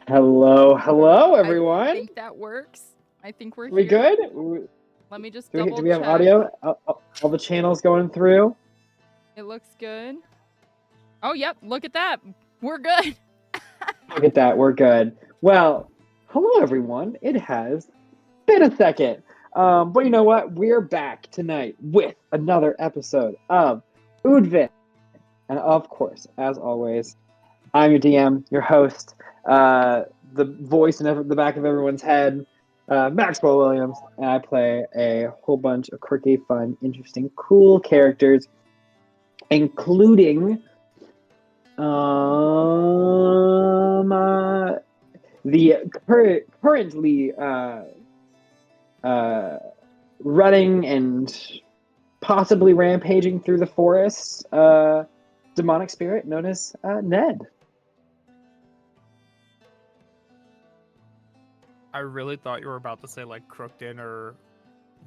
Hello, I everyone. think that works. I think we're We here. good? Let me just Do we, double do we have check. audio? All the channels going through? It looks good. Oh, yep. Look at that. We're good. Look at that. We're good. Well, hello, everyone. It has been a second. But you know what? We're back tonight with another episode of Oodvin. And of course, as always, I'm your DM, your host, the voice in the back of everyone's head, Maxwell Williams, and I play a whole bunch of quirky, fun, interesting, cool characters, including the currently uh, running and possibly rampaging through the forest demonic spirit known as Ned. I really thought you were about to say like Crooked or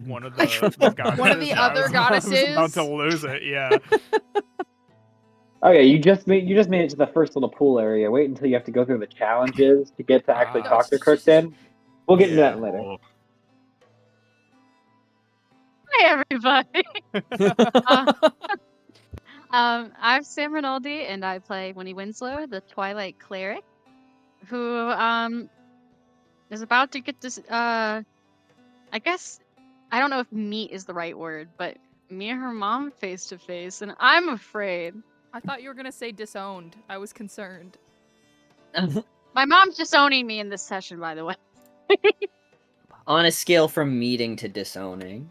one of the goddesses. One of the other I was about goddesses. to lose it. Yeah. Okay, you just made it to the first little pool area. Wait until you have to go through the challenges to get to actually talk to Crookden. We'll get into that later. Hi, everybody. I'm Sam Rinaldi, and I play Winnie Winslow, the Twilight Cleric, who is about to get this. I guess I don't know if meet is the right word, but me and her mom face to face, and I'm afraid. I thought you were going to say disowned. I was concerned. My mom's disowning me in this session, by the way. On a scale from meeting to disowning.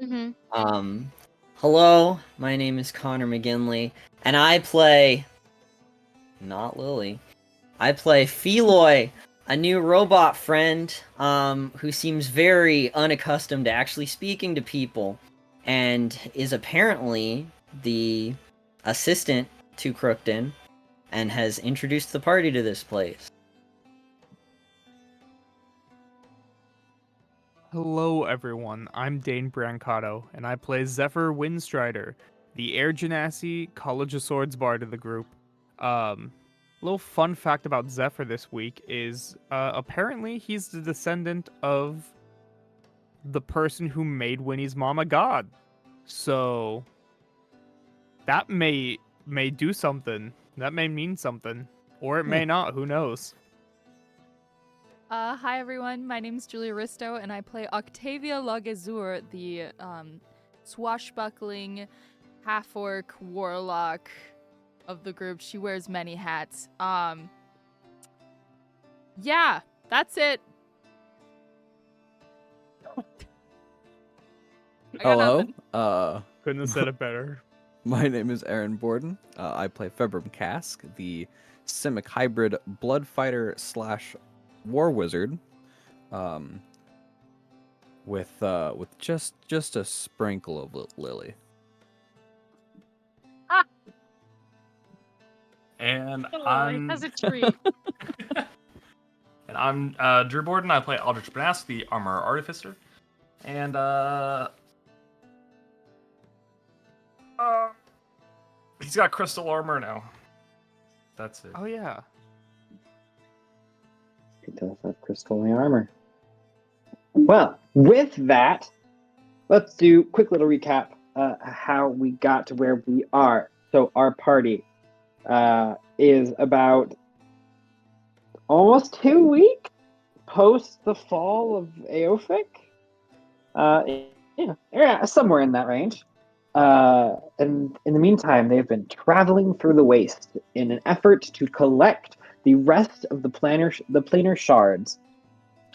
Mm-hmm. Hello, my name is Connor McGinley, and I play... not Lily. I play Feloy, a new robot friend, who seems very unaccustomed to actually speaking to people, and is apparently the assistant to Crookden, and has introduced the party to this place. Hello, everyone. I'm Dane Brancato, and I play Zephyr Windstrider, the Air Genasi College of Swords bard of the group. Little fun fact about Zephyr this week is apparently he's the descendant of the person who made Winnie's mom a god. So that may do something. That may mean something, or it may not. Who knows? Hi, everyone. My name's Julia Risto, and I play Octavia Lagazur, the swashbuckling half-orc warlock of the group. She wears many hats. Yeah, that's it. I got Hello. nothing. Couldn't have said it better. My name is Aaron Borden. I play Februm Cask, the Simic hybrid blood fighter / war wizard, with just a sprinkle of Lily. And Oh, I'm as a treat. and I'm Drew Borden. I play Aldrich Banask, the armor artificer, and he's got crystal armor now. That's it. Oh yeah. He does have crystal armor. Well, with that, let's do a quick little recap how we got to where we are. So our party is about almost 2 weeks post the fall of Aofic. Yeah, somewhere in that range. And in the meantime, they've been traveling through the waste in an effort to collect the rest of the planar shards,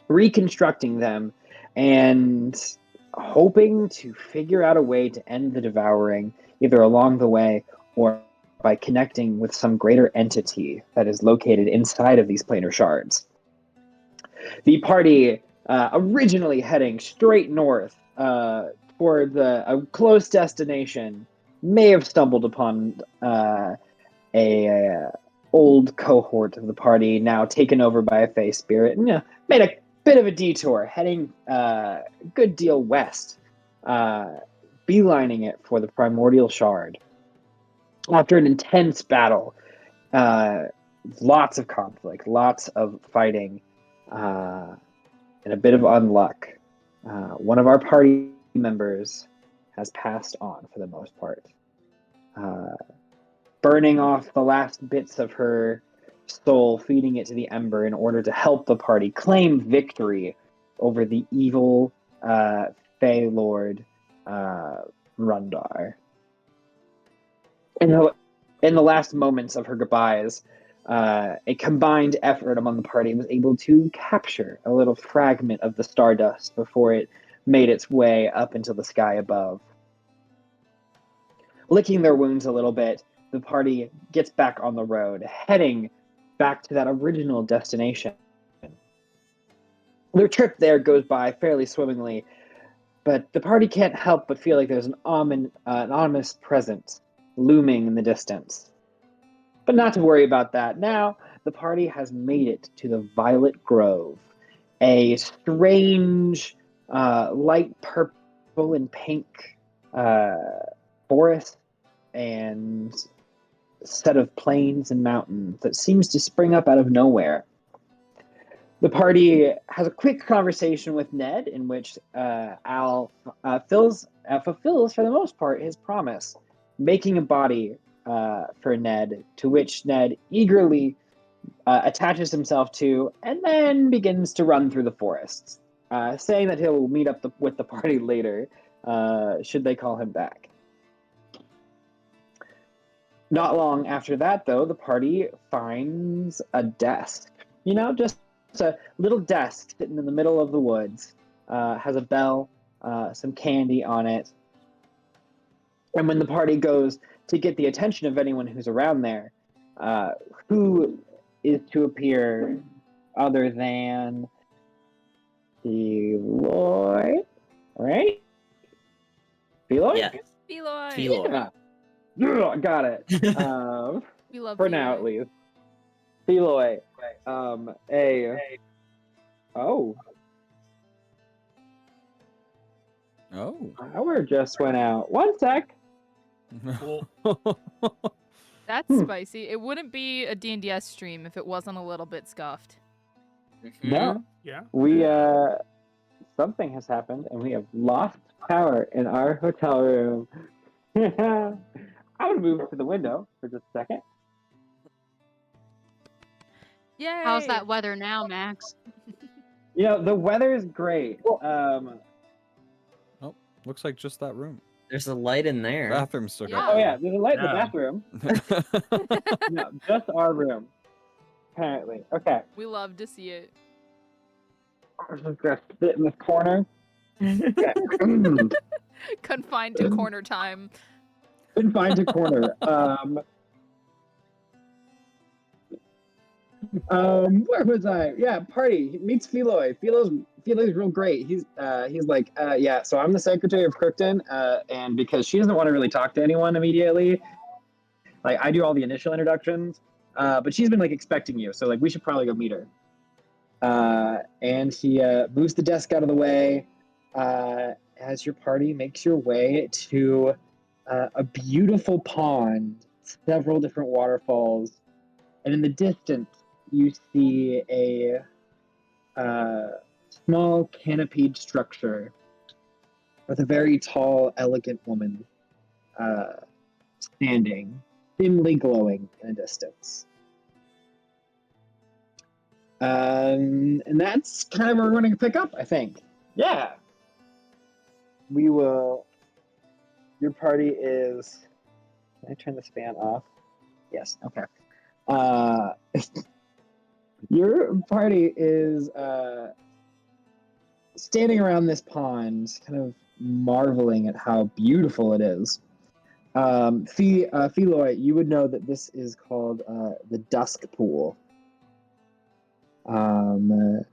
reconstructing them, and hoping to figure out a way to end the devouring, either along the way or by connecting with some greater entity that is located inside of these planar shards. The party, originally heading straight north toward a close destination, may have stumbled upon a old cohort of the party, now taken over by a Fey spirit, and made a bit of a detour, heading a good deal west, beelining it for the primordial shard. After an intense battle, lots of conflict, lots of fighting, and a bit of unluck. One of our party members has passed on for the most part, burning off the last bits of her soul, feeding it to the ember in order to help the party claim victory over the evil Fey Lord Rundar. In the last moments of her goodbyes, a combined effort among the party was able to capture a little fragment of the stardust before it made its way up into the sky above. Licking their wounds a little bit, the party gets back on the road, heading back to that original destination. Their trip there goes by fairly swimmingly, but the party can't help but feel like there's an ominous presence looming in the distance. But not to worry about that. Now, the party has made it to the Violet Grove, a strange, light purple and pink forest and set of plains and mountains that seems to spring up out of nowhere. The party has a quick conversation with Ned in which Al fulfills, for the most part, his promise, making a body for Ned, to which Ned eagerly attaches himself to and then begins to run through the forests, saying that he'll meet up with the party later should they call him back. Not long after that, though, the party finds a desk. Just a little desk sitting in the middle of the woods. Has a bell, some candy on it. And when the party goes to get the attention of anyone who's around there, who is to appear other than Feloy? Right? Feloy? Yeah. Feloy. Feloy. Yeah, got it. We love For Feloy. now, at least. Feloy. Oh. Oh. Power just went out. One sec. Cool. That's spicy. It wouldn't be a D&DS stream if it wasn't a little bit scuffed. No. Yeah. We, something has happened and we have lost power in our hotel room. I'm gonna move to the window for just a second. Yay! How's that weather now, Max? The weather is great. Looks like just that room. There's a light in there. Bathroom's still Yeah. Oh yeah, there's a light in the Yeah. bathroom. got. No, just our room. Apparently. Okay. We love to see it. I'm just gonna sit in this corner. Confined to corner time. Confined to corner. Where was I? Yeah, party. He meets Feloy. Feloy's real great. He's like, yeah, so I'm the secretary of Crookton, and because she doesn't want to really talk to anyone immediately, like I do all the initial introductions, but she's been like expecting you, so like we should probably go meet her. And he moves the desk out of the way as your party makes your way to a beautiful pond, several different waterfalls, and in the distance you see a small canopied structure with a very tall, elegant woman standing, dimly glowing in the distance. And that's kind of where we're going to pick up, I think. Yeah. We will. Your party is. Can I turn this fan off? Yes. Okay. Your party is standing around this pond, kind of marveling at how beautiful it is. Feloy, you would know that this is called the Dusk Pool. And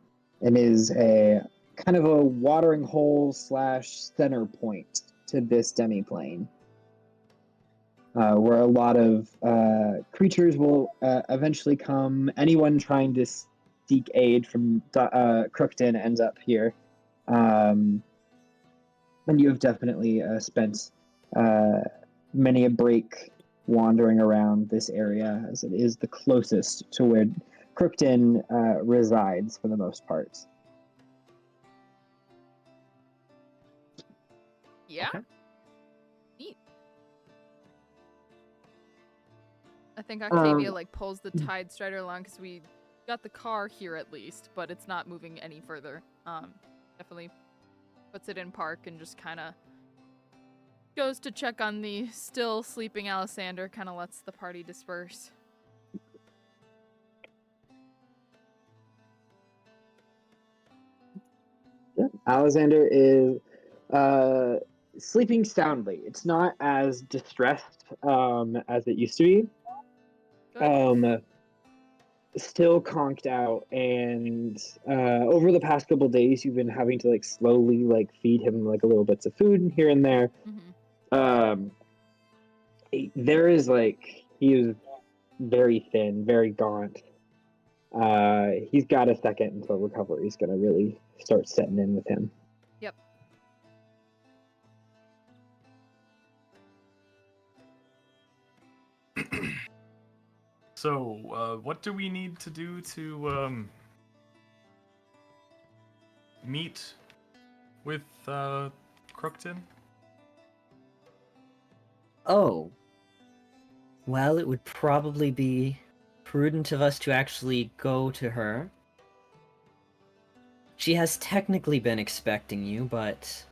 is a kind of a watering hole / center point to this demiplane, where a lot of creatures will eventually come. Anyone trying to seek aid from Crookton ends up here. And you have definitely spent many a break wandering around this area, as it is the closest to where Crookton resides for the most part. Yeah. Okay. Neat. I think Octavia Um, pulls the Tide Strider along because we got the car here at least, but it's not moving any further. Definitely puts it in park and just kind of goes to check on the still sleeping Alessander, kind of lets the party disperse. Yeah. Alexander is sleeping soundly. It's not as distressed as it used to be. Good. Still conked out, and over the past couple days, you've been having to slowly feed him a little bits of food here and there. Mm-hmm. There is he is very thin, very gaunt. He's got a second until recovery is going to really start setting in with him. Yep. So, what do we need to do to meet with Crookton? Oh. Well, it would probably be prudent of us to actually go to her. She has technically been expecting you, but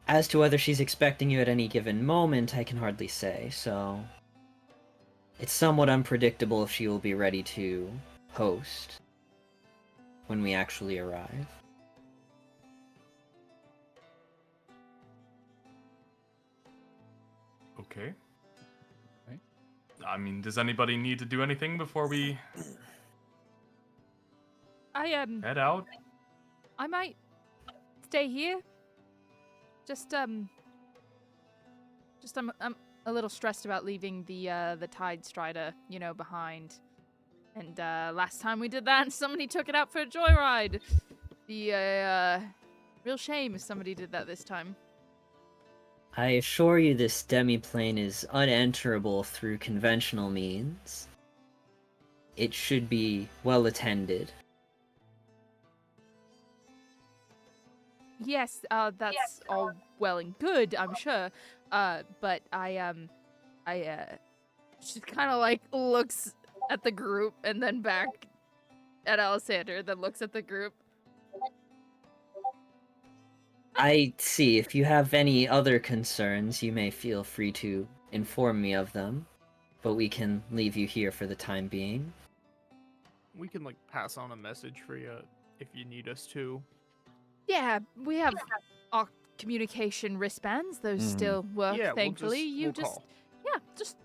as to whether she's expecting you at any given moment, I can hardly say, so it's somewhat unpredictable if she will be ready to host when we actually arrive. Okay. Okay. I mean, does anybody need to do anything before we I head out? I might stay here. Just I'm a little stressed about leaving the Tide Strider, behind. And last time we did that, somebody took it out for a joyride. Be a real shame if somebody did that this time. I assure you this demiplane is unenterable through conventional means. It should be well attended. Yes, that's all well and good, I'm sure. But she kind of looks at the group and then back at Alessander, then looks at the group. I see. If you have any other concerns, you may feel free to inform me of them, but we can leave you here for the time being. We can pass on a message for you if you need us to. Yeah, we have our communication wristbands. Those still work, Yeah, thankfully. we'll call. Just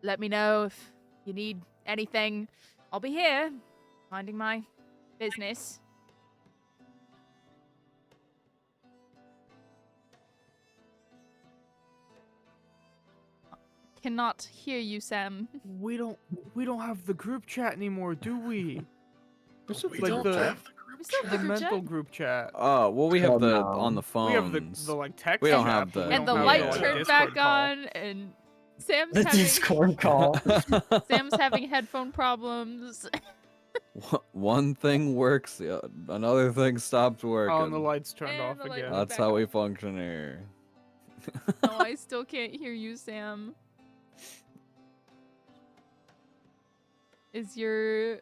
let me know if you need anything. I'll be here, minding my business. Cannot hear you, Sam. We don't have the group chat anymore, do we? We Like don't the- have the group We still have The the group mental chat? group chat. Well, we have Oh, the no. on the phones. We have the text. We don't chat, have but the- we And the don't have light yeah. turned Discord back call. on, and Sam's The having Discord call. Sam's having headphone problems. One thing works, another thing stops working. Oh, and the lights turned And off the light again. went That's back how we on. function here. No, I still can't hear you, Sam. Does your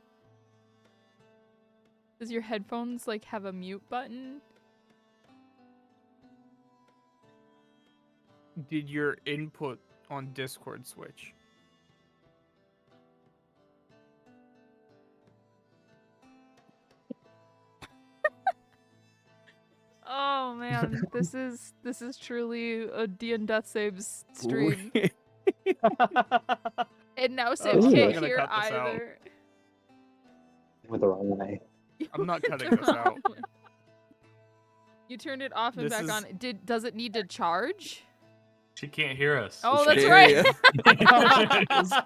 headphones have a mute button? Did your input on Discord switch? Oh man, this is truly a D and Death Saves stream. And now Sam I'm can't gonna hear cut this out. either. Went the wrong way. I'm not You cutting turned this it out. off. You turned it off and This back is- on. Does it need to charge? She can't hear us. Oh, She that's can't right.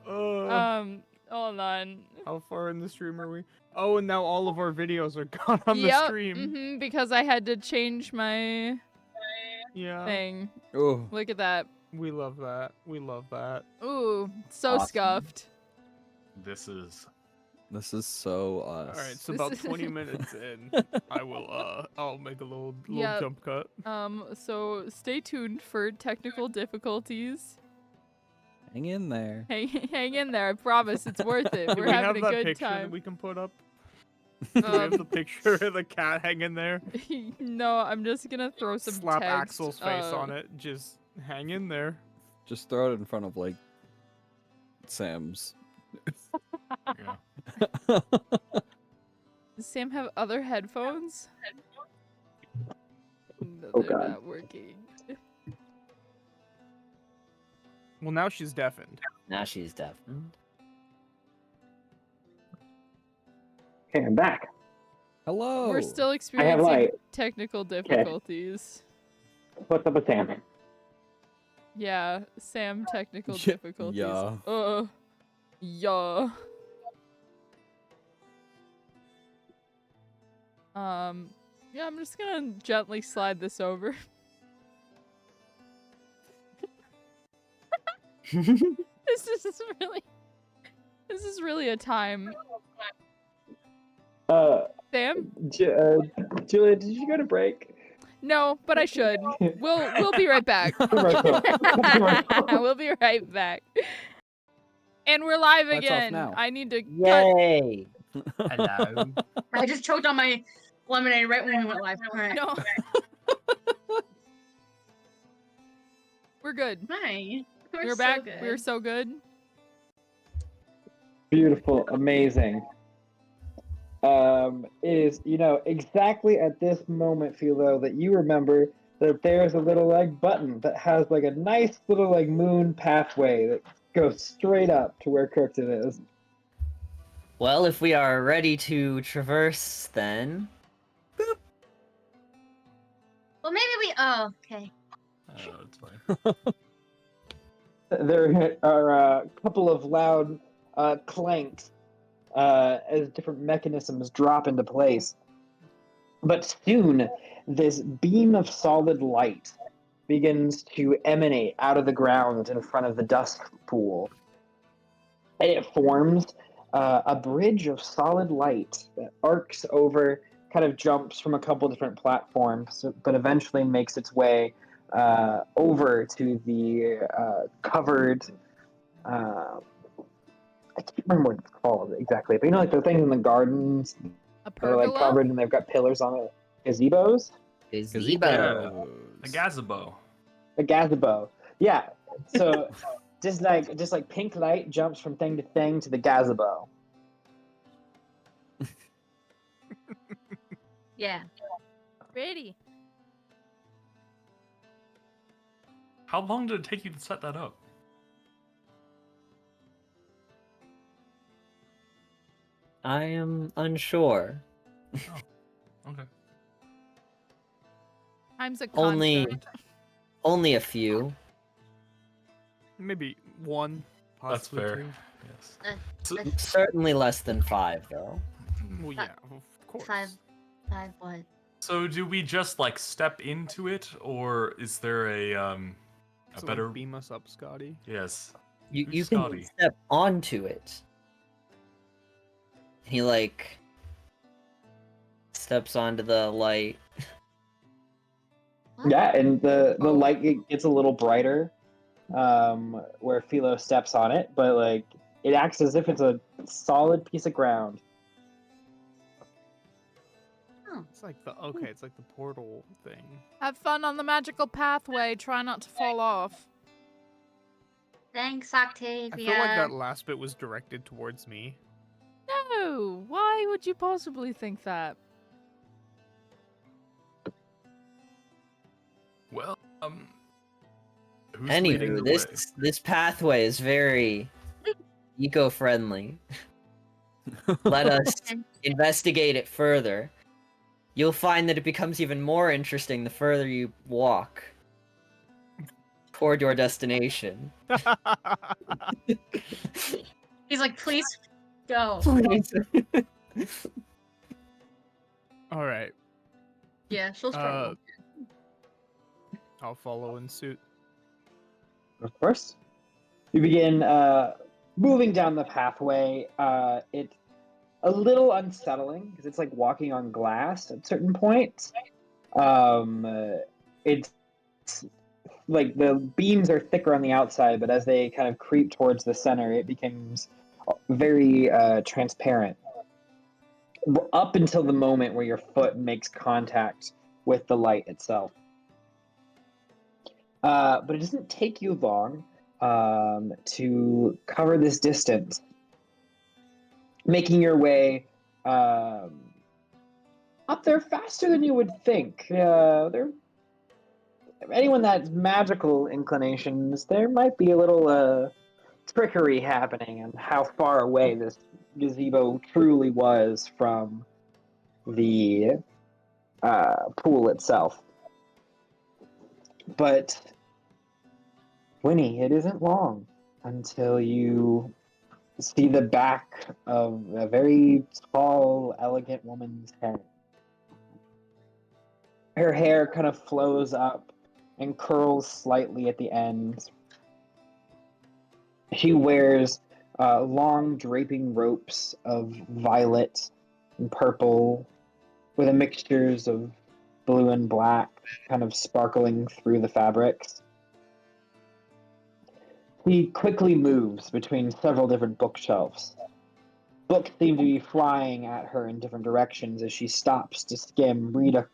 Hold on. How far in the stream are we? Oh, and now all of our videos are gone on the Yep, stream. because I had to change my Yeah. thing. Oh, Look at that. We love that. We love that. Ooh, so Awesome. scuffed. This is so us. All right, so This about is- 20 minutes in, I'll make a little Yep. jump cut. So stay tuned for technical difficulties. Hang in there. Hang in there. I promise it's worth it. Do We're we have having a that good picture that time. we can put up? Do we have Um, the picture of the cat hanging there? No, I'm just gonna throw some Slap text. Axel's face on it. Just hang in there. Just throw it in front of like Sam's. yeah. Does Sam have other headphones? No, Oh, they're God. not working. Well, now she's deafened. Now she's deafened. Okay, I'm back. Hello. We're still I have experiencing light. technical difficulties. What's up with Sam? Yeah, Sam, technical Yeah, difficulties. yeah. Yeah. Yeah, I'm just gonna gently slide this over. This is really a time. Sam? Julia, did you go to break? No, but I should. We'll be right back. Right. We'll be right back. And we're live Lights off again. now. I need to cut. Yay! Hello. I just choked on my lemonade right when we went live. All right. No. We're good. Hi. We're so back. Good. We're so good. Beautiful, amazing. Is exactly at this moment, Philo, that you remember that there's a little like button that has like a nice little like moon pathway that goes straight up to where Crooked is. Well, if we are ready to traverse, then Well, maybe we. Oh, okay. It's fine. There are a couple of loud clanks as different mechanisms drop into place. But soon, this beam of solid light begins to emanate out of the ground in front of the dust pool. And it forms a bridge of solid light that arcs over, kind of jumps from a couple different platforms, but eventually makes its way over to the covered. I can't remember what it's called exactly, but like the things in the gardens A that are like pergola? covered and they've got pillars on it. Gazebos? gazebo. The gazebo. A gazebo. Yeah. So just like pink light jumps from thing to thing to the gazebo. Yeah. Ready. How long did it take you to set that up? I am unsure. Okay. Time's a Only, constant. only a few. Maybe one. That's Possibly fair. two. Yes. So, Certainly less than 5, though. Well, yeah, of course. Five what? so do we just like step into it, or is there a So, better? like, beam us up, Scotty. Yes. You Who's can Scotty? step onto it. He like steps onto the light. Yeah, and the Oh. light gets a little brighter where Philo steps on it, but like it acts as if it's a solid piece of ground. It's like it's like the portal thing. Have fun on the magical pathway. Try not to fall off. Thanks, I Octavia. feel like that last bit was directed towards me. No. Why would you possibly think that? Well, who's leading Anywho, the way? this pathway is very eco-friendly. Let us investigate it further. You'll find that it becomes even more interesting the further you walk toward your destination. He's like, please go. All right, Yeah, she'll struggle. I'll follow in suit. Of course. You begin moving down the pathway. It's a little unsettling because it's like walking on glass at certain points. It's like the beams are thicker on the outside, but as they kind of creep towards the center, it becomes very transparent. Up until the moment where your foot makes contact with the light itself. But it doesn't take you long to cover this distance, making your way up there faster than you would think. Anyone that's magical inclinations, there might be a little trickery happening and how far away this gazebo truly was from the pool itself. But Winnie, it isn't long until you see the back of a very tall, elegant woman's head. Her hair kind of flows up and curls slightly at the ends. She wears long draping ropes of violet and purple with a mixtures of blue and black kind of sparkling through the fabrics. He quickly moves between several different bookshelves. Books seem to be flying at her in different directions as she stops to read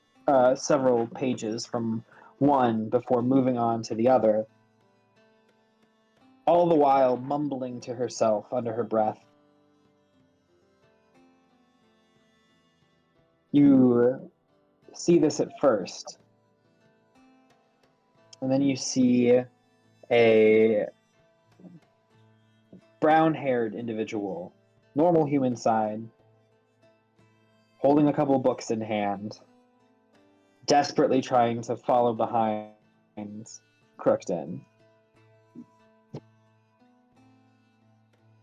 several pages from one before moving on to the other, all the while mumbling to herself under her breath. You see this at first, and then you see a brown-haired individual, normal human side, holding a couple books in hand, desperately trying to follow behind Crookston.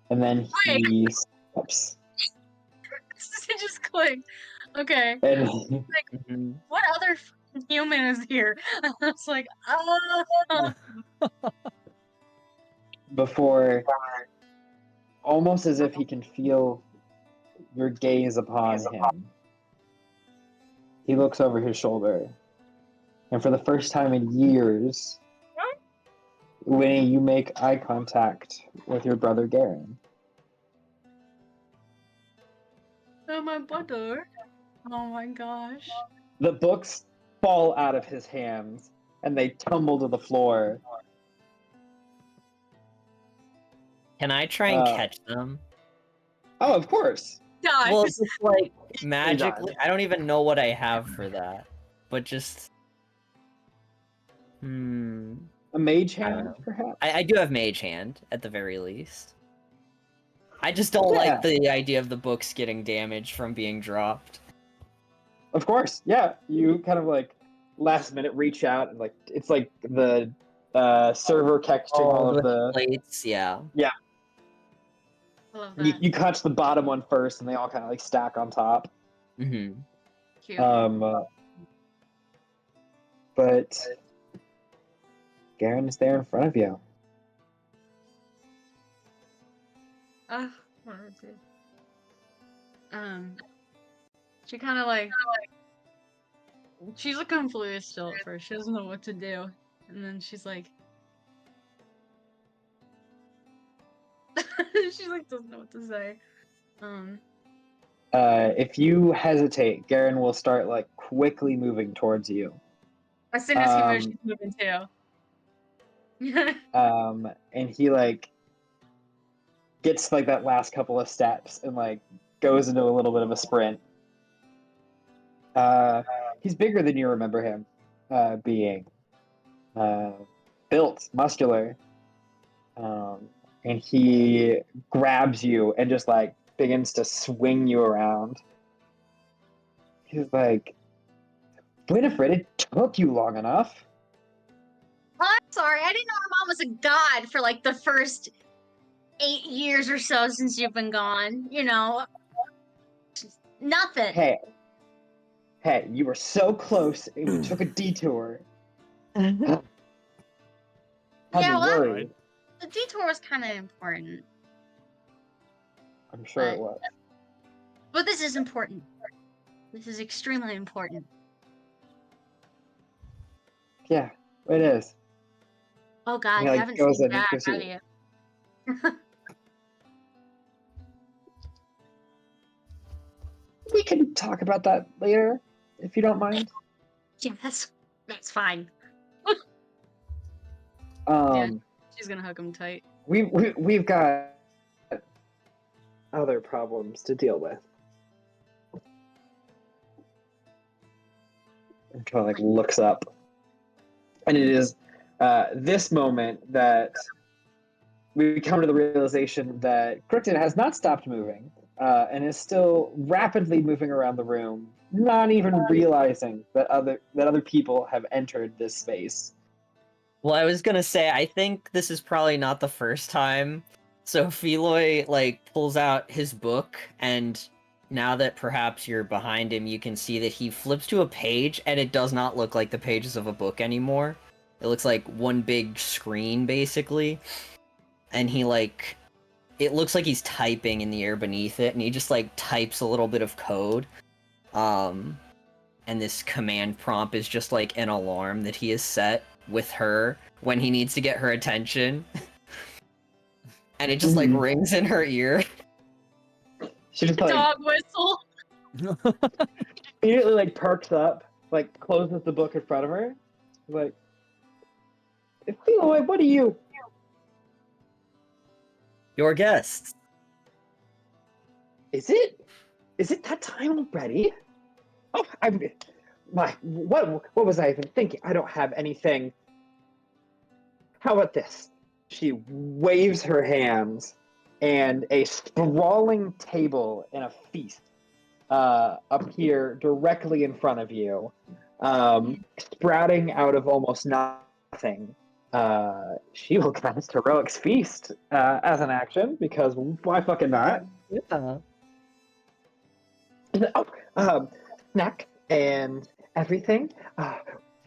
And then he stops. It just clicked. Okay. And Mhm. What other human is here? I was like, oh. before, almost as if he can feel your gaze upon him, he looks over his shoulder. And for the first time in years, Winnie, you make eye contact with your brother Garen. Oh, my butter. Oh my gosh. The books fall out of his hands and they tumble to the floor. Can I try and catch them? Oh, of course. Die. Well, just like magically, I don't even know what I have for that, but just A mage I don't hand, know. perhaps? I do have mage hand at the very least. I just don't Yeah. like the idea of the books getting damaged from being dropped. Of course, yeah. You kind of like last minute reach out and like it's like the server catching all of with the plates, yeah. I love you, that. you catch the bottom one first and they all kind of like stack on top. Mm-hmm. Cute. But Garen is there in front of you. What do I do? She kind of like, she's like confused still at first. She doesn't know what to do, and then she's like, she like doesn't know what to say. If you hesitate, Garen will start like quickly moving towards you. As soon as he moves, she's moving too. And he like gets like that last couple of steps and like goes into a little bit of a sprint. He's bigger than you remember him being. Built, muscular. And he grabs you and just like begins to swing you around. He's like, Winifred, it took you long enough. I'm sorry, I didn't know our mom was a god for like the first 8 years or so since you've been gone. You know, nothing. Hey, you were so close and you took a detour. Had Yeah, me well, worried. the detour was kind of important, I'm sure it but- was. but this is important. This is extremely important. Yeah, it is. Oh God, He, you like, haven't goes seen in and Jack, gives have you- you? We can talk about that later, if you don't mind. Yeah, that's fine. She's gonna hug him tight. We've got other problems to deal with. And kind of like looks up, and it is this moment that we come to the realization that Crichton has not stopped moving and is still rapidly moving around the room, not even realizing that other people have entered this space. Well, I was gonna say, I think this is probably not the first time. So Feloy, like, pulls out his book, and now that perhaps you're behind him, you can see that he flips to a page, and it does not look like the pages of a book anymore. It looks like one big screen, basically. And he, like, it looks like he's typing in the air beneath it, and he just, like, types a little bit of code. And this command prompt is just, like, an alarm that he has set with her when he needs to get her attention. And it just, like, rings in her ear. She just like Dog whistle. immediately like perks up, like closes the book in front of her, like, Feloy, what are you? Your guests. Is it that time already? Oh, what was I even thinking? I don't have anything. How about this? She waves her hands, and a sprawling table and a feast appear directly in front of you, sprouting out of almost nothing. She will cast Heroic's Feast as an action, because why fucking not? Yeah. Snack and everything.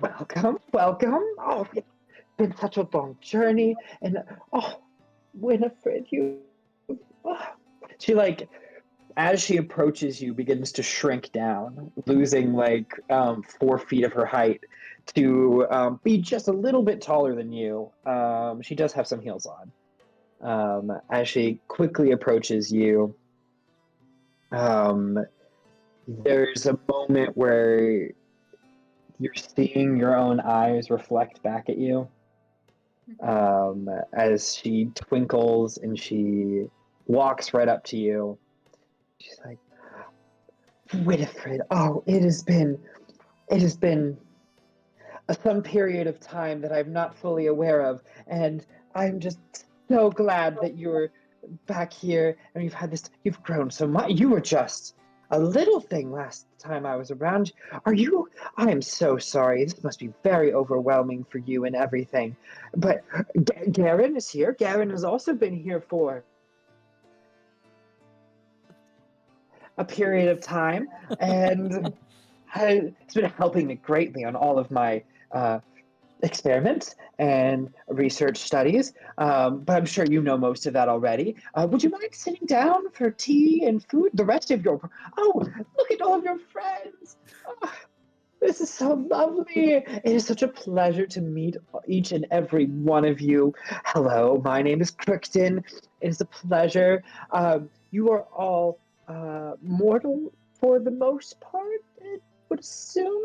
Welcome. Oh, it's been such a long journey, and Winifred, you. Oh. She like, as she approaches you, begins to shrink down, losing like 4 feet of her height to be just a little bit taller than you. She does have some heels on. As she quickly approaches you, there's a moment where you're seeing your own eyes reflect back at you, as she twinkles and she walks right up to you. She's like, Winifred, oh, it has been some period of time that I'm not fully aware of, and I'm just so glad that you're back here and you've grown so much. You were just a little thing last time I was around. I am so sorry. This must be very overwhelming for you and everything. But Garen is here. Garen has also been here for a period of time, and it's been helping me greatly on all of my experiments and research studies, but I'm sure you know most of that already. Would you mind sitting down for tea and food? The rest of your... Oh, look at all of your friends! Oh, this is so lovely! It is such a pleasure to meet each and every one of you. Hello, my name is Crichton. It is a pleasure. You are all mortal for the most part, I would assume?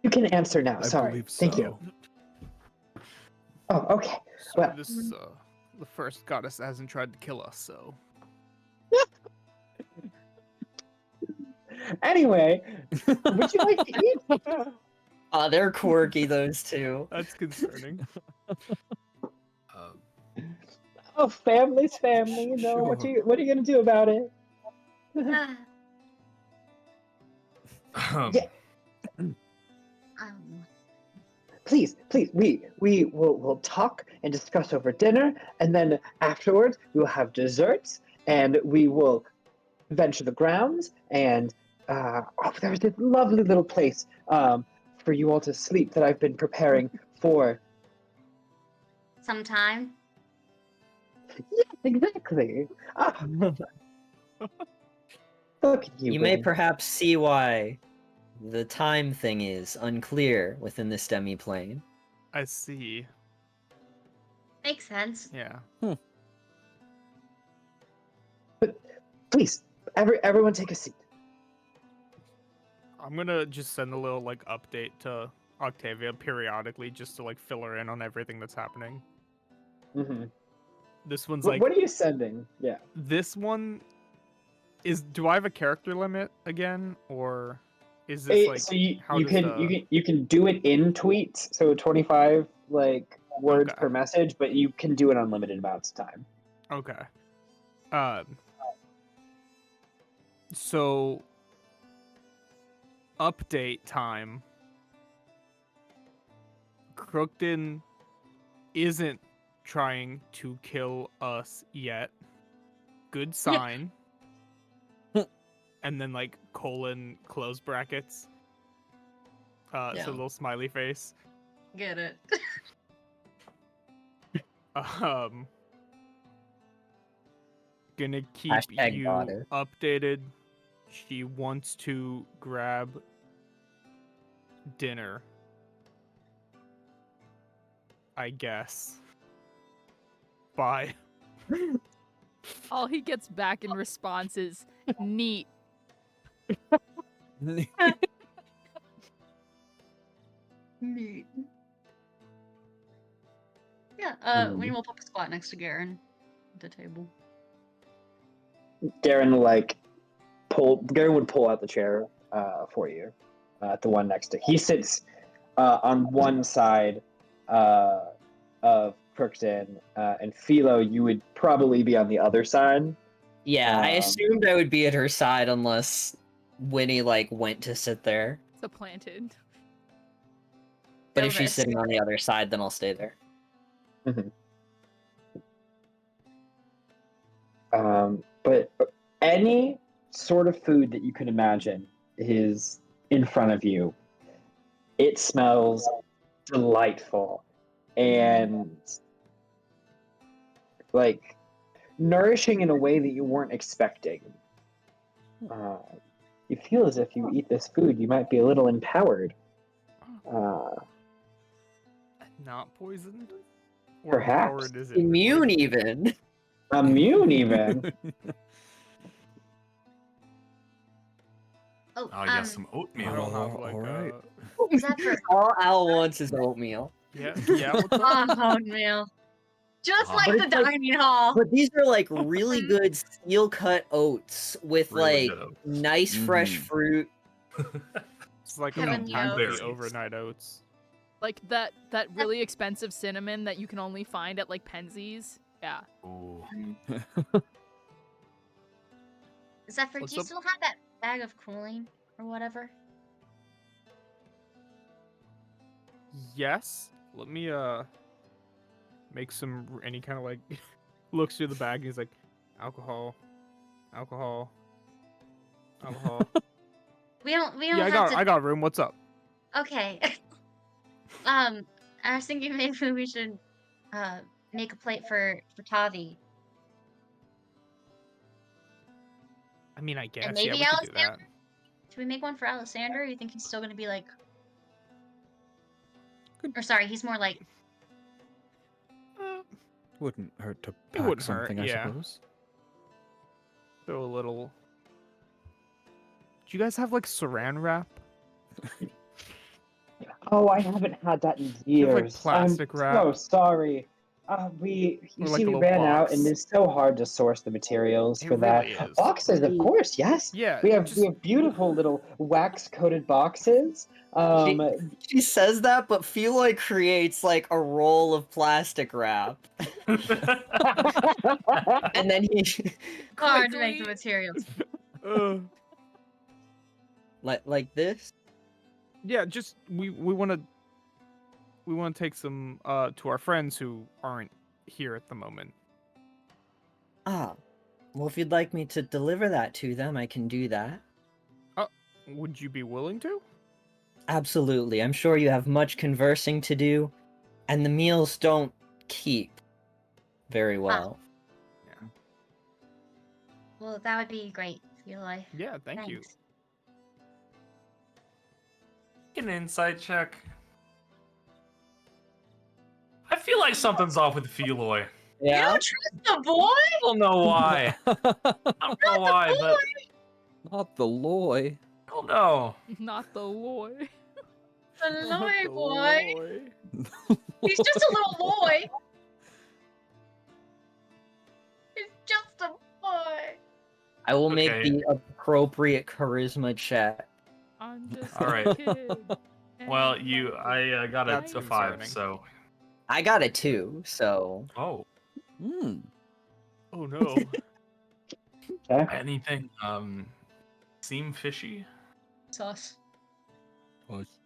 You can answer now. I Sorry. believe so. Thank you. Oh, okay. So Well- this is the first goddess that hasn't tried to kill us, so. Anyway, would you like to eat? They're quirky, those two. That's concerning. Oh, family's family. You know Sure. what are you gonna do about it? Yeah. Please, we'll talk and discuss over dinner, and then afterwards we will have desserts, and we will venture the grounds. And there's this lovely little place for you all to sleep that I've been preparing for. Sometime. Yes, exactly. Ah, look at you, You may Winnie. perhaps see why the time thing is unclear within this demi-plane. I see. Makes sense. Yeah. Please, everyone take a seat. I'm gonna just send a little like update to Octavia periodically just to like fill her in on everything that's happening. Mm-hmm. This one's What, like what are you sending? Yeah. this one is. Do I have a character limit again, or is this like So you how you does can you can do it in tweets, so 25 like words Okay. per message, but you can do it unlimited amounts of time. Okay. So update time. Crookton isn't trying to kill us yet. Good sign. And then like colon close brackets. Yeah. So little smiley face. Get it. Gonna keep Hashtag you got it. updated. She wants to grab dinner. I guess. Bye. All he gets back in response is neat. Neat. Yeah, we will pop a squat next to Garen at the table. Garen would pull out the chair for you, the one next to. He sits on one side of Crookton, and Philo, you would probably be on the other side. Yeah, I Um, assumed I would be at her side unless Winnie like went to sit there. Supplanted. But No if she's risk. sitting on the other side, then I'll stay there. But any sort of food that you can imagine is in front of you. It smells delightful and like nourishing in a way that you weren't expecting. You feel as if you eat this food, you might be a little empowered. Not poisoned? Or Perhaps. empowered is it Immune poisoned? even. Immune, even. Oh, Yes, some I oatmeal. don't have like alright. Zephyr. All Al wants is oatmeal. Yeah, what's up? Oh, meal. Just But like it's the like- dining hall. But these are like really good steel cut oats with Really like good oats. nice fresh Mhm. fruit. It's like Heavenly a pack of oats. the overnight oats. Like that really expensive cinnamon that you can only find at like Penzies. Yeah. Ooh. Zephyr, What's do you up? still have that bag of cooling or whatever? Yes. Let me make any kind of like looks through the bag and he's like alcohol. We don't Yeah, I have to. got room. What's up? Okay. I was thinking maybe we should make a plate for Tavi. I mean, I guess maybe we could do that. Alexander? Should we make one for Alexander? Or you think he's still gonna be like or sorry, he's more like Wouldn't hurt to It pack wouldn't hurt, something, I yeah. suppose. Throw a little. Do you guys have like saran wrap? Oh, I haven't had that in you have, like, years. plastic I'm wrap? so sorry. You Or, like, see, a we little ran out, and box? it's so hard to source the materials It for that. really is. Boxes, of course, yes. Yeah, We have beautiful little wax-coated boxes. She says that, but Feloy creates like a roll of plastic wrap, and then he hard to make the materials. like this. Yeah, just we want to take some to our friends who aren't here at the moment. Ah, well, if you'd like me to deliver that to them, I can do that. Would you be willing to? Absolutely. I'm sure you have much conversing to do, and the meals don't keep very well. Well, that would be great, Eloy. Yeah, thank you. Thanks. An insight check. I feel like something's off with Feloy. You Yeah. don't trust the boy? I don't know why. I don't know why, but Not the Loy. I don't know. Not the Loy. The Not Loy the boy. Loy. He's just a little boy. He's just a boy. I will make Okay. the appropriate charisma check. I'm just All right. a kid. Well, and I got a That's 5, concerning. so. I got a 2, so Oh, Hmm. Oh no. Okay. anything seem fishy? Sus.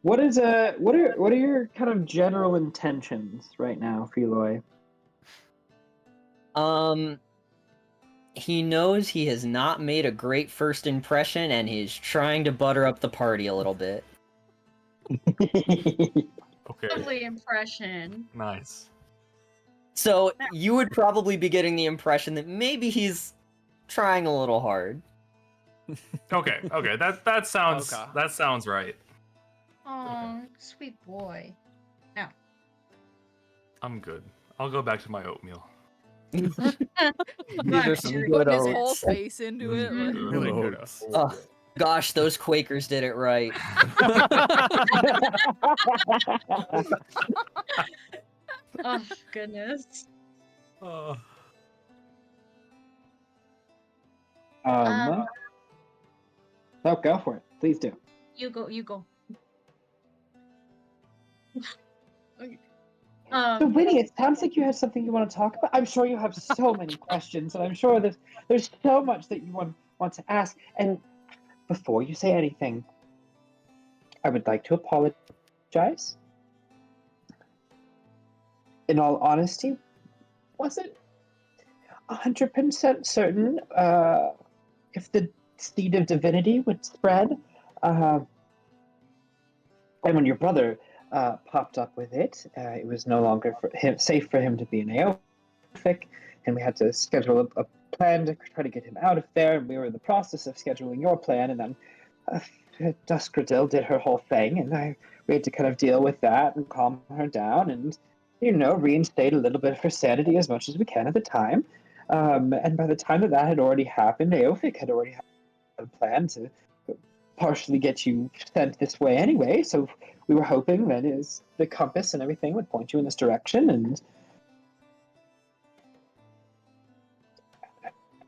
What are your kind of general intentions right now, Feloy? He knows he has not made a great first impression, and he's trying to butter up the party a little bit. Okay, Lovely impression. nice. So you would probably be getting the impression that maybe he's trying a little hard. Okay, that sounds Okay. that sounds right. Oh, sweet boy. I'm good. I'll go back to my oatmeal. These are some good putting his whole oats. face into it. Like, Really good. Oats. Oh, gosh, those Quakers did it right. Oh, goodness. Oh. No, go for it. Please do. You go, you go. Okay. So, Winnie, it sounds like you have something you want to talk about. I'm sure you have so many questions, and I'm sure there's so much that you want to ask. And before you say anything, I would like to apologize. In all honesty, wasn't 100% certain if the seed of divinity would spread. And when your brother popped up with it, it was no longer safe for him to be in Aophic, and we had to schedule a plan to try to get him out of there. And we were in the process of scheduling your plan, and then Duskradil did her whole thing, and we had to kind of deal with that and calm her down, and reinstate a little bit of her sanity as much as we can at the time. And by the time that had already happened, Aophic had already had a plan to partially get you sent this way anyway, so we were hoping that the compass and everything would point you in this direction, and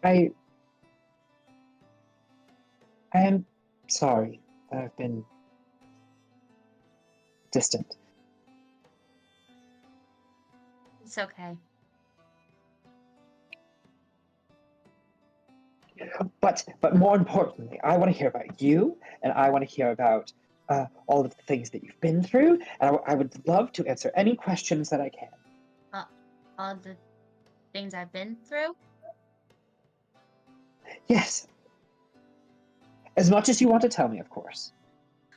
I am sorry that I've been distant. It's okay. But more importantly, I want to hear about you, and I want to hear about all of the things that you've been through, and I would love to answer any questions that I can. All the things I've been through. Yes. As much as you want to tell me, of course.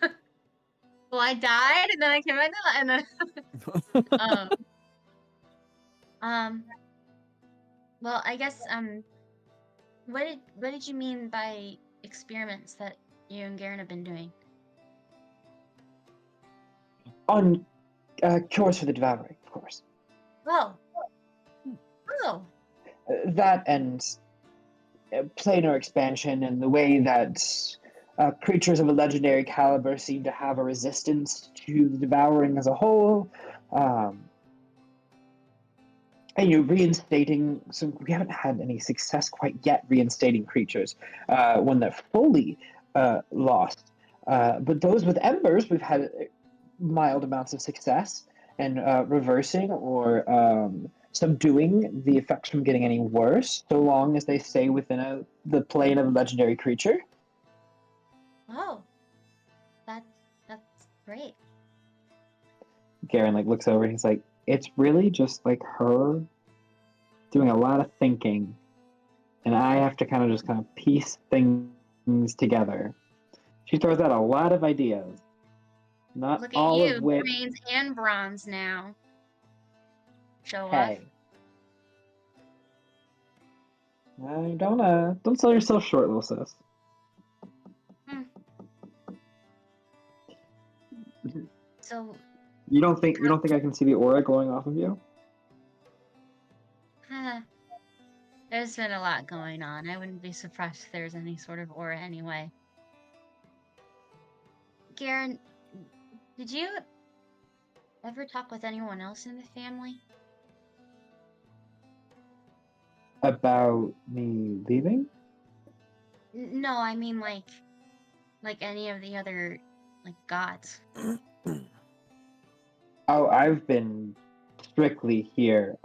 Well, I died, and then I came back to life, and then well, I guess what did you mean by experiments that you and Garen have been doing? On cures for the devouring, of course. Oh. Oh. That and planar expansion, and the way that creatures of a legendary caliber seem to have a resistance to the devouring as a whole. And you're reinstating, so we haven't had any success quite yet reinstating creatures when they're fully lost. But those with embers, we've had mild amounts of success in reversing or subduing the effects from getting any worse, so long as they stay within the plane of a legendary creature. Oh. That's great. Garen looks over and he's like, it's really just her doing a lot of thinking, and I have to kind of piece things together. She throws out a lot of ideas, Not Look at all you, of which. brains and bronze now. Show off. Hey. Don't sell yourself short, little sis. So, You don't think I can see the aura glowing off of you? there's been a lot going on. I wouldn't be surprised if there's any sort of aura anyway. Garen, did you ever talk with anyone else in the family? About me leaving? No, I mean like any of the other gods. Oh, I've been strictly here.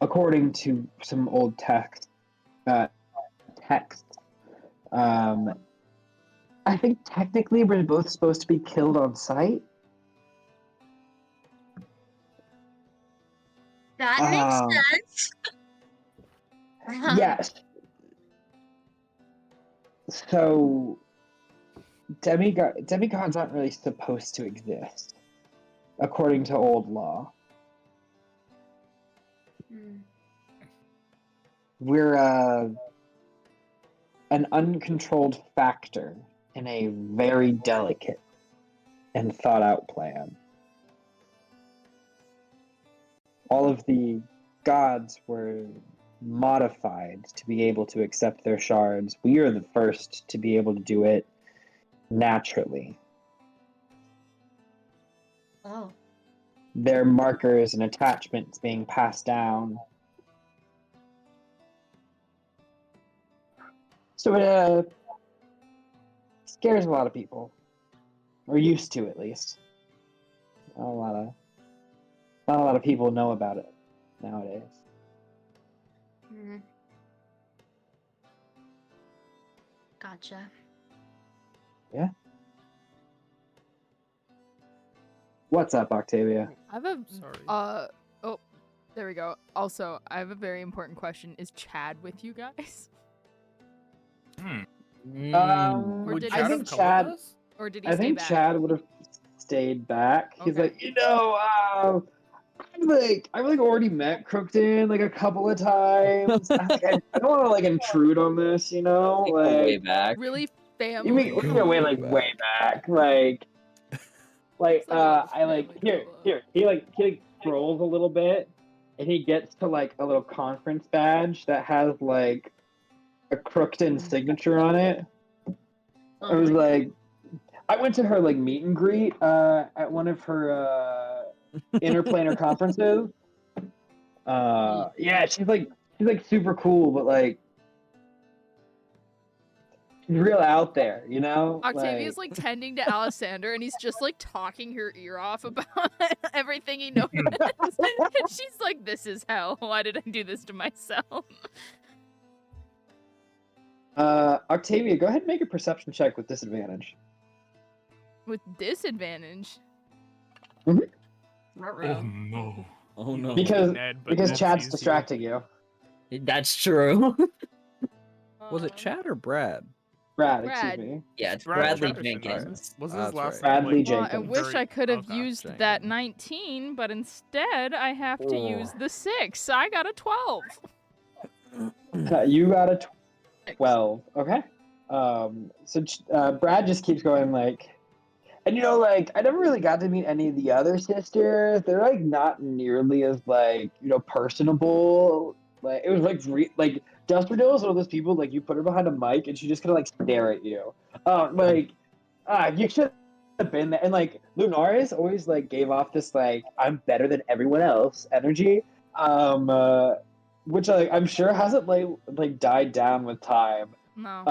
According to some old texts, I think technically we're both supposed to be killed on sight. That makes sense. Yes. So, demigods aren't really supposed to exist, according to old law. We're an uncontrolled factor in a very delicate and thought out plan. All of the gods were modified to be able to accept their shards. We are the first to be able to do it naturally. Oh. Their markers and attachments being passed down. So it scares a lot of people. Or used to, at least. Not a lot of people know about it nowadays. Gotcha. Yeah. What's up, Octavia? I have a Sorry. oh, there we go. Also, I have a very important question. Is Chad with you guys? Mm. Or Would did Chad I he think have come with us? Or did he I stay think back? Chad would have stayed back. He's Okay. like, I've already met Crookton a couple of times. I don't want to intrude on this, Way back. Really You mean family. way way back, It's like a little family here he scrolls a little bit, and he gets to a little conference badge that has a Crookton signature on it. Oh I was my like, I went to her meet and greet at one of her interplanar conferences. Yeah, she's super cool, but she's real out there, Octavia's tending to Alessander, and he's just talking her ear off about everything he knows. And she's like, "This is hell. Why did I do this to myself?" Octavia, go ahead and make a perception check with disadvantage. With disadvantage. Oh no. Oh no. Because Ned Chad's sees you. distracting you. That's true. Was it Chad or Brad? Brad, Brad. excuse me. Yeah, it's Brad Bradley Jefferson, Jenkins. Was his That's last right. name, Bradley Well, I Jenkins. wish I could have Okay. used Jenkins. that 19, but instead I have to use the 6. I got a 12. You got a 12. Okay. So Brad just keeps going and I never really got to meet any of the other sisters. They're not nearly as personable. It was Dusterdale is one of those people you put her behind a mic and she just kind of stare at you. You should have been there. And Lunaris always gave off this I'm better than everyone else energy. Which I'm sure hasn't died down with time. No.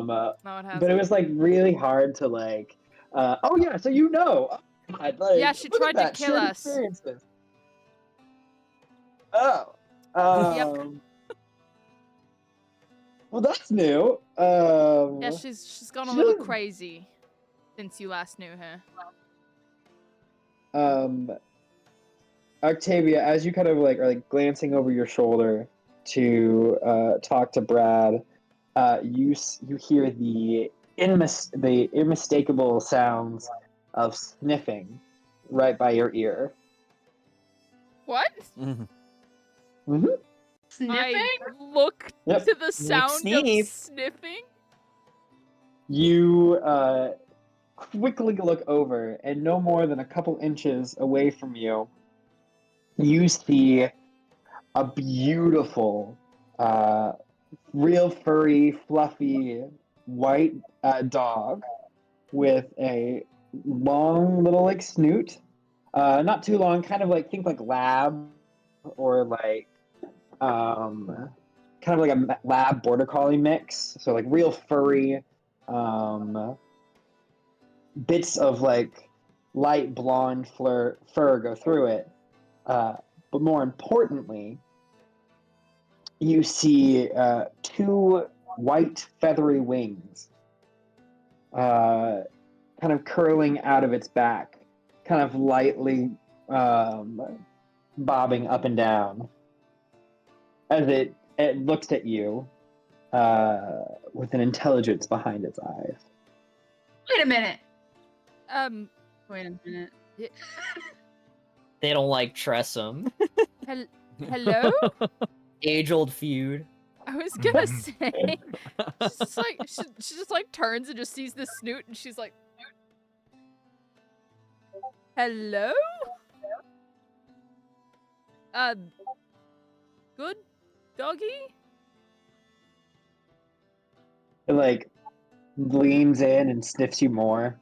No, it hasn't. but it was really hard to oh yeah, so God, Yeah, she look at tried to that, kill shared us. experiences. Oh. Yep. Well, that's new. Yeah, she's gone a she little doesn't- crazy since you last knew her. Octavia, as you kind of are glancing over your shoulder to talk to Brad, you hear the the unmistakable sounds of sniffing right by your ear. What? Mm-hmm. Sniffing? I look Yep. to the sound sneeze. of sniffing. You quickly look over, and no more than a couple inches away from you, you see a beautiful, real furry, fluffy, white dog with a long little like snoot. Not too long, kind of like think like lab or like kind of like a lab border collie mix. So like real furry, bits of like light blonde fur go through it. But more importantly, you see two white feathery wings kind of curling out of its back, kind of lightly bobbing up and down as it looks at you with an intelligence behind its eyes. Wait a minute. Wait a minute. They don't like Tressum. Hello? Age-old feud. I was gonna say, she's just like, she just like turns and just sees this snoot and she's like, hello? Good doggy? It like leans in and sniffs you more.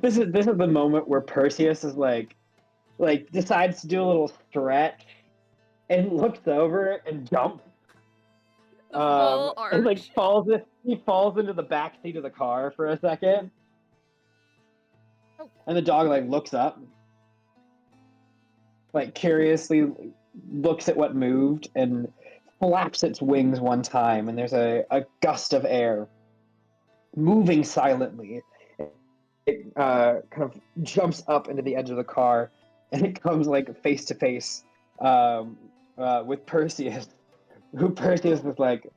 This is the moment where Perseus is like decides to do a little stretch and looks over and jumps. The full arch. And like he falls into the back seat of the car for a second. Oh. And the dog like looks up, like curiously looks at what moved and flaps its wings one time, and there's a gust of air moving silently. It kind of jumps up into the edge of the car, and it comes like face to face with Perseus, who Perseus is like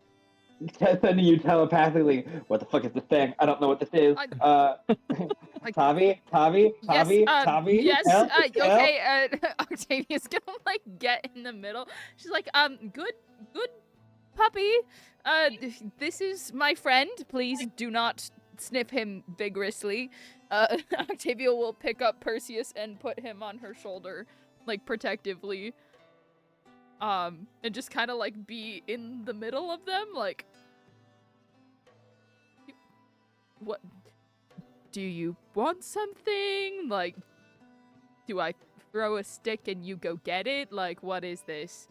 sending you telepathically. What the fuck is this thing? I don't know what this is. Tavi, yes, help, okay, Octavia's gonna like get in the middle. She's like, good puppy. This is my friend. Please do not sniff him vigorously. Octavia will pick up Perseus and put him on her shoulder, like protectively. And just kind of like be in the middle of them, like, what? Do you want something? Like, do I throw a stick and you go get it? Like, what is this?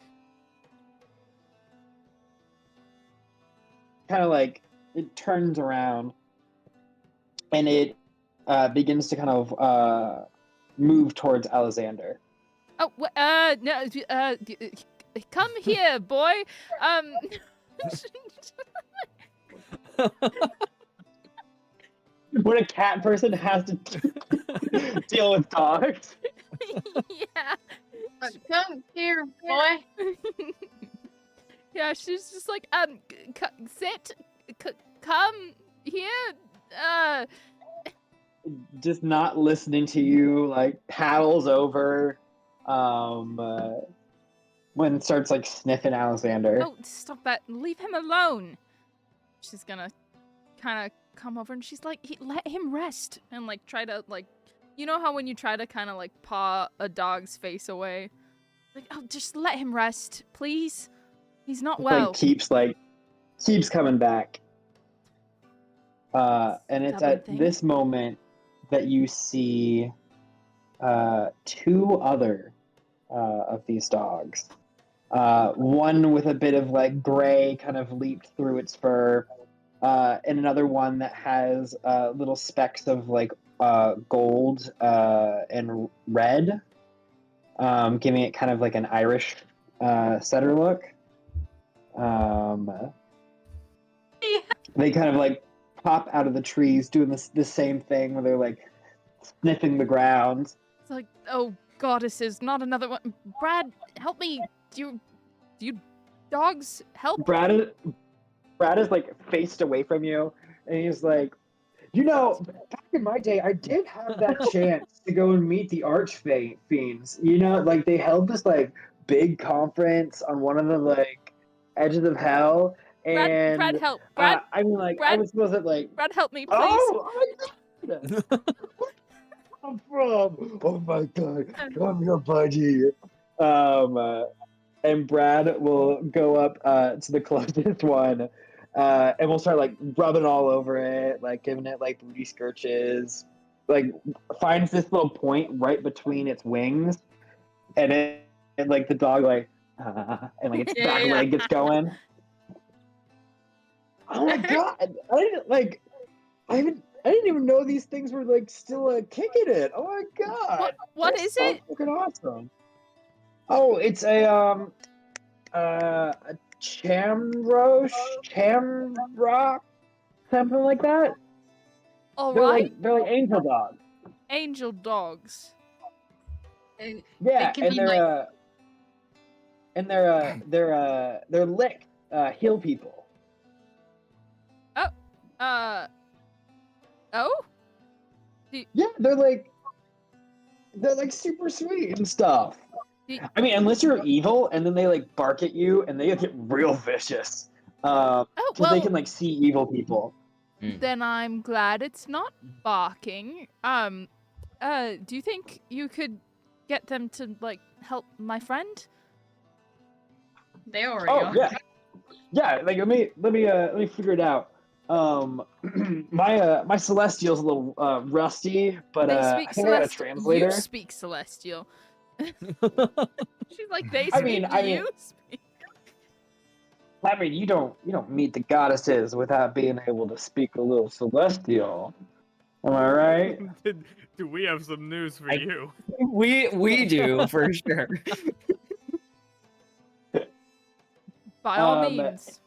Kind of like it turns around and it begins to kind of move towards Alexander. Oh, no, come here, boy. When a cat person has to deal with dogs. Yeah. Come here, boy. Yeah, she's just like, sit, come here, Just not listening to you, like paddles over, when it starts like sniffing Alexander. Oh, stop that, leave him alone. She's gonna kind of come over and she's like, let him rest, and like try to like, you know how when you try to kind of like paw a dog's face away, like, oh, just let him rest, please. He's not well. Like keeps coming back. And it's Stubborn at thing. this moment that you see two other of these dogs. One with a bit of like gray kind of leaped through its fur, and another one that has little specks of like gold and red, giving it kind of like an Irish setter look. They kind of like pop out of the trees doing the same thing where they're like sniffing the ground. It's like, oh, goddesses, not another one. Brad, help me. Do you dogs help? Brad is like faced away from you and he's like, you know, back in my day, I did have that chance to go and meet the archfiends. You know, like they held this like big conference on one of the like edges of hell, and Brad, help. Brad, I mean, like I Brad, was supposed to like, Brad, help me, please. oh my god, where I'm from? Oh my god, come here, buddy. And Brad will go up to the closest one, and we'll start like rubbing all over it, like giving it like booty scratches. Like finds this little point right between its wings, and like the dog like, and like its back Yeah. leg gets going. Oh my god! I didn't even know these things were like still kicking it. Oh my god! What They're is so it? fucking awesome. Oh, it's a Chamrock, something like that. All They're right. they're like angel dogs. Angel dogs. Yeah, can and be they're lick heal people. Oh? Yeah, they're like super sweet and stuff. Do- I mean, unless you're evil, and then they like bark at you, and they get real vicious. Because they can like see evil people. Then I'm glad it's not barking. Do you think you could get them to like help my friend? They already Oh are. yeah. Like let me figure it out. My Celestial's a little rusty, but They I speak think I got a Celestial. translator. You speak Celestial. She's like, they speak. I mean, you speak. I mean, you don't meet the goddesses without being able to speak a little Celestial. Am I right? Do we have some news for you? We do for sure. By all means.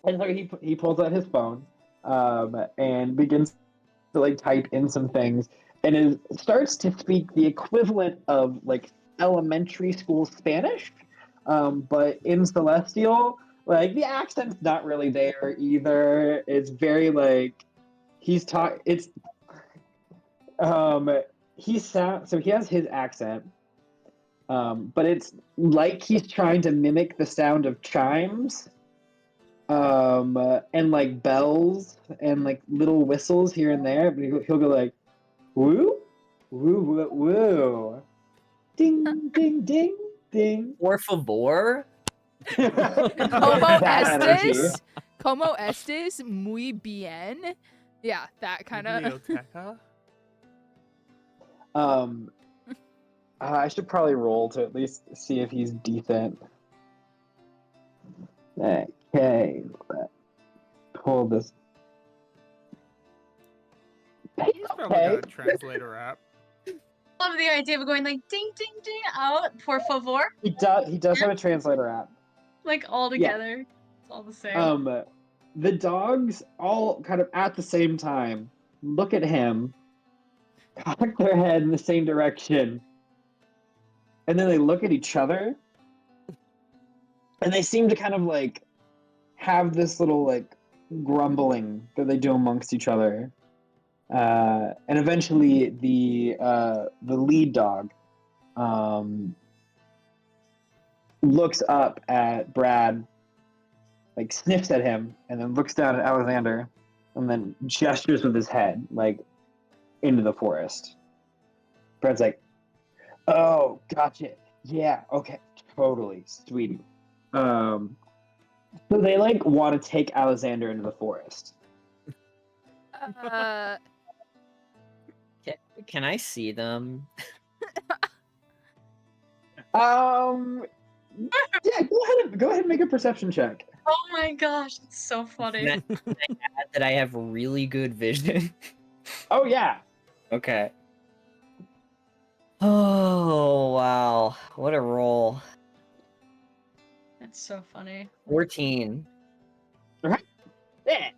And so he pulls out his phone, and begins to like type in some things, and starts to speak the equivalent of like elementary school Spanish, but in Celestial, like the accent's not really there either. It's very like he's talk. It's so he has his accent, but it's like he's trying to mimic the sound of chimes. And like bells and like little whistles here and there, but he'll go like, woo, woo, woo, woo, ding, ding, ding, ding. Por favor. Como estes muy bien. Yeah, that kind of. Biblioteca? I should probably roll to at least see if he's decent. Okay, pull this. He's probably got a translator app. Love the idea of going like ding ding ding out, por favor. He does have a translator app. Like all together. It's all the same. The dogs all kind of at the same time look at him, cock their head in the same direction, and then they look at each other, and they seem to kind of like have this little like grumbling that they do amongst each other, and eventually the lead dog looks up at Brad, like sniffs at him, and then looks down at Alexander, and then gestures with his head like into the forest. Brad's like, "Oh, gotcha. Yeah, okay, totally, sweetie." So they like want to take Alexander into the forest. Can I see them? Yeah, go ahead and make a perception check. Oh my gosh, it's so funny. Can I add that I have really good vision? Oh yeah. Okay. Oh wow, what a roll. That's so funny. 14. Yeah.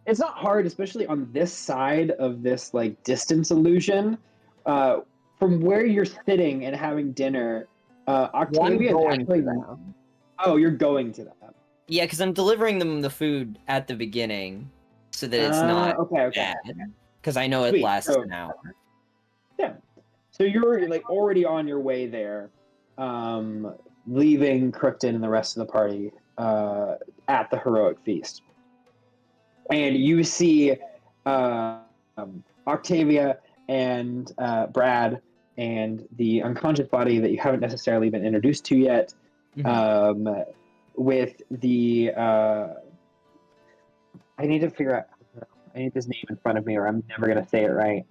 It's not hard, especially on this side of this like distance illusion. From where you're sitting and having dinner, Octavia is actually. Oh, you're going to that. Yeah, because I'm delivering them the food at the beginning, so that it's not okay. bad. Because I know it Sweet. lasts So, an hour. yeah. So you're like already on your way there, leaving Krypton and the rest of the party at the heroic feast, and you see Octavia and Brad and the unconscious body that you haven't necessarily been introduced to yet, with the I need to figure out. I need this name in front of me, or I'm never gonna say it right.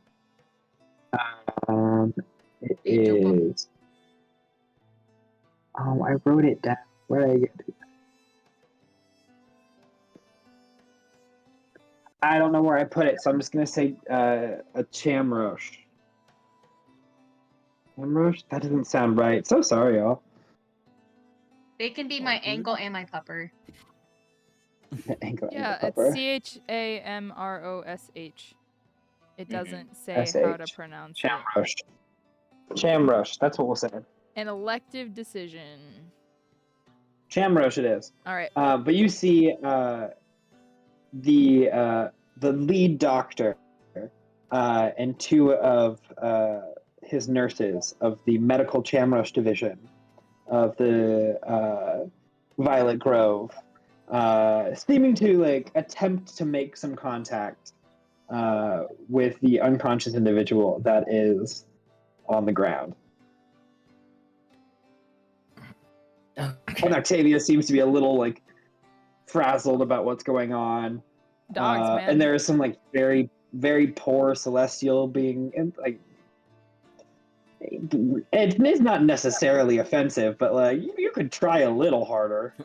It is. Oh, I wrote it down. Where did I get it? I don't know where I put it, so I'm just gonna say a chamroche. Chamroche? That doesn't sound right. So sorry, y'all. They can be my ankle and my pupper. Ankle, Yeah, ankle it's pupper. Chamrosh. It doesn't say SH. how to pronounce it. Chamroche. Chamroche. That's what we'll say. An elective decision. Chamroche it is. All right. But you see the lead doctor and two of his nurses of the medical Chamroche division of the Violet Grove, seeming to like attempt to make some contact with the unconscious individual that is on the ground. Okay. And Octavia seems to be a little like frazzled about what's going on. Dogs, man. And there is some like very, very poor celestial being like. It's not necessarily offensive, but like you could try a little harder.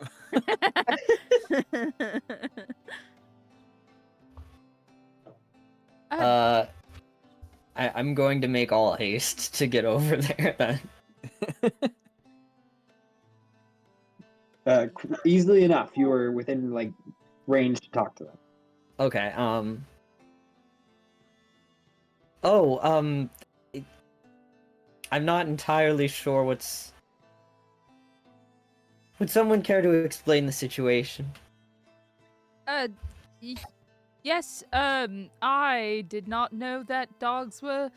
I'm going to make all haste to get over there then. Easily enough, you were within like range to talk to them. Okay, I'm not entirely sure what's... Would someone care to explain the situation? Yes, I did not know that dogs were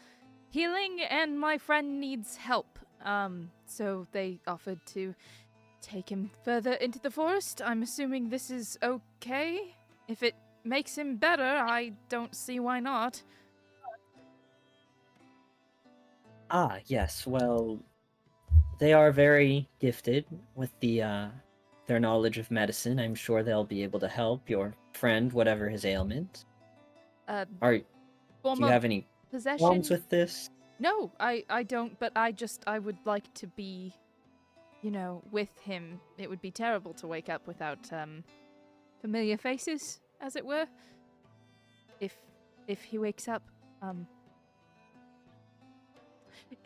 healing and my friend needs help. So they offered to take him further into the forest. I'm assuming this is okay. If it makes him better, I don't see why not. Ah, yes, well, they are very gifted with their knowledge of medicine. I'm sure they'll be able to help your friend, whatever his ailment. Do you have any possession? problems with this? No, I don't, but I would like to be, with him. It would be terrible to wake up without, familiar faces, as it were. If he wakes up,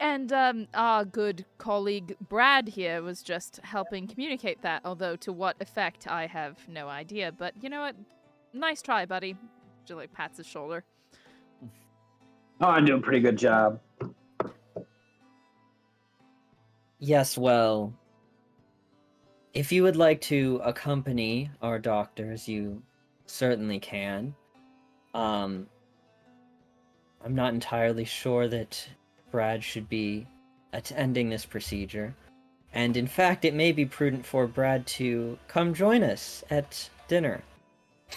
And our good colleague Brad here was just helping communicate that, although to what effect I have no idea. But you know what? Nice try, buddy. Jill like pats his shoulder. Oh, I'm doing a pretty good job. Yes, well, if you would like to accompany our doctors, you certainly can. I'm not entirely sure that Brad should be attending this procedure. And in fact, it may be prudent for Brad to come join us at dinner.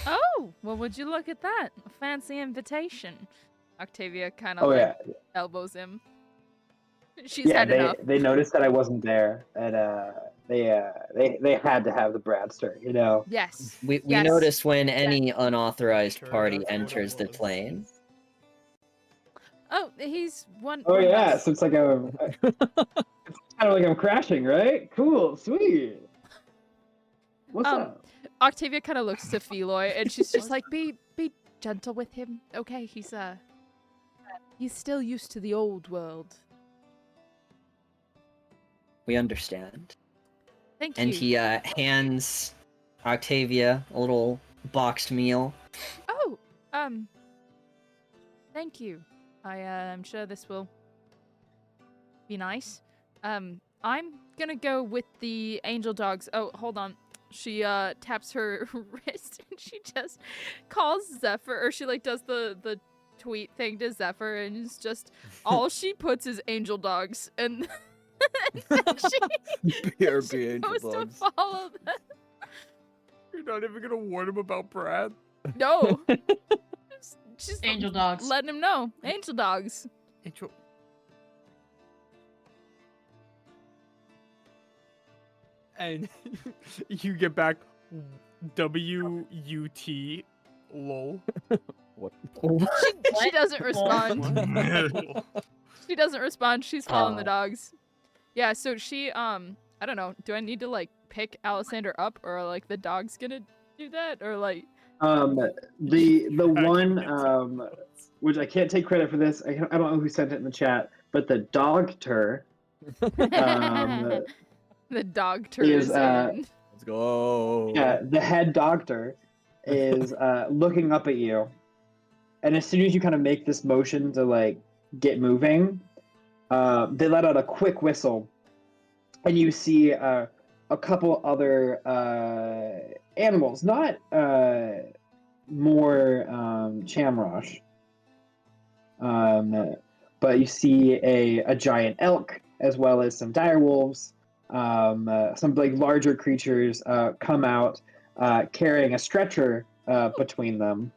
Oh, well, would you look at that? A fancy invitation. Octavia kind of elbows him. She's had enough. They noticed that I wasn't there, and they had to have the Bradster, you know. Yes. We yes. notice when any unauthorized Sure, party that's what it enters the was. plane. Oh, he's one. Oh one of yeah, us. so it's like it's kind of like I'm crashing, right? Cool, sweet. What's up? Octavia kind of looks to Feloy, and she's just like, be gentle with him, okay? He's still used to the old world. We understand. Thank you. And he hands Octavia a little boxed meal. Oh, thank you. I'm sure this will be nice. I'm gonna go with the angel dogs. Oh, hold on. she taps her wrist and she just calls Zephyr, or she like does the tweet thing to Zephyr, and it's just all she puts is angel dogs, and then BRB she angel goes dogs. to follow them. You're not even gonna warn him about Brad. No, she's Angel dogs. letting him know angel dogs. Angel. And you get back WUT lol. What? She doesn't respond. What? She doesn't respond. She's following the Oh. dogs. Yeah, so she I don't know. Do I need to like pick Alessander up, or like the dog's gonna do that, or like The one which I can't take credit for this. I don't know who sent it in the chat, but the dogter the dog is is in. Let's go. yeah, the head doctor is looking up at you, and as soon as you kind of make this motion to like get moving, they let out a quick whistle, and you see a couple other animals, not more Chamrosh, but you see a giant elk as well as some direwolves. Some like larger creatures come out carrying a stretcher between them.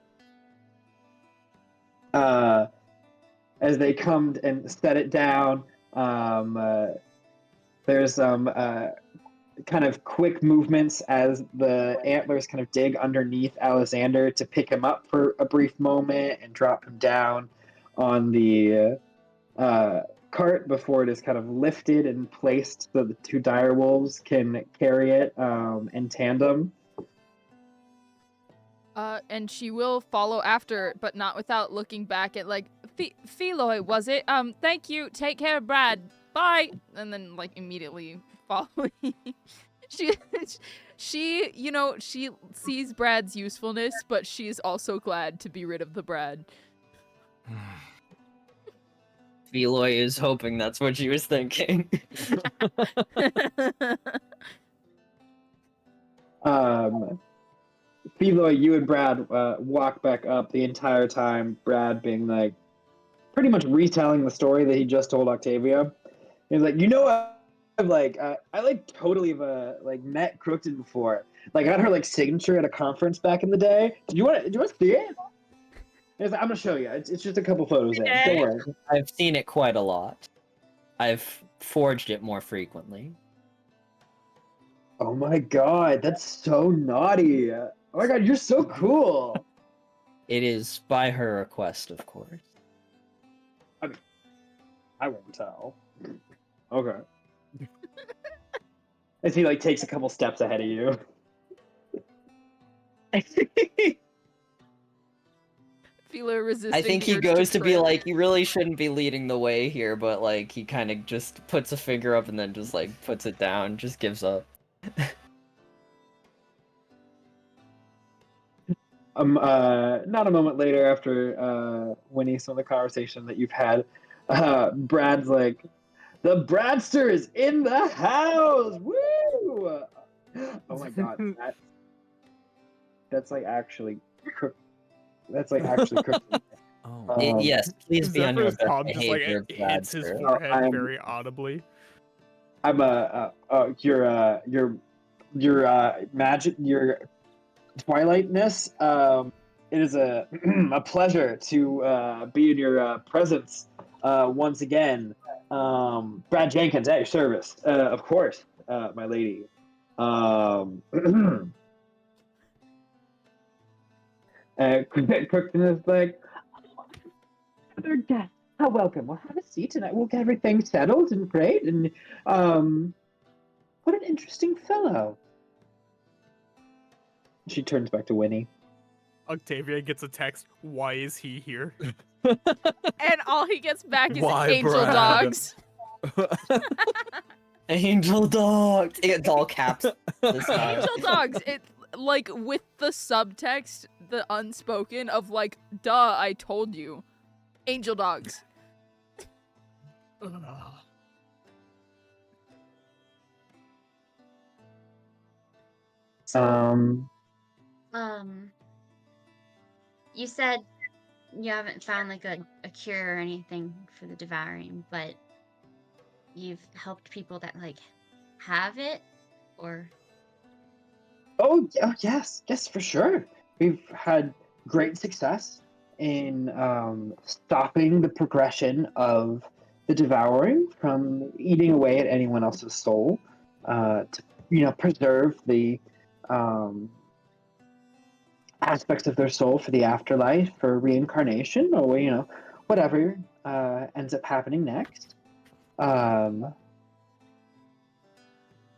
As they come and set it down, there's some kind of quick movements as the antlers kind of dig underneath Alexander to pick him up for a brief moment and drop him down on the cart before it is kind of lifted and placed so the two direwolves can carry it in tandem. And she will follow after, but not without looking back at like Feloy, was it? Thank you. Take care, Brad. Bye. And then like immediately following. she you know, she sees Brad's usefulness, but she's also glad to be rid of the Brad. Feloy is hoping that's what she was thinking. Feloy, you and Brad walk back up the entire time, Brad being like pretty much retelling the story that he just told Octavia. He's like, I've like I like totally like met Crookton before. Like I got her like signature at a conference back in the day. Do you want to see it? He's like, I'm gonna show you. It's just a couple photos in. Don't worry. I've seen it quite a lot. I've forged it more frequently. Oh my god, that's so naughty. Oh my god, you're so cool. It is by her request, of course. I won't tell. Okay. As he like takes a couple steps ahead of you. Feloy resisting. I think the he urge goes to be trip. like, you really shouldn't be leading the way here, but like he kind of just puts a finger up and then just like puts it down, just gives up. Not a moment later after Winnie, some of the conversation that you've had, Brad's like, the Bradster is in the house! Woo! Oh my god, that's like actually cooked. That's like actually cooked. Oh. Yes, please be on your Zephyr's best palm just like behavior, hits his Bradster. forehead I'm- very audibly. I'm your magic, your twilightness. It is a a pleasure to be in your presence once again. Brad Jenkins at your service, of course, my lady. Crookton is like, other guests, how welcome. We'll have a seat tonight. We'll get everything settled and great. And what an interesting fellow. She turns back to Winnie. Octavia gets a text. Why is he here? And all he gets back is Why, angel Brad? dogs. Angel dogs! It's all caps this time. Angel dogs. It like with the subtext, the unspoken of like, duh, I told you. Angel dogs. Um, You said you haven't found like a cure or anything for the devouring, but you've helped people that like have it, or yes, yes, for sure. We've had great success in stopping the progression of the devouring from eating away at anyone else's soul, to preserve the um, aspects of their soul for the afterlife, for reincarnation, or whatever ends up happening next. Um,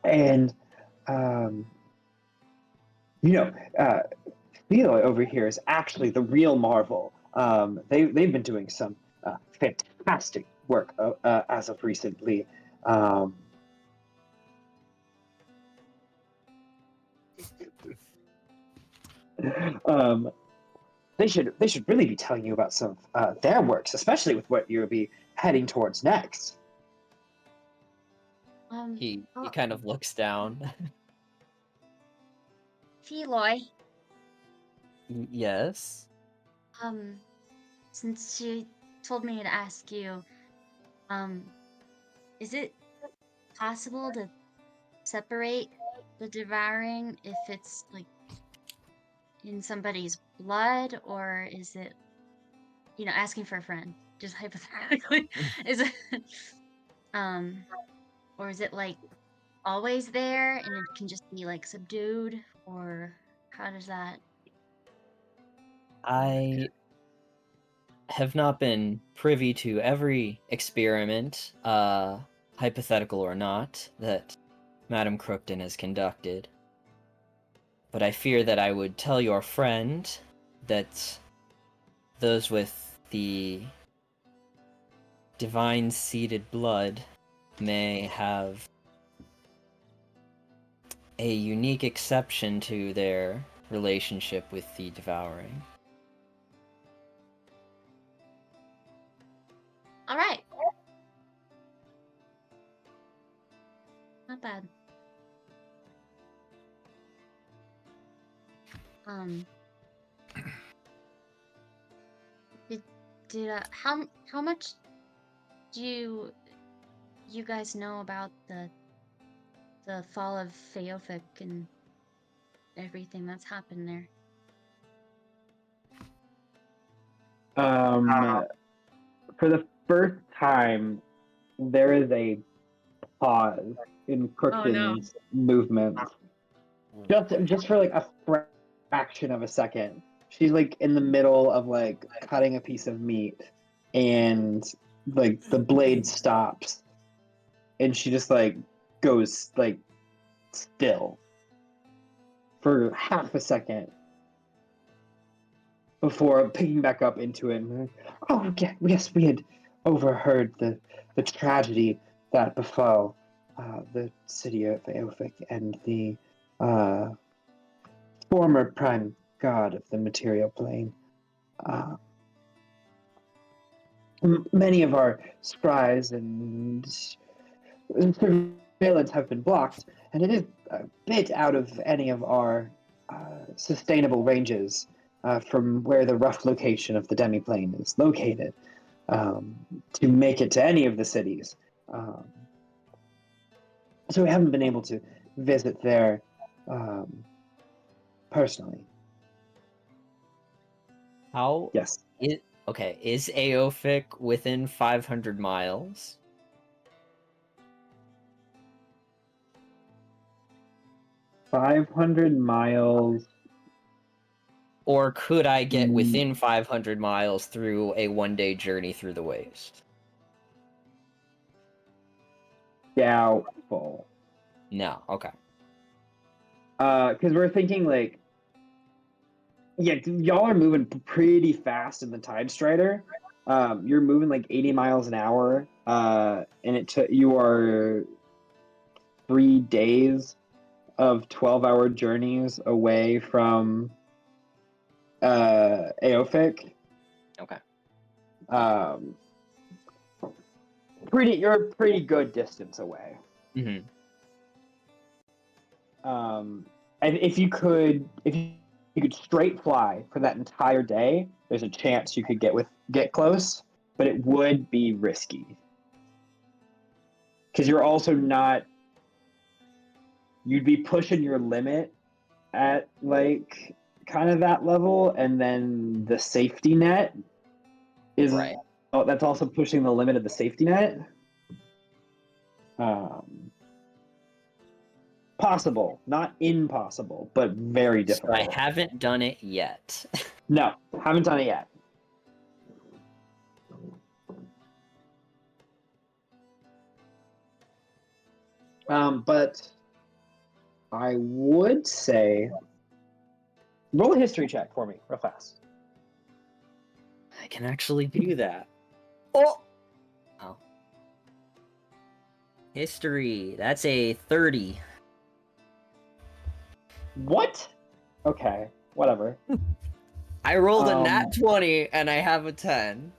and um, you know, uh, Theo over here is actually the real Marvel. They've been doing some fantastic work as of recently. Um, um, they should really be telling you about some of their works, especially with what you'll be heading towards next. He oh, kind of looks down. Feloy, Yes. since she told me to ask you, is it possible to separate the devouring if it's like in somebody's blood, or is it, asking for a friend, just hypothetically, is it, um, or is it like always there and it can just be like subdued, or how does that? I have not been privy to every experiment, hypothetical or not, that Madame Crookton has conducted. But I fear that I would tell your friend that those with the divine seeded blood may have a unique exception to their relationship with the devouring. All right, not bad. Um, did how much do you guys know about the fall of Feofik and everything that's happened there? For the first time, there is a pause in Oh no. Crookton's movements, just for like a fraction of a second. She's like in the middle of like cutting a piece of meat, and like the blade stops, and she just like goes like still for half a second before picking back up into it. And, oh yeah, yes, we had overheard the tragedy that befell the city of Eofic and the uh, former prime god of the material plane. Uh, Many of our scries and surveillance have been blocked, and it is a bit out of any of our sustainable ranges from where the rough location of the demiplane is located to make it to any of the cities. Um, so we haven't been able to visit there personally. How Yes. Okay, is Aofic within 500 miles? 500 miles. Or could I get Mm. within 500 miles through a one-day journey through the waste? Doubtful. No, okay. Because we're thinking like, yeah, y'all are moving pretty fast in the Tide Strider. You're moving like 80 miles an hour, and it took you are 3 days of 12-hour journeys away from Aofic. Okay. You're a pretty good distance away. Mm-hmm. And if you could straight fly for that entire day, there's a chance you could get close, but it would be risky. Because you're also not. You'd be pushing your limit at like kind of that level, and then the safety net is Right. Oh, that's also pushing the limit of the safety net. Possible, not impossible, but very So difficult. I haven't done it yet. No, haven't done it yet. But I would say roll a history check for me, real fast. I can actually do that. Oh! History. That's a 30. What? Okay, whatever. I rolled a nat 20 and I have a 10.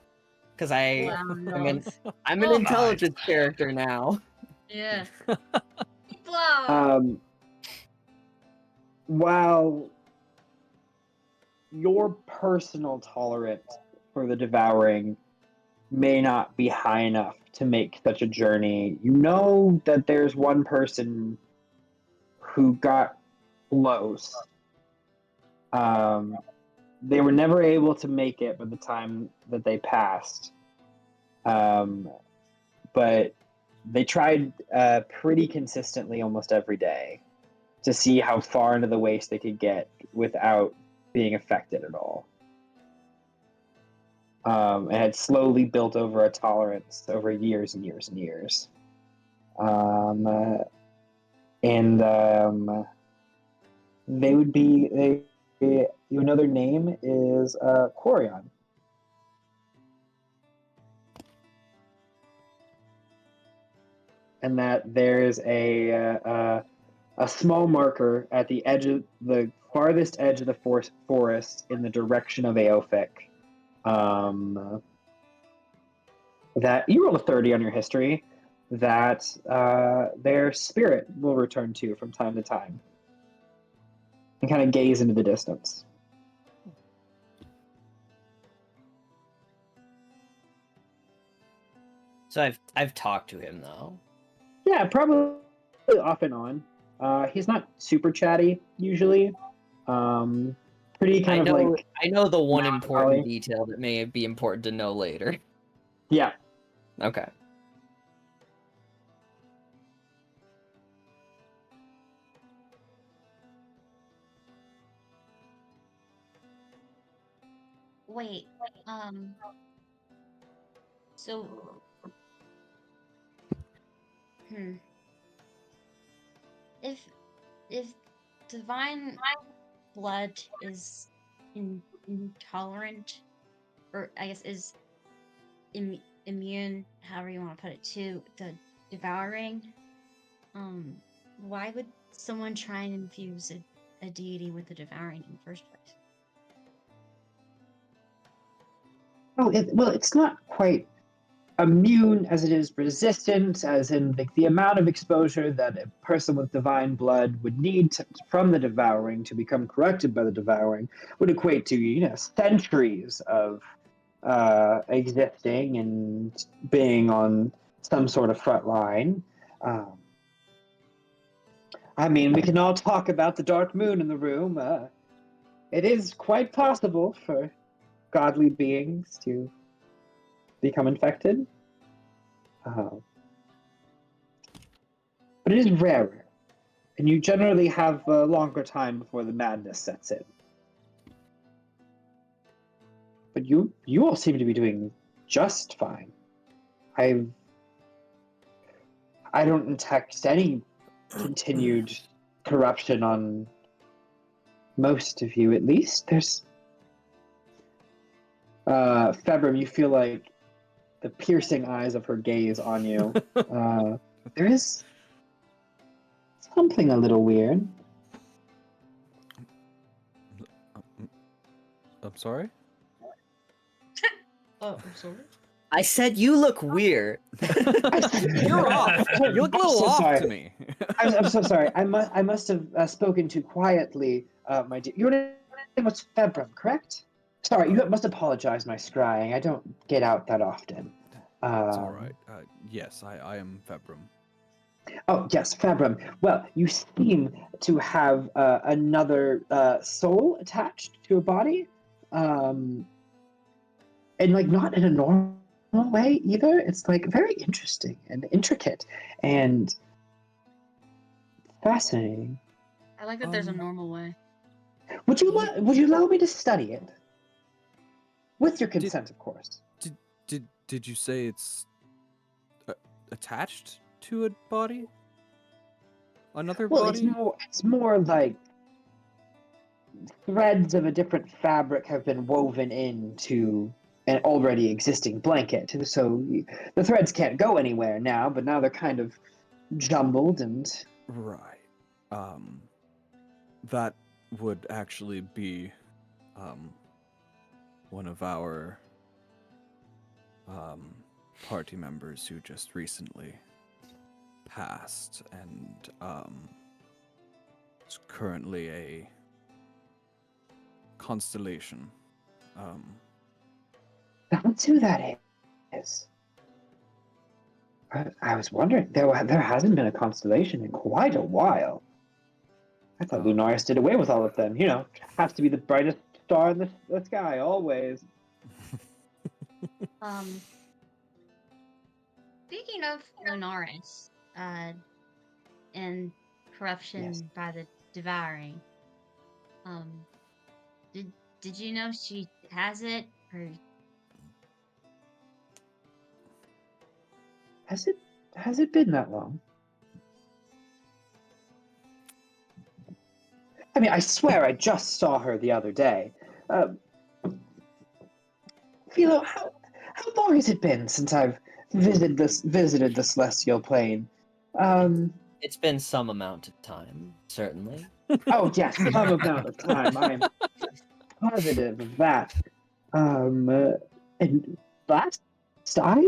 Because Wow, I'm an intelligence character now. Yeah. Wow. While your personal tolerance for the devouring may not be high enough to make such a journey, you know that there's one person who got close. They were never able to make it by the time that they passed. But they tried pretty consistently almost every day to see how far into the waste they could get without being affected at all. And had slowly built over a tolerance over years and years and years. They would be you know their name is Quarion. And that there's a small marker at the edge of the farthest edge of the forest in the direction of Aophik. That you roll a 30 on your history. That their spirit will return to from time to time, and kind of gaze into the distance. So I've talked to him though. Yeah, probably off and on. He's not super chatty usually. Pretty kind of like. I know the one important melancholy. detail that may be important to know later. Yeah. Okay. Wait, so, if divine blood is intolerant, or I guess is immune, however you want to put it, to the devouring, why would someone try and infuse a deity with the devouring in the first place? Well, it's not quite immune as it is resistant, as in the amount of exposure that a person with divine blood would need from the devouring to become corrupted by the devouring would equate to centuries of existing and being on some sort of front line. I mean, we can all talk about the dark moon in the room. It is quite possible for godly beings to become infected. But it is rarer, and you generally have a longer time before the madness sets in. But you all seem to be doing just fine. I don't detect any continued corruption on most of you, at least. There's Februm, you feel like the piercing eyes of her gaze on you. There is something a little weird. I'm sorry? Oh, I'm sorry. I said you look weird. You're off. You look a I'm little so off sorry. to me. I'm so sorry. I must have spoken too quietly, my dear. Your name was Februm, correct? Sorry, you must apologize my scrying. I don't get out that often. It's all right. Yes, I am Februm. Oh, yes, Fabrum. Well, you seem to have another soul attached to your body. And, like, not in a normal way either. It's, like, very interesting and intricate and fascinating. I like that there's a normal way. Would you allow me to study it? With your consent, of course. Did you say it's attached to a body? Another Well, body? it's more like threads of a different fabric have been woven into an already existing blanket. So the threads can't go anywhere now, but now they're kind of jumbled and Right. That would actually be one of our party members who just recently passed, and it's currently a constellation. that's who that is. I was wondering, there hasn't been a constellation in quite a while. I thought Lunaris did away with all of them. You know, has to be the brightest star in the sky, always. Speaking of Lunaris, and corruption Yes. by the devouring, did you know she has it, or Has it been that long? I mean, I swear I just saw her the other day. Philo, how long has it been since I've visited the celestial plane? It's been some amount of time, certainly. Oh yes, some amount of time. I'm positive of that. And last I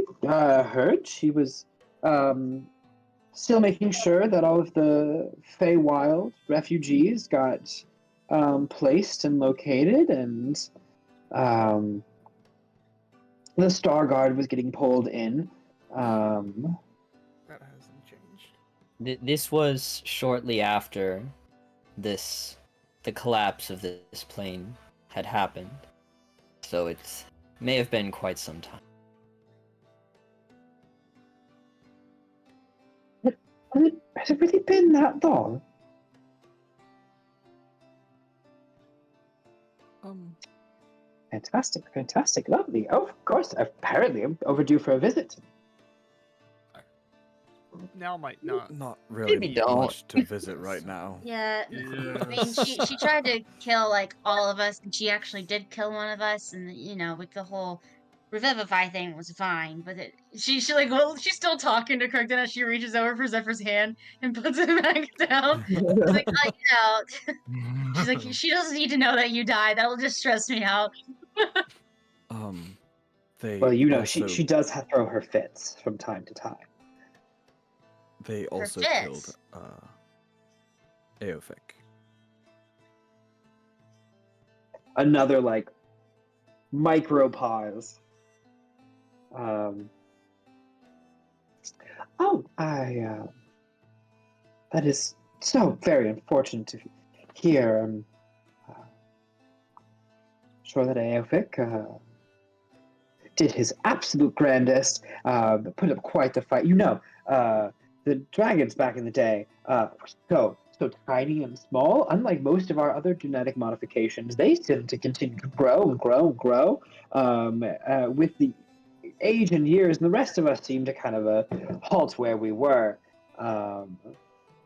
heard, she was still making sure that all of the Feywild refugees got placed and located, and the Star Guard was getting pulled in. That hasn't changed. This was shortly after the collapse of this plane had happened, so it may have been quite some time. Has it really been that long? Fantastic, lovely. Oh, of course, apparently I'm overdue for a visit. Now might not. Not really Maybe don't. much to visit right now. yeah? I mean, Yes. she tried to kill like all of us, and she actually did kill one of us, and with the whole revivify thing was fine, but she's still talking to Kirkton as she reaches over for Zephyr's hand and puts it back down. She's like, she's like, she doesn't need to know that you died. That will just stress me out. They Well, also, she does throw her fits from time to time. they also fits. killed Aofic. Another like micro pause. That is so very unfortunate to hear. Sure that Aofic did his absolute grandest, put up quite the fight. The dragons back in the day were so tiny and small. Unlike most of our other genetic modifications, they seem to continue to grow and grow and grow with the age and years, and the rest of us seem to kind of halt where we were, kind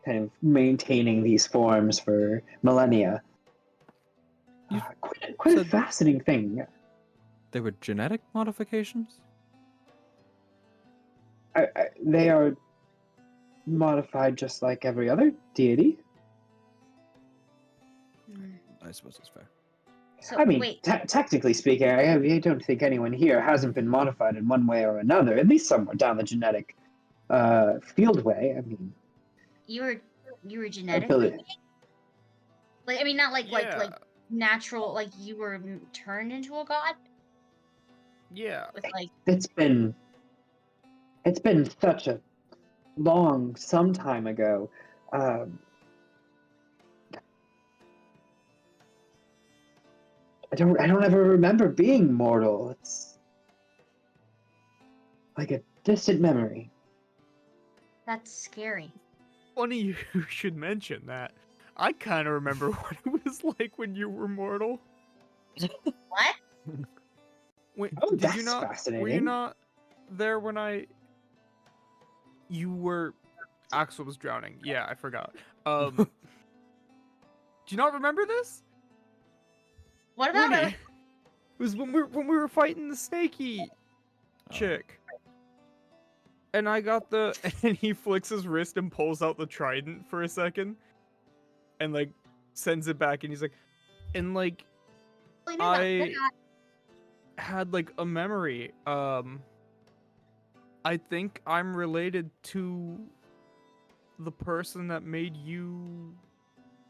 of maintaining these forms for millennia. Quite a fascinating thing. They were genetic modifications? They are modified just like every other deity. I suppose it's fair. So I mean, wait, technically speaking, I don't think anyone here hasn't been modified in one way or another, at least somewhere down the genetic field way. I mean, you were genetically ability. like I mean not like Yeah. natural like you were turned into a god Yeah. with like It's been such a long, some time ago. Um, I don't ever remember being mortal. It's like a distant memory. that's scary. Funny you should mention that. I kind of remember what it was like when you were mortal. What? Wait, Oh, did that's you not? Were you fascinating. not there when you were? Axel was drowning. Yeah, I forgot. Do you not remember this? What about Winnie? It was when we were fighting the snaky chick. And I got the and he flicks his wrist and pulls out the trident for a second and like sends it back and he's like and like I had like a memory. I think I'm related to the person that made you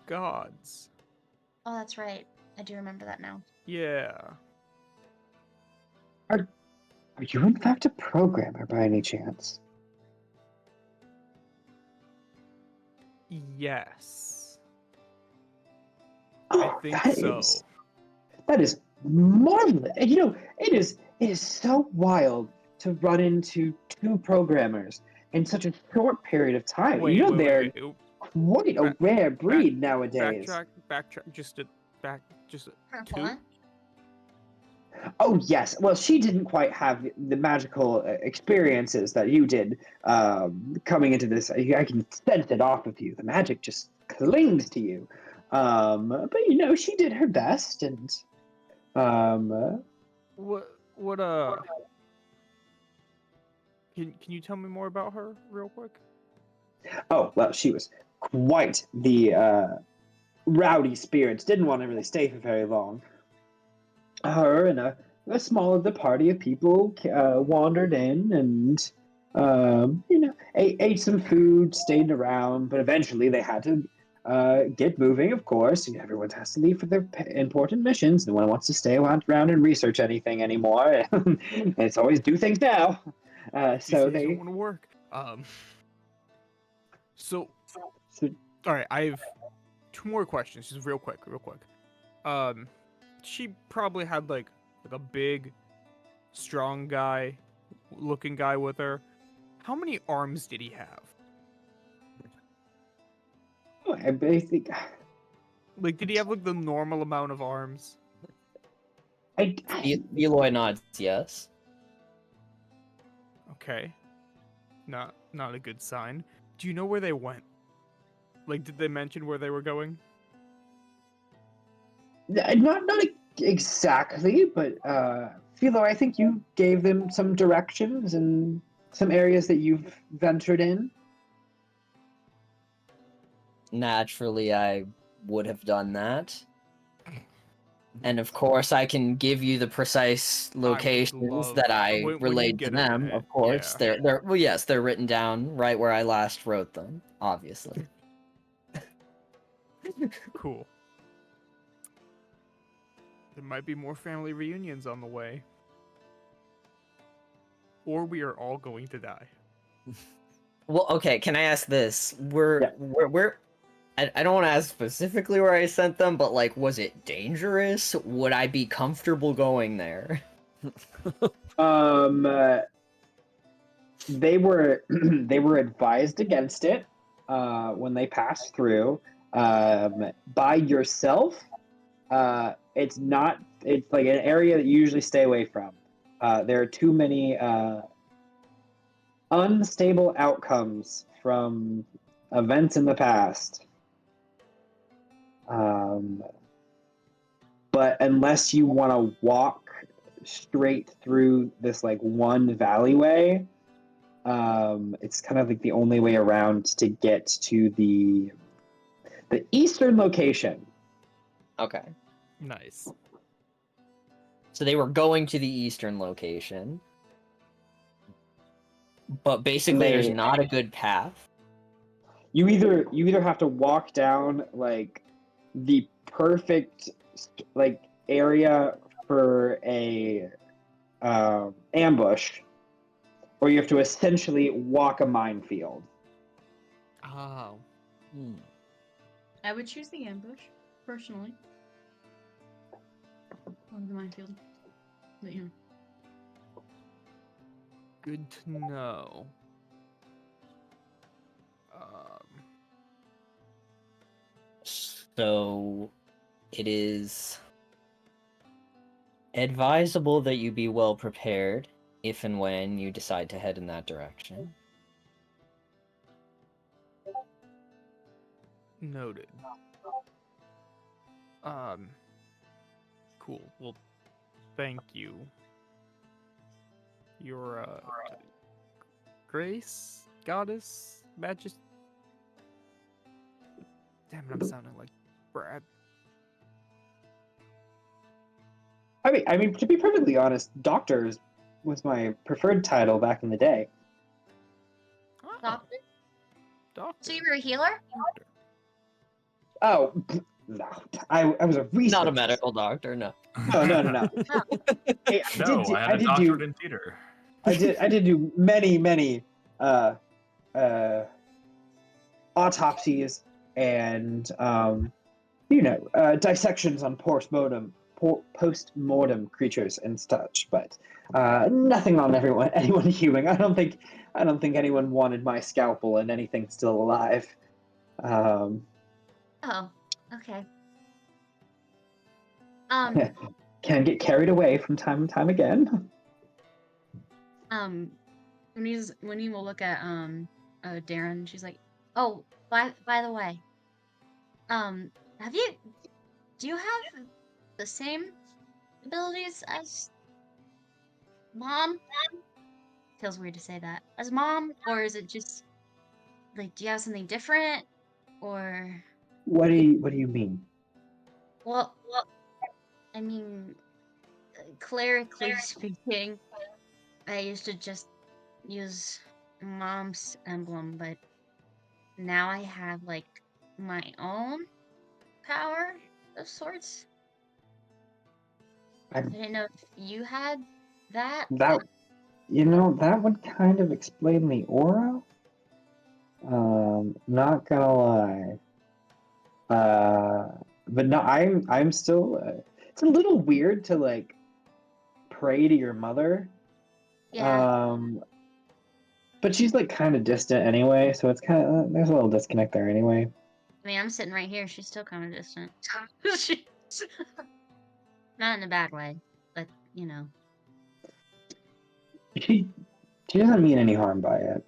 gods. Oh, that's right. I do remember that now. Yeah. Are you in fact a programmer by any chance? Yes. Oh, I think that so. that is marvelous. And, it is so wild to run into two programmers in such a short period of time. Wait. They're quite a rare breed nowadays. Backtrack just a Purple. two. Oh yes. Well, she didn't quite have the magical experiences that you did coming into this. I can sense it off of you. The magic just clings to you. But she did her best, and What can you tell me more about her real quick? oh well, she was quite the rowdy spirit. Didn't want to really stay for very long. Her and a small of the party of people wandered in and ate some food, stayed around, but eventually they had to get moving. Of course, everyone has to leave for their important missions. No one wants to stay around and research anything anymore. It's always do things now. So These they don't want to work. So so, all right, I have two more questions, just real quick. She probably had like a big, strong looking guy with her. How many arms did he have? I think Like, did he have like the normal amount of arms? Eloy nods yes. Okay, not a good sign. Do you know where they went? Like, did they mention where they were going? not exactly, but Philo, I think you gave them some directions and some areas that you've ventured in. Naturally, I would have done that. And of course, I can give you the precise locations that I when you relayed to get a them. minute, Of course, yeah. they're written down right where I last wrote them. Obviously. Cool. There might be more family reunions on the way. Or we are all going to die. Well, okay, can I ask this? I don't want to ask specifically where I sent them, but like, was it dangerous? Would I be comfortable going there? They were they were advised against it when they passed through. By yourself, it's not. It's like an area that you usually stay away from. There are too many unstable outcomes from events in the past. But unless you want to walk straight through this like one alleyway, it's kind of like the only way around to get to the eastern location. Okay. Nice. So they were going to the eastern location. But basically there's They- not a good path. You either have to walk down like the perfect like area for a ambush, or you have to essentially walk a minefield. Oh. I would choose the ambush, personally. On the minefield. But, you know. Good to know. Um, So it is advisable that you be well prepared if and when you decide to head in that direction. noted. Cool. Well, thank you. Your grace, goddess, majesty. Damn it, I'm sounding like Brad. I mean, to be perfectly honest, doctor was my preferred title back in the day. Oh, Doctor? doctor. So you were a healer? Doctor. Oh, no, I was a researcher. Not a medical doctor, no. No. Hey, No, I had a doctorate in theater. I did do many autopsies and dissections on post-mortem creatures and such, but nothing on anyone human. I don't think anyone wanted my scalpel and anything still alive. Oh, okay. Can get carried away from time and time again. Winnie will look at Darren. She's like, "Oh, by the way, do you have the same abilities as Mom?" Feels weird to say that. As Mom, or is it just like, do you have something different, or? What do you mean? Well, I mean, clerically speaking, I used to just use Mom's emblem, but now I have like my own power of sorts. I didn't know if you had that. That that would kind of explain the aura. Not gonna lie. But no, I'm still. It's a little weird to like pray to your mother. Yeah. But she's like kind of distant anyway, so it's kind of there's a little disconnect there anyway. I mean, I'm sitting right here. She's still kind of distant. Not in a bad way, but you know. She doesn't mean any harm by it,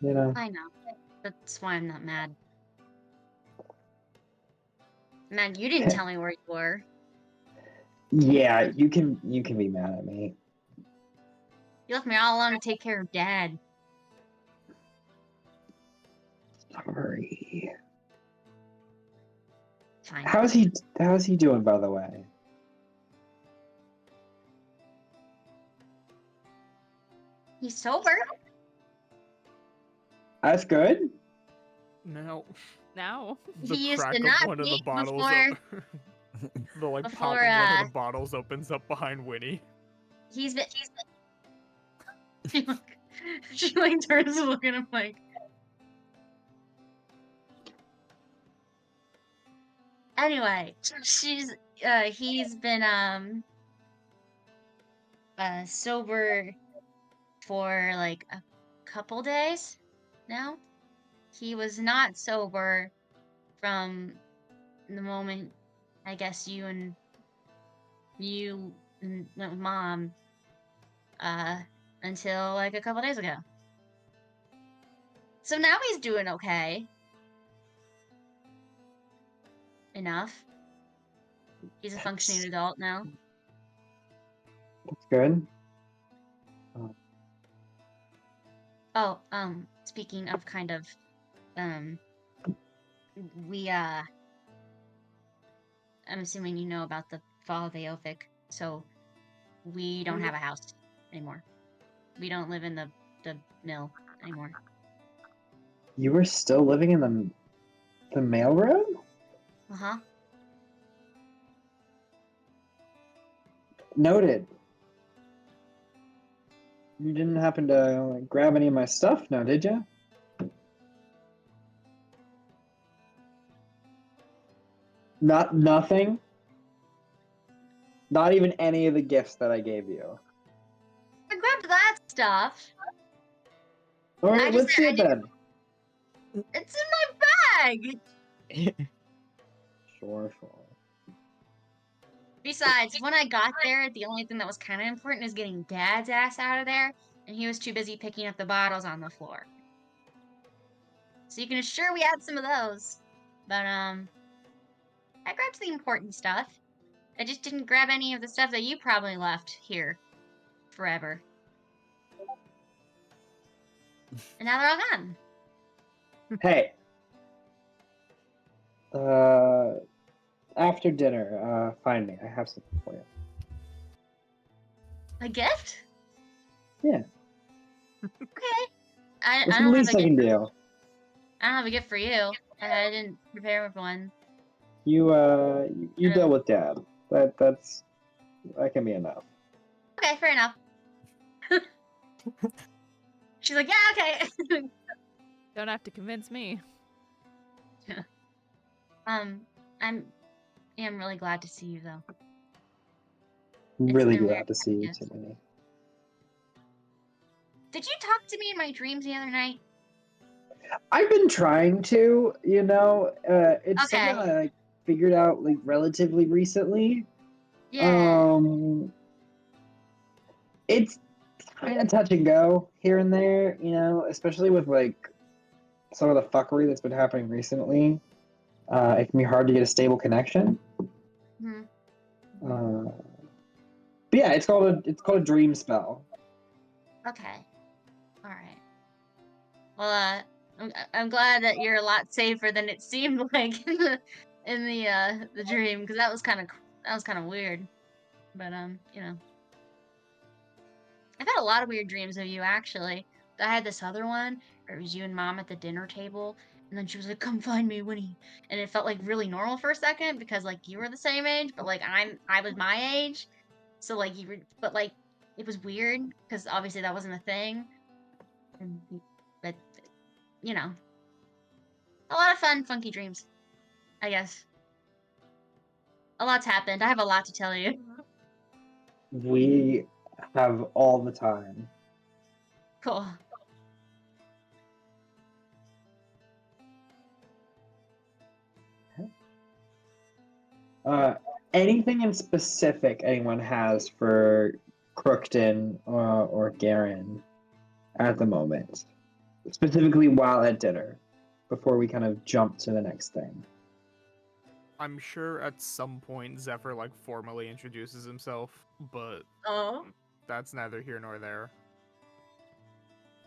you know. I know. That's why I'm not mad. Man, you didn't tell me where you were. Yeah, you can be mad at me. You left me all alone to take care of Dad. Sorry. Fine. How's he doing, by the way? He's sober. That's good. Now, Now. the He used crack to of not one of the be bottles. before- The like pop before, of one of the bottles opens up behind Winnie. He's been. She like turns to look at him like. Anyway, he's been sober for like a couple days now. He was not sober from the moment I guess you went with Mom until like a couple days ago. So now he's doing okay. Enough. He's a functioning adult now. That's good. Oh, speaking of kind of, we, I'm assuming you know about the fall of Aothic, so we don't have a house anymore. We don't live in the mill anymore. You were still living in the mailroom? Uh-huh. Noted. You didn't happen to like, grab any of my stuff now, did you? Nothing? Not even any of the gifts that I gave you. I grabbed that stuff. Alright, I just let's said see I it didn't- then. It's in my bag! Sure. Besides, when I got there, the only thing that was kind of important is getting Dad's ass out of there, and he was too busy picking up the bottles on the floor. So you can assure we had some of those. But, I grabbed the important stuff. I just didn't grab any of the stuff that you probably left here forever. And now they're all gone. Hey. After dinner, find me. I have something for you. A gift? Yeah. Okay. I What's the don't have least a I can gift. do? I don't have a gift for you. I didn't prepare with one. You deal with Dad. That can be enough. Okay, fair enough. She's like, yeah, okay. Don't have to convince me. I'm really glad to see you though. Really been glad weird, to see you yes. too, Winnie. Did you talk to me in my dreams the other night? I've been trying to, it's Okay. something I like figured out like relatively recently. Yeah. It's kind of touch and go here and there, especially with like some of the fuckery that's been happening recently. It can be hard to get a stable connection. Hmm. But yeah, it's called a dream spell. Okay. All right. Well, I'm glad that you're a lot safer than it seemed like in the dream, because that was kind of weird. But I've had a lot of weird dreams of you actually. I had this other one where it was you and Mom at the dinner table, and then she was like, "Come find me, Winnie," and it felt like really normal for a second because like you were the same age, but like I was my age, so like you were, but like it was weird because obviously that wasn't a thing, but a lot of fun, funky dreams, I guess. A lot's happened. I have a lot to tell you. We have all the time. Cool. Anything in specific anyone has for Crookton or Garen at the moment? Specifically while at dinner, before we kind of jump to the next thing. I'm sure at some point Zephyr like formally introduces himself, but Oh. that's neither here nor there.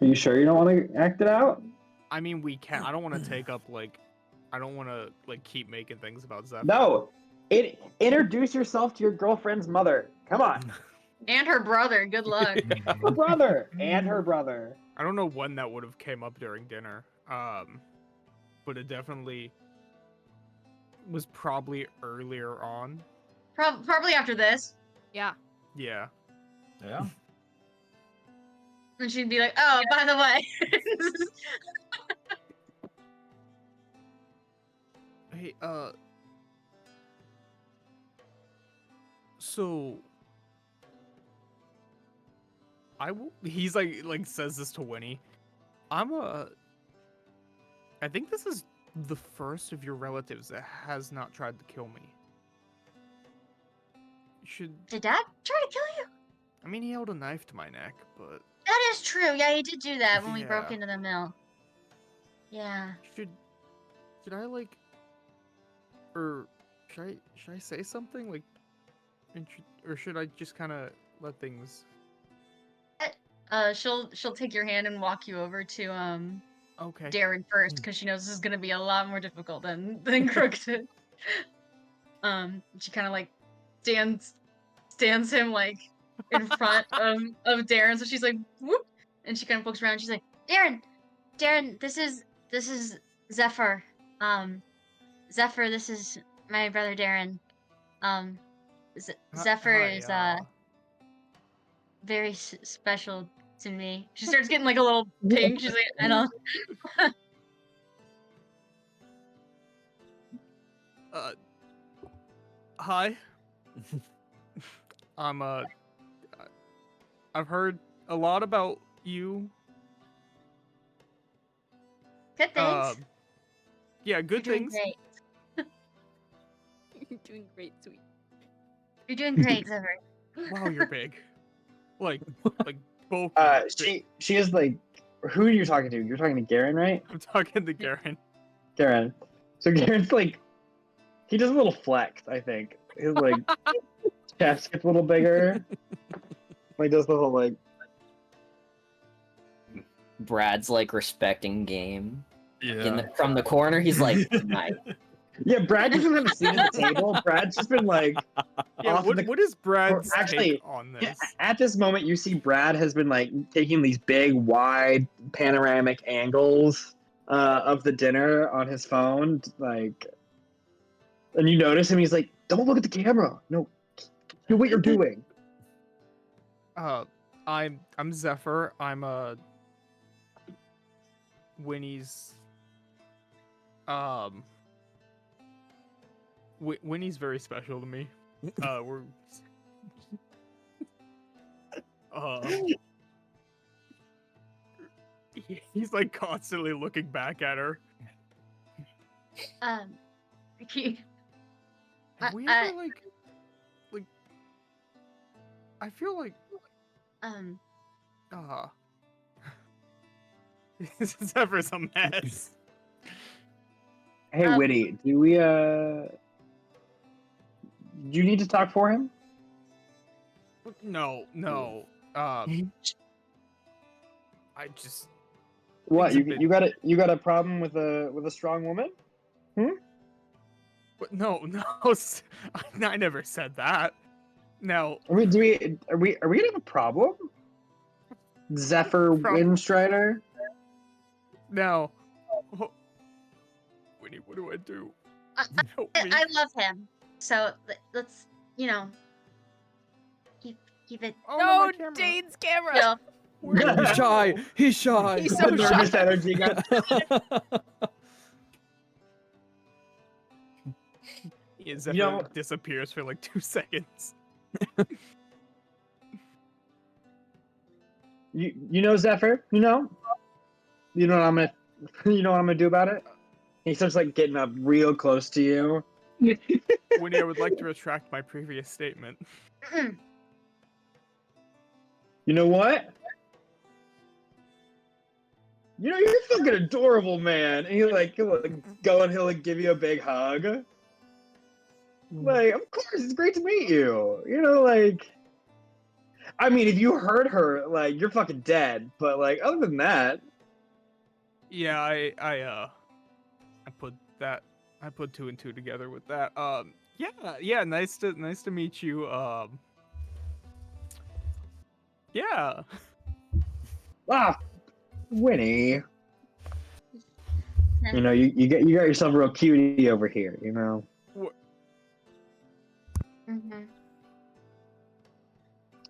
Are you sure you don't want to act it out? I mean, we can. I don't want to take up I don't want to keep making things about Zephyr. No. Introduce yourself to your girlfriend's mother. Come on. And her brother. Good luck. Her brother and her brother. I don't know when that would have came up during dinner. But it definitely was probably earlier on. Probably after this. Yeah. Yeah. Yeah. And she'd be like, "Oh, by the way." Hey, so he's like says this to Winnie. I think this is the first of your relatives that has not tried to kill me. Did Dad try to kill you? I mean, he held a knife to my neck, but That is true. Yeah, he did do that when we broke Yeah. into the mill. Yeah. should I or should I say something or should I just kind of let things? She'll take your hand and walk you over to Okay. Darren first because she knows this is gonna be a lot more difficult than Crooked. She kind of like stands him like in front of Darren. So she's like, whoop, and she kind of looks around. She's like, Darren, this is Zephyr. Zephyr, this is my brother Darren. Zephyr Hi, is very special to me. She starts getting like a little pink. She's like, I know. Hi. I've heard a lot about you. Good things. Yeah, good You're doing things. great. You're doing great, sweet. You're doing great, Zephyr. Wow, you're big. Like both. She is like, who are you talking to? You're talking to Garen, right? I'm talking to Garen. Garen. So Garen's like, he does a little flex, I think. His like chest gets a little bigger. Like does the whole like. Brad's like respecting game. Yeah. From the corner, he's like, nice. Yeah, Brad doesn't have a seat at the table. Brad's just been like. Yeah, off what is Brad's actually, take on this? At this moment, you see Brad has been like taking these big, wide, panoramic angles of the dinner on his phone, like, and you notice him. He's like, "Don't look at the camera. No, do what you're doing." I'm Zephyr. I'm Winnie's. Winnie's very special to me. We're. He's like constantly looking back at her. Have we ever like? I feel like Zephyr's a mess. Hey, Winnie, do we do you need to talk for him? No. I just. What It's a you got a problem with a strong woman? No, I never said that. No. Are we gonna have a problem? Zephyr Windstrider? No. Oh. Winnie, what do I do? Help me. I love him. So let's keep it. Oh, No, my camera. Dane's camera. Yeah. He's shy. He's shy. He's so Nervous shy. energy got. Yeah, Zephyr You know- disappears for like 2 seconds. You know Zephyr? You know what I'm gonna do about it? He starts like getting up real close to you. Winnie, I would like to retract my previous statement. You know what? You know you're fucking adorable, man. And he'll go and he'll give you a big hug. Like, of course, it's great to meet you. You know, like, I mean, if you hurt her, like, you're fucking dead. But like, other than that, Yeah, I put 2 and 2 together with that. Yeah, nice to meet you. Yeah. Winnie. You know, you got yourself a real cutie over here. You know. Mm-hmm.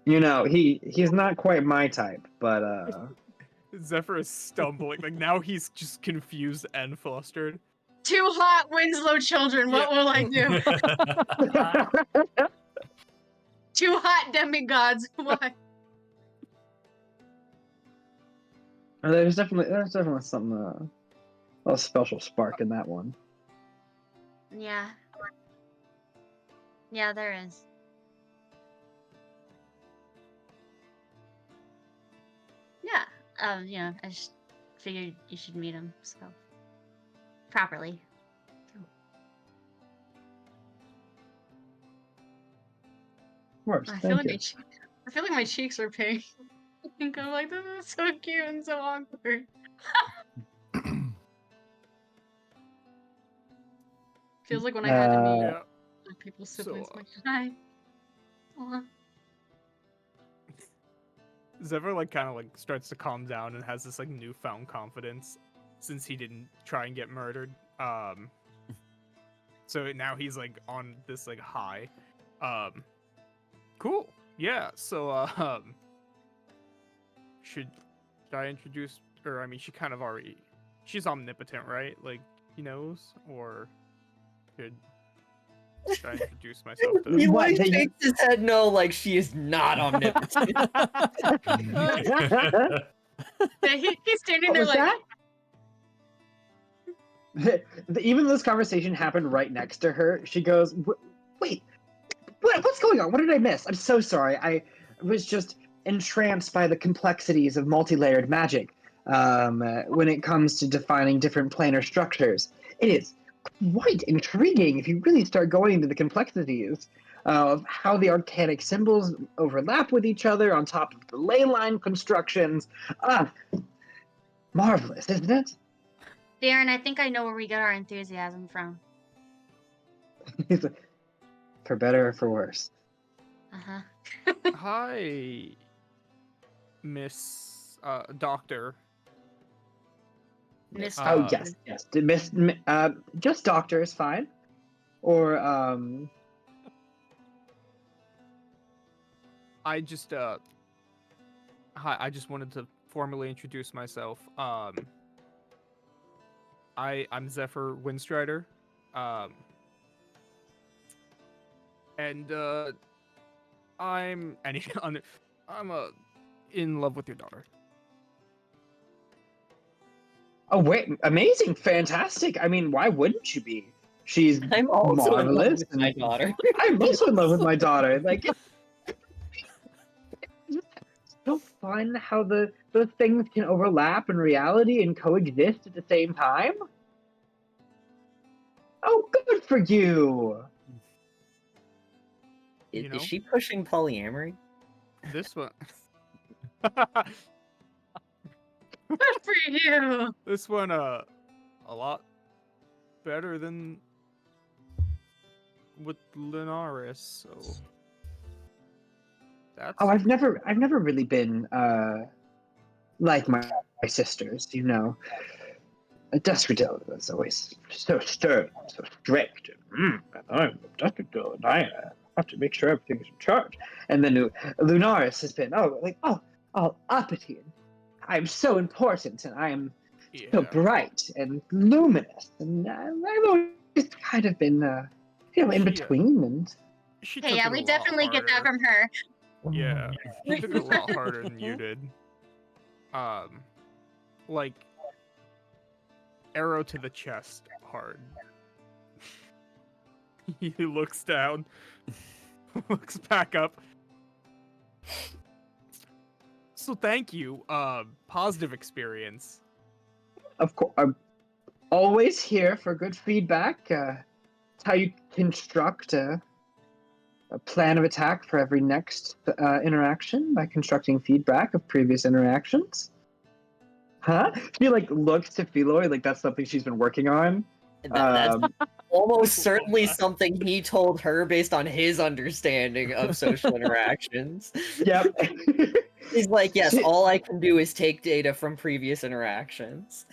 You know, he's not quite my type, but Zephyr is stumbling. Like now he's just confused and flustered. Two hot Winslow children. What will I do? Two hot demigods. Why? there's definitely something a special spark in that one. Yeah. Yeah, there is. Yeah. I just figured you should meet him, so properly. Of course, I thank you. feel like my cheeks are pink. I think I'm like, this is so cute and so awkward. Feels like when I had to meet Yeah. people's siblings. So, like, hi. Aw. Zephyr like kind of like starts to calm down and has this like newfound confidence since he didn't try and get murdered. So now he's like on this like high. Cool. Yeah. So should I introduce, or I mean, she kind of already, she's omnipotent, right? Like he knows, or should I introduce myself to? He What, like they- shakes his head no, like she is not omnipotent. Yeah, he's standing What there was like, that? Even though this conversation happened right next to her, she goes, "Wait, what's going on? What did I miss? I'm so sorry. I was just entranced by the complexities of multi-layered magic when it comes to defining different planar structures. It is quite intriguing if you really start going into the complexities of how the arcanic symbols overlap with each other on top of the ley line constructions. Ah, marvelous, isn't it?" Darren, I think I know where we get our enthusiasm from. For better or for worse. Uh-huh. Hi, Miss Doctor. Miss Oh Doctor. yes. Just doctor is fine. Or I just hi, I just wanted to formally introduce myself. I'm Zephyr Windstrider. And I'm in love with your daughter. oh wait, amazing, fantastic. I mean, why wouldn't you be? She's I'm also in love marvelous. with my and daughter. I'm also in love with my daughter. Like it's so fun how those things can overlap in reality and coexist at the same time. Oh, good for you. You know? Is she pushing polyamory? This one. Good for you. This one a lot better than with Linaris, so that's Oh, I've never really been like my sisters, you know. Duskerdale was always so stern, so strict. I'm a Duskerdale, and I have to make sure everything's in charge. And then Lunaris has been all uppity. And I'm so important, and I am so yeah. bright and luminous, and I've always kind of been, in between. And She Hey, took yeah, it a we lot definitely get that harder. from her. Yeah, she took it a lot harder than you did. Like arrow to the chest hard. He looks down, looks back up. So thank you. Positive experience. of course, I'm always here for good feedback. It's how you construct a plan of attack for every next interaction by constructing feedback of previous interactions. Huh? She like looks to Feloy like that's something she's been working on. That's almost Love certainly that. something he told her based on his understanding of social interactions. Yep. He's like, yes, She- all I can do is take data from previous interactions.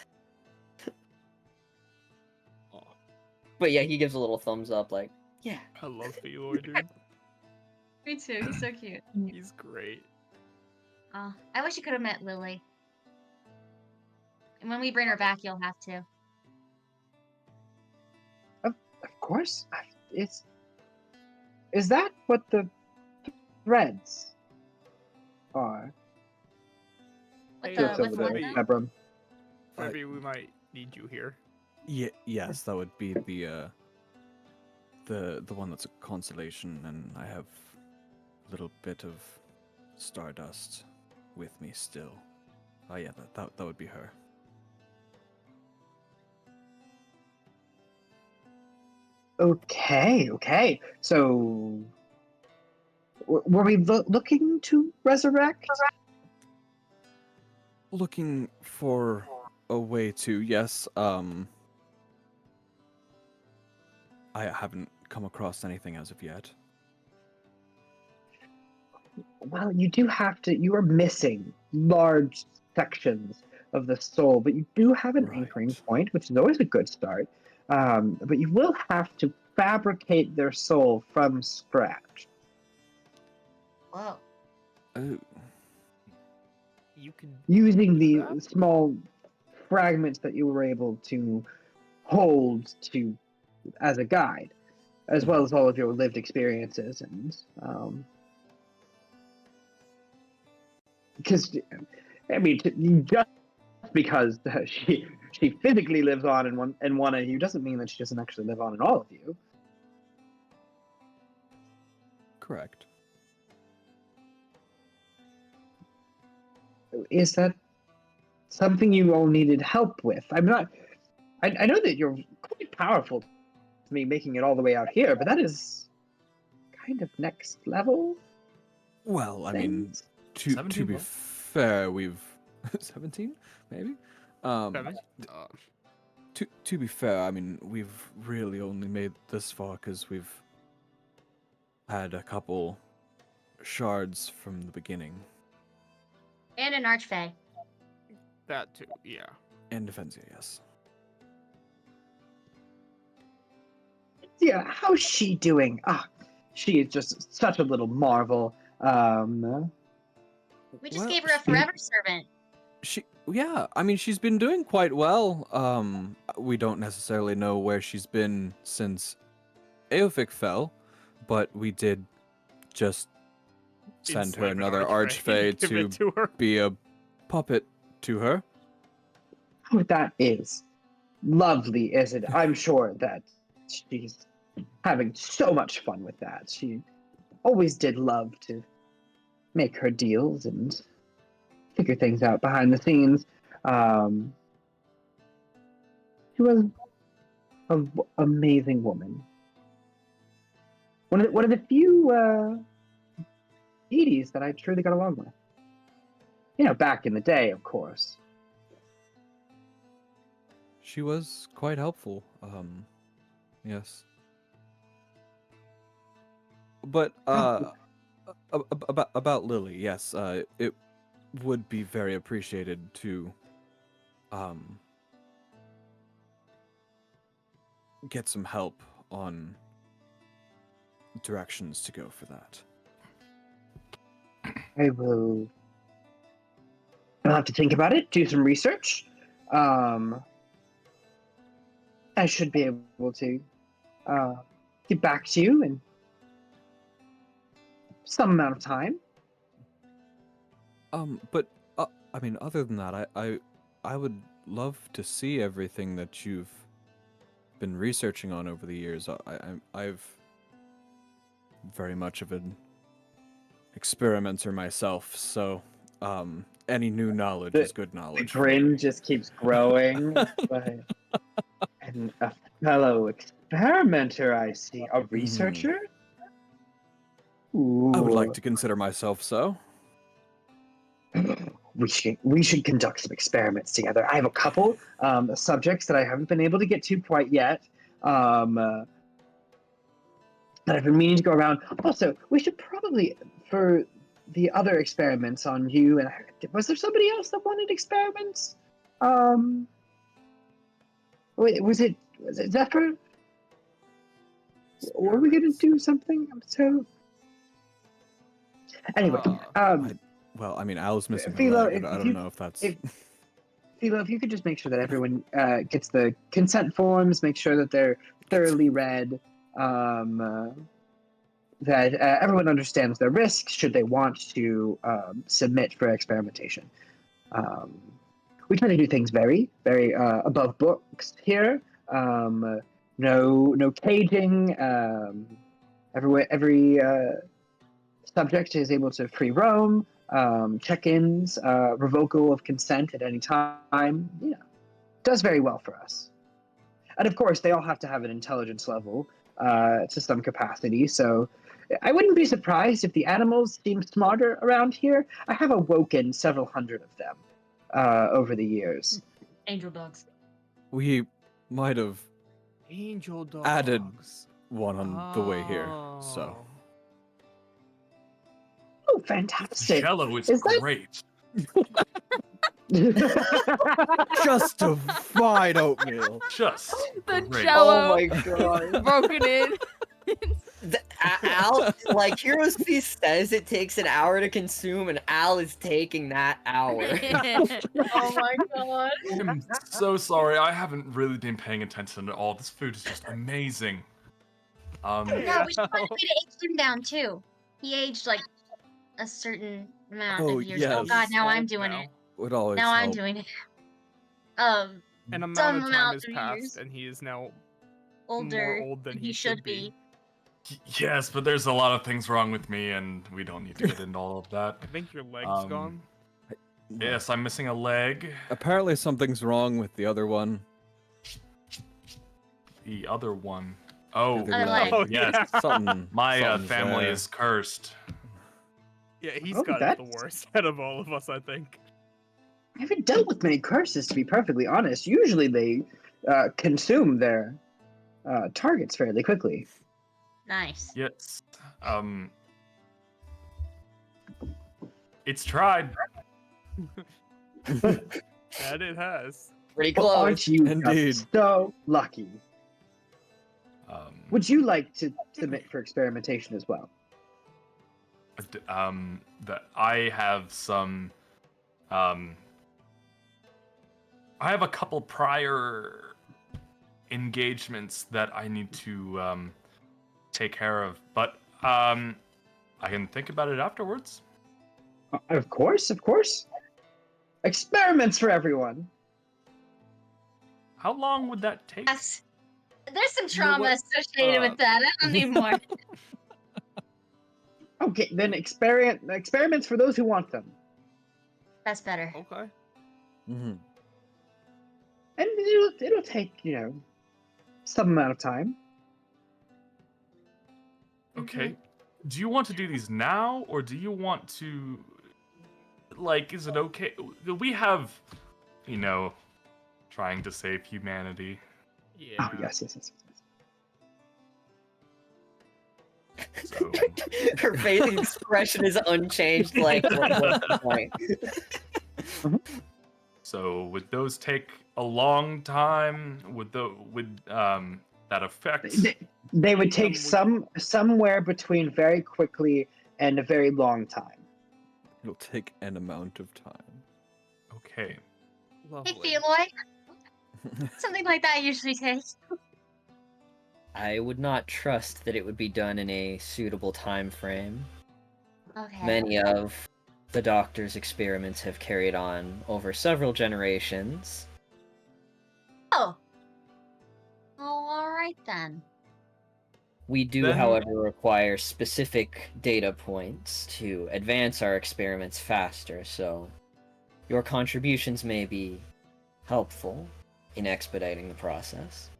But yeah, he gives a little thumbs up, like, yeah. I love Feloy, dude. Me too. He's so cute. He's great. Oh, I wish you could have met Lily. And when we bring her back, you'll have to. Of course. Is that what the threads are? What Hey, the? Looks What's over what there, now? Abram. Maybe we might need you here. Yes, that would be the one that's a constellation, and I have a little bit of stardust with me still. Oh yeah, that would be her. Okay. So, were we looking to resurrect? Looking for a way to, yes, I haven't come across anything as of yet. well, you do have to. You are missing large sections of the soul, but you do have an anchoring Right. point, which is always a good start. But you will have to fabricate their soul from scratch. Whoa. Oh, You can Using do the that? small fragments that you were able to hold to as a guide, as well as all of your lived experiences, and because I mean, just because she physically lives on in one of you doesn't mean that she doesn't actually live on in all of you. correct. Is that something you all needed help with? I'm not. I know that you're quite powerful to me making it all the way out here, but that is kind of next level. Well, I mean, Things. to 17 be level? fair, we've 17 maybe. Seven? To be fair, I mean, we've really only made this far because we've had a couple shards from the beginning. And an archfey. That too, yeah. And Defensia, yes. Yeah, how's she doing? Ah, she is just such a little marvel. We just Well, gave her a forever servant. yeah, I mean, she's been doing quite well. We don't necessarily know where she's been since Aofic fell, but we did just send her Enslave an another archfey, archfey give to it to her. be a puppet to her. Oh, that is lovely, isn't it? I'm sure that she's having so much fun with that. She always did love to make her deals and figure things out behind the scenes. She was an amazing woman. One of the few deities that I truly got along with. You know, back in the day, of course. She was quite helpful. Yes. But about Lily, yes, it would be very appreciated to get some help on directions to go for that. I'll have to think about it, do some research. I should be able to get back to you in some amount of time. But I mean, other than that, I would love to see everything that you've been researching on over the years. I've very much of an experimenter myself, so any new knowledge is good The knowledge. for grin me. just keeps growing. And a fellow experimenter, I see. A researcher? Ooh. I would like to consider myself so. We should conduct some experiments together. I have a couple subjects that I haven't been able to get to quite yet. That I've been meaning to go around. Also, we should probably, for the other experiments on you, and was there somebody else that wanted experiments? Wait, was it Zephyr? Were we gonna do something? So anyway, Well, I mean, Al's missing her Philo, leg. I don't know if that's. Philo, if you could just make sure that everyone gets the consent forms, make sure that they're thoroughly read, that everyone understands their risks should they want to submit for experimentation. We try to do things very, very above books here. No caging. Every subject is able to free roam. Check-ins, revocal of consent at any time. You know, does very well for us. And of course, they all have to have an intelligence level to some capacity. So I wouldn't be surprised if the animals seem smarter around here. I have awoken several hundred of them over the years. Angel dogs. We might have Angel dogs. added one on the way here, so. Oh, This fantastic! Jello is Is that- great. Justified oatmeal. Just The great. Jello Oh my god. broken in. Al, like Heroes Feast says it takes an hour to consume, and Al is taking that hour. Oh my god. I'm so sorry. I haven't really been paying attention at all. This food is just amazing. No, we should find a way to age him down too. He aged like a certain amount Oh, of years. Oh yes. god, now I'm Old doing now. it. Would always Now I'm help. doing it. An Some amount of time amount has of passed, years and he is now older more old than than he should be. Yes, but there's a lot of things wrong with me, and we don't need to get into all of that. I think your leg's gone. Yes, I'm missing a leg. Apparently something's wrong with the other one. The other one. Oh, The Other leg. leg. Oh, yes. yeah. Something. My something's family there. is cursed. Yeah, he's Oh, got it the that's- worst out of all of us, I think. I haven't dealt with many curses, to be perfectly honest. Usually they consume their targets fairly quickly. Nice. Yes. It's tried. That it has. Pretty Well, close. aren't you Indeed. just so lucky? Would you like to submit for experimentation as well? That I have some. I have a couple prior engagements that I need to take care of, but I can think about it afterwards. Of course, of course. Experiments for everyone. How long would that take? Yes. There's some You know trauma what? associated with that. I don't need more. Okay, then experiments for those who want them. That's better. Okay. Mhm. And it'll take, some amount of time. Okay. Do you want to do these now, or do you want to, like, is it okay? We have, trying to save humanity. Yeah. Oh, yes. So, Her face expression is unchanged. Like, what's the point? so would those take a long time? Would that affect? They would take somewhere between very quickly and a very long time. It'll take an amount of time. Okay. Lovely. Hey, Feloy. Something like that usually takes. I would not trust that it would be done in a suitable time frame. Okay. Many of the doctor's experiments have carried on over several generations. Oh, alright then. We do, Then- however, require specific data points to advance our experiments faster, so your contributions may be helpful in expediting the process.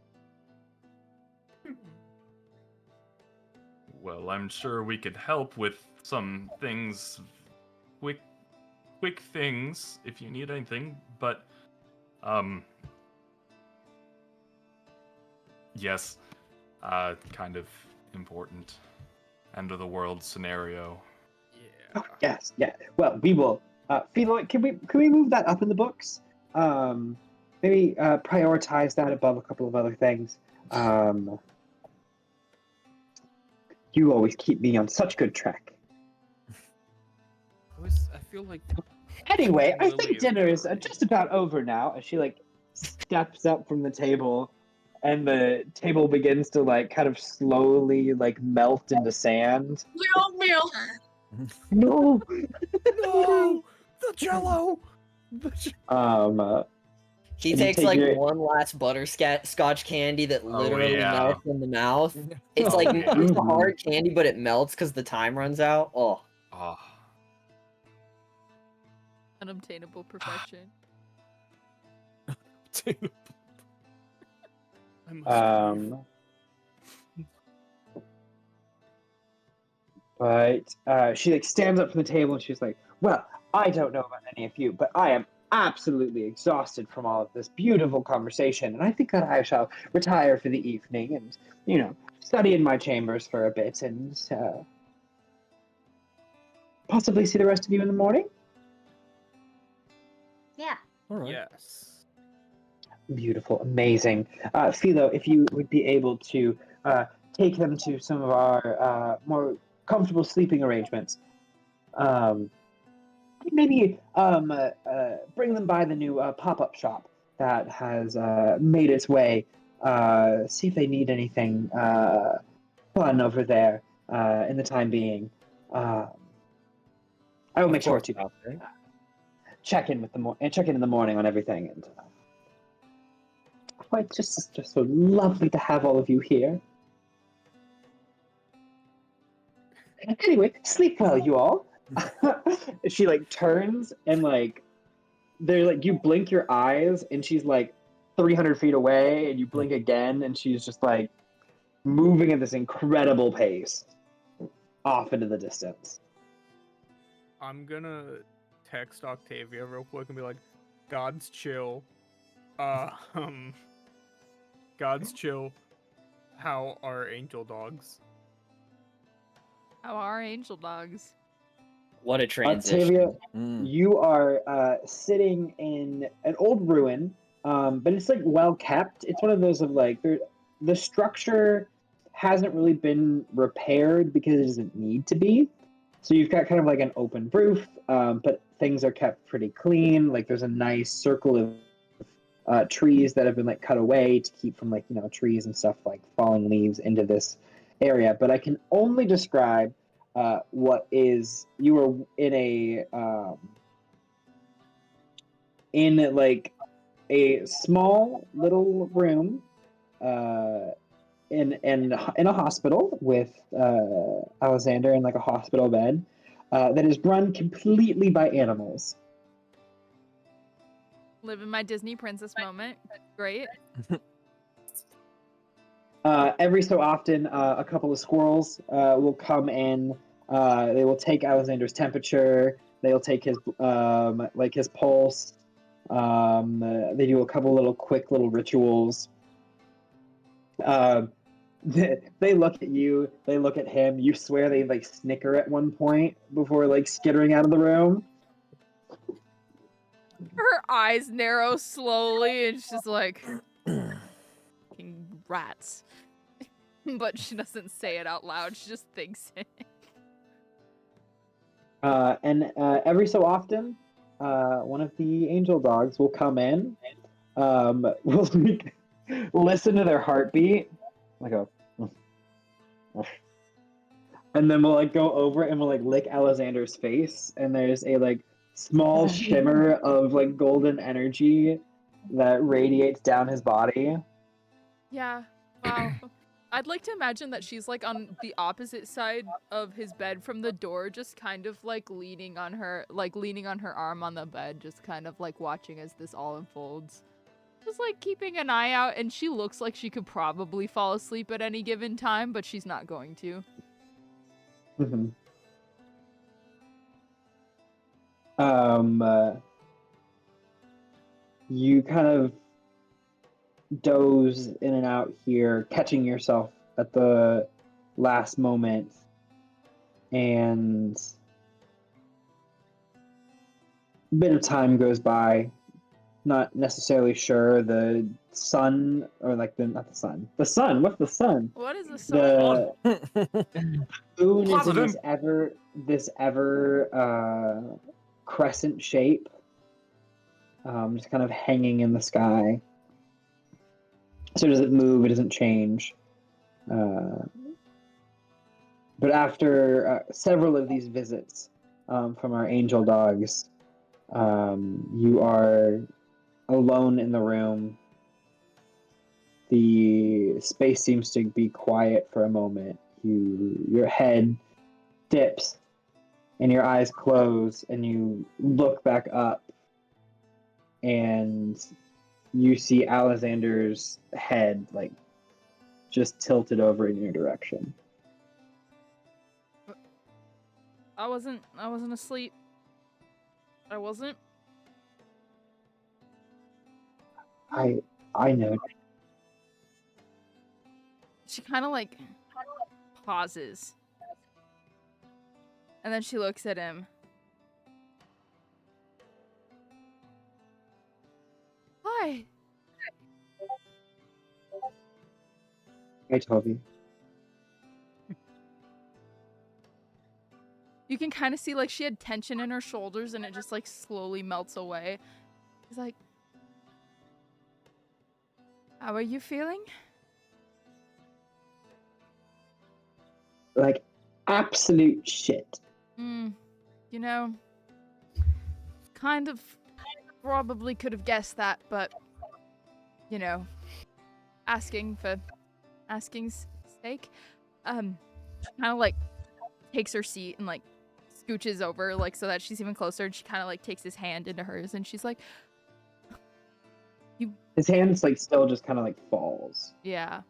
Well, I'm sure we could help with some things, quick things, if you need anything. But, yes, kind of important. End of the world scenario. Yeah. Oh, yes, yeah. Well, we will. Feloy, can we move that up in the books? Maybe prioritize that above a couple of other things. You always keep me on such good track. I feel like Anyway, I Lily think is dinner is already- just about over now. As she steps up from the table, and the table begins to kind of slowly melt into sand. Meal. No. No! The Jello! He And you takes take like your- one last butterscotch candy that literally yeah. melts in the mouth. It's Oh, like yeah. it's a hard candy, but it melts because the time runs out. Oh, Oh, Unobtainable perfection. I must leave. But she stands up from the table and she's like, "Well, I don't know about any of you, but I am absolutely exhausted from all of this beautiful conversation, and I think that I shall retire for the evening and study in my chambers for a bit and possibly see the rest of you in the morning? Yeah. All right. Yes. Beautiful, amazing. Philo, if you would be able to take them to some of our more comfortable sleeping arrangements. Maybe bring them by the new pop-up shop that has made its way. See if they need anything fun over there in the time being. I will Of make sure course, to Master. check in in the morning on everything. And it's just so lovely to have all of you here. Anyway, sleep well, you all. She like turns and like they're like you blink your eyes and she's like 300 feet away and you blink again and she's just like moving at this incredible pace off into the distance. I'm gonna text Octavia real quick and be like, God's chill. God's chill. How are angel dogs? How are angel dogs? What a transition. Octavia, Mm. you are sitting in an old ruin, but it's like well kept. It's one of those of like the structure hasn't really been repaired because it doesn't need to be. So you've got kind of like an open roof, but things are kept pretty clean. Like there's a nice circle of trees that have been like cut away to keep from like trees and stuff like falling leaves into this area. But I can only describe what is you are in like a small little room in a hospital with Alexander in like a hospital bed that is run completely by animals. Living my Disney princess moment. Great. Every so often, a couple of squirrels will come in. They will take Alexander's temperature. They'll take his like his pulse. They do a couple little quick little rituals. They look at you. They look at him. You swear they like snicker at one point before like skittering out of the room. Her eyes narrow slowly and she's like, fucking rats. But she doesn't say it out loud. She just thinks it. And every so often, one of the angel dogs will come in. Will listen to their heartbeat. Like a, and then we'll like go over and we'll like lick Alexander's face, and there's a like small shimmer of like golden energy that radiates down his body. Yeah. Wow. I'd like to imagine that she's like on the opposite side of his bed from the door, just kind of like leaning on her arm on the bed, just kind of like watching as this all unfolds. Just like keeping an eye out, and she looks like she could probably fall asleep at any given time, but she's not going to. Mm-hmm. You kind of doze in and out here, catching yourself at the last moment, and a bit of time goes by. Not necessarily sure the sun or like not the sun. The sun. What's the sun? What is the sun? The moon is in Positive. this ever crescent shape, just kind of hanging in the sky. So it doesn't move. It doesn't change. But after several of these visits from our angel dogs, you are alone in the room. The space seems to be quiet for a moment. Your head dips and your eyes close and you look back up and you see Alexander's head like just tilted over in your direction. I wasn't asleep. I wasn't. I know. She kind of like pauses. And then she looks at him. Hi. Hi, Toby. You can kind of see like she had tension in her shoulders and it just like slowly melts away. He's like, how are you feeling? Like, absolute shit. You know, kind of probably could have guessed that, but, you know, asking for asking's sake. She kind of like takes her seat and like scooches over like so that she's even closer, and she kind of like takes his hand into hers and she's like, His hands like still just kind of like falls. yeah.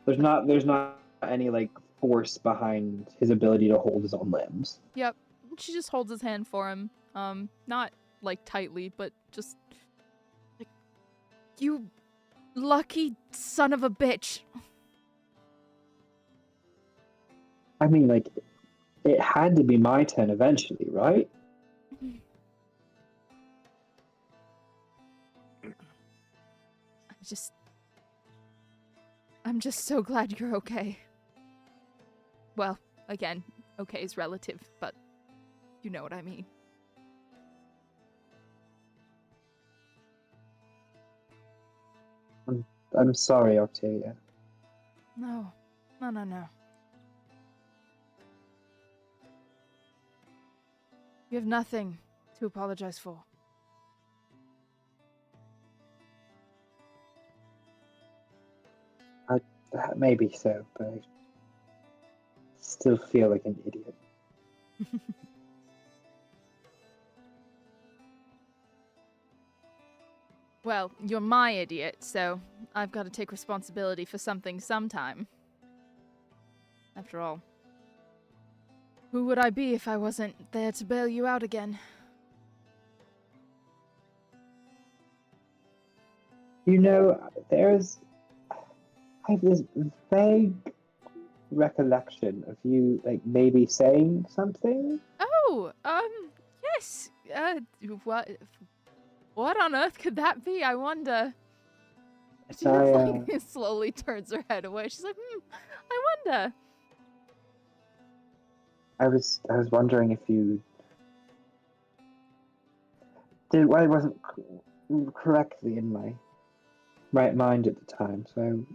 There's not any like force behind his ability to hold his own limbs. Yep. She just holds his hand for him. Not like tightly, but just like, you lucky son of a bitch. I mean, like, it had to be my turn eventually, right? I'm just so glad you're okay. Well, again, okay is relative, but you know what I mean. I'm sorry, Octavia. No. No. You have nothing to apologize for. Maybe so, but I still feel like an idiot. Well, you're my idiot, so I've got to take responsibility for something sometime. After all, who would I be if I wasn't there to bail you out again? You know, I have this vague recollection of you, like, maybe saying something. Oh, yes. What on earth could that be? I wonder. She just like slowly turns her head away. She's like, I wonder. I was wondering if you did. Well, I wasn't correctly in my right mind at the time, so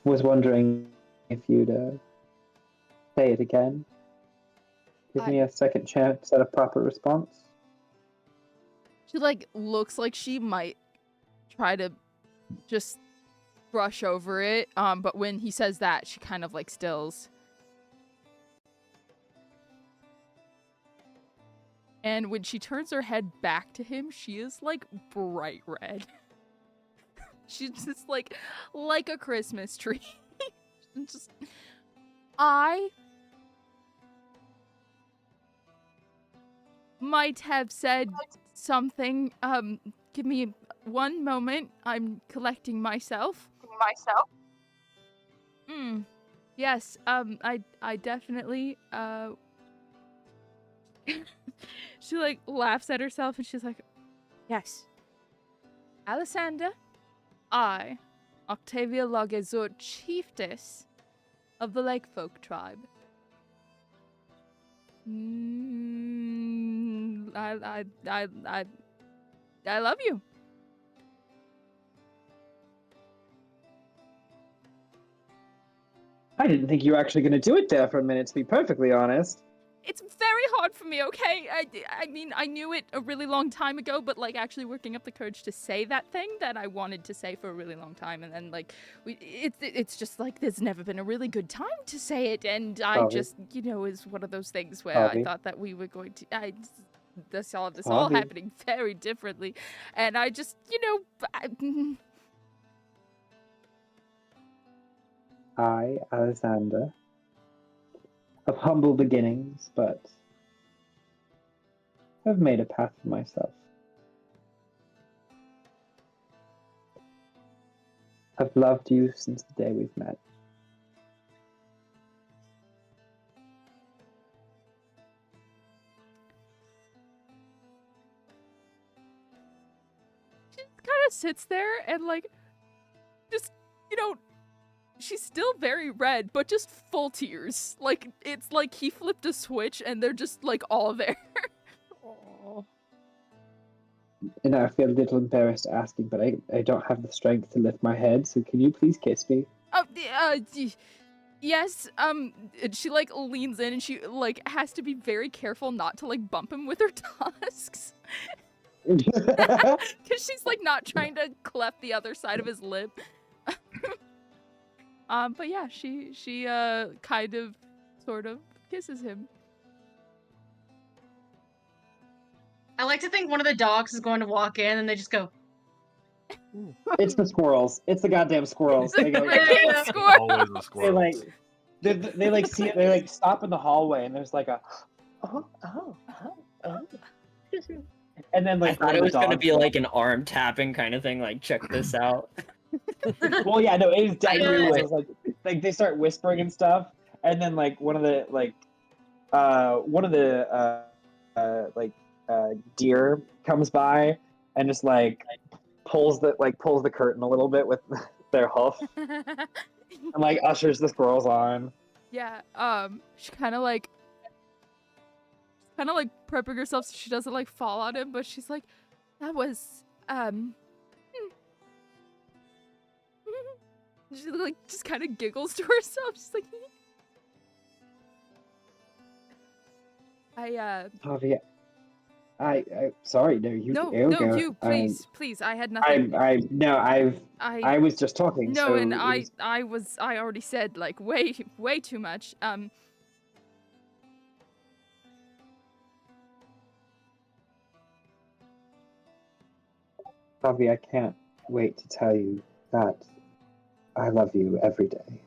I was wondering if you'd say it again. Give me a second chance at a proper response. She like looks like she might try to just brush over it. But when he says that, she kind of like stills. And when she turns her head back to him, she is like bright red. She's just like a Christmas tree. Just I might have said something. Give me one moment. I'm collecting myself. Yes, I definitely, she, like, laughs at herself and she's like, yes. Alessander, I, Octavia Lagezur, chiefess of the Lake Folk tribe. I love you. I didn't think you were actually going to do it there for a minute, to be perfectly honest. It's very hard for me, okay? I mean, I knew it a really long time ago, but, like, actually working up the courage to say that thing that I wanted to say for a really long time, and then, like, it's just, like, there's never been a really good time to say it, and I just, you know, is one of those things where I thought that we were going to, this all happening very differently, and I just, you know, I, Alexander, of humble beginnings, but have made a path for myself. I've loved you since the day we've met. sits there and like, just, you know, she's still very red, but just full tears. Like, it's like he flipped a switch and they're just like all there. Aw. And I feel a little embarrassed asking, but I don't have the strength to lift my head, so can you please kiss me? Oh, yes, and she, like, leans in and she, like, has to be very careful not to, like, bump him with her tusks. Because she's, like, not trying to cleft the other side of his lip. But yeah, she kind of, sort of kisses him. I like to think one of the dogs is going to walk in and they just go, It's the squirrels. It's the goddamn squirrels. They go. Yeah. Squirrel! Always a They squirrel. like. They like see it. They like stop in the hallway, and there's like a. Oh. And then like I thought one it of was the gonna dogs be walk- like an arm tapping kind of thing, like check this out. Well, yeah, no, it is definitely knew one of it. those, like they start whispering and stuff, and then like one of the deer comes by and just like pulls the curtain a little bit with their hoof and like ushers the squirrels on. Yeah, she kind of like prepping herself so she doesn't like fall on him, but she's like, that was, she like just kind of giggles to herself. She's like, Octavia, I sorry, no, you no, go. you, please, I had nothing. I was just talking. No, so and it was- I already said like way too much. Octavia, I can't wait to tell you that I love you every day.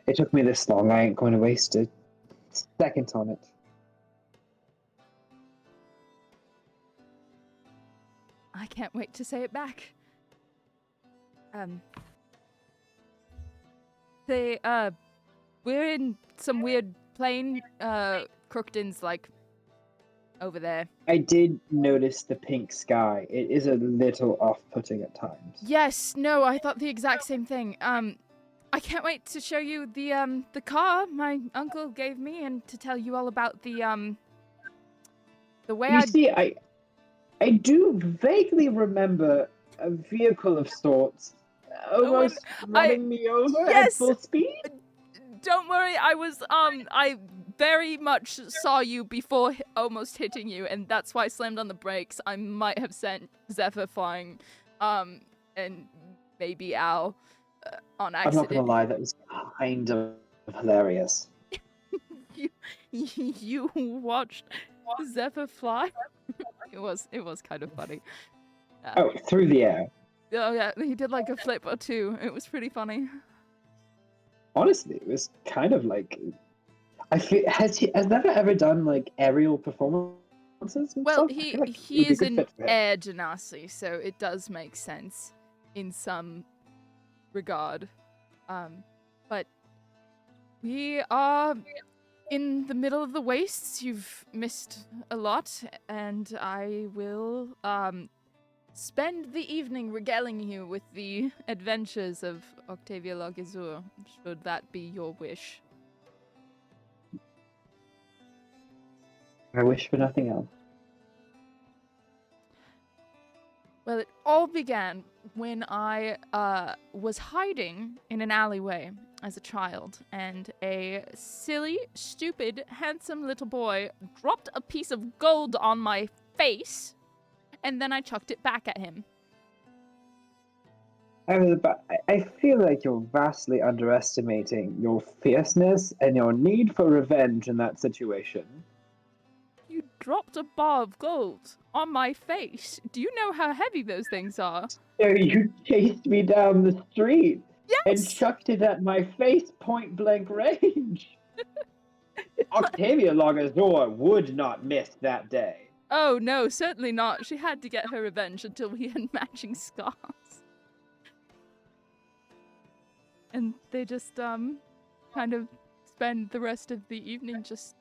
It took me this long. I ain't going to waste a second on it. I can't wait to say it back. We're in some weird plane. Crookedon's like over there. I did notice the pink sky. It is a little off-putting at times. Yes, no, I thought the exact same thing. I can't wait to show you the car my uncle gave me and to tell you all about the way You see, I do vaguely remember a vehicle of sorts almost running me over yes! at full speed. Don't worry, I very much saw you before almost hitting you, and that's why I slammed on the brakes. I might have sent Zephyr flying, and maybe Al, on I'm accident. not gonna lie, that was kind of hilarious. You watched Zephyr fly? It was kind of funny. Oh, through the air. Oh yeah, he did like a flip or two. It was pretty funny. Honestly, it was kind of like I feel has Never ever done like aerial performances and Well, stuff? I he feel like it he would be a is good an fit for him. air genasi, so it does make sense in some regard. But we are in the middle of the wastes. You've missed a lot, and I will spend the evening regaling you with the adventures of Octavia Lagazur, should that be your wish. I wish for nothing else. Well, it all began when I was hiding in an alleyway as a child, and a silly, stupid, handsome little boy dropped a piece of gold on my face, and then I chucked it back at him. I feel like you're vastly underestimating your fierceness and your need for revenge in that situation. You dropped a bar of gold on my face. Do you know how heavy those things are? So you chased me down the street and Yes! chucked it at my face point blank range. Octavia Lagazor would not miss that day. Oh, no, certainly not. She had to get her revenge until we had matching scars. And they just, kind of spend the rest of the evening just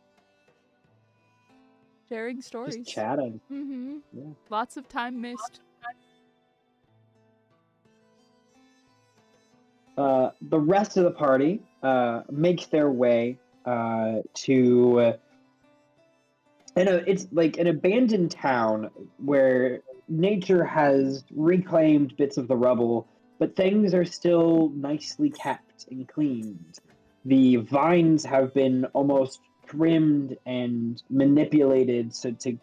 Sharing stories. Just chatting. Mm-hmm. Yeah. Lots of time missed. The rest of the party makes their way to it's like an abandoned town where nature has reclaimed bits of the rubble, but things are still nicely kept and cleaned. The vines have been almost trimmed and manipulated so to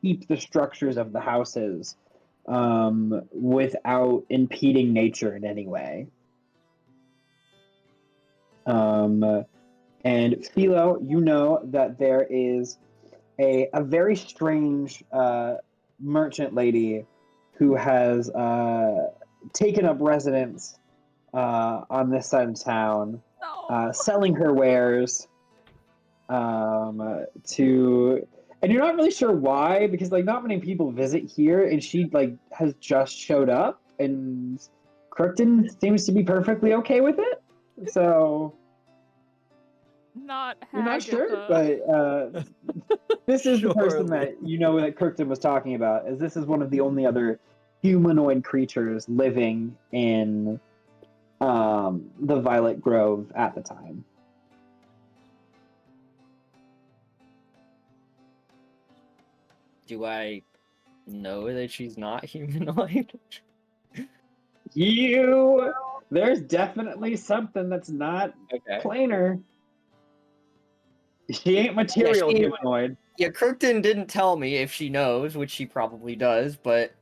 keep the structures of the houses without impeding nature in any way. And Philo, you know that there is a very strange merchant lady who has taken up residence on this side of town, No. selling her wares to. And you're not really sure why, because like not many people visit here, and she like has just showed up, and Crookton seems to be perfectly okay with it. So Not you're not sure, Hagatha. but this is the person Surely. that you know that Crookton was talking about, as this is one of the only other humanoid creatures living in the Violet Grove at the time. Do I know that she's not humanoid? There's definitely something that's not Okay. planar. She ain't material she- humanoid. Yeah, Crookton didn't tell me if she knows, which she probably does, but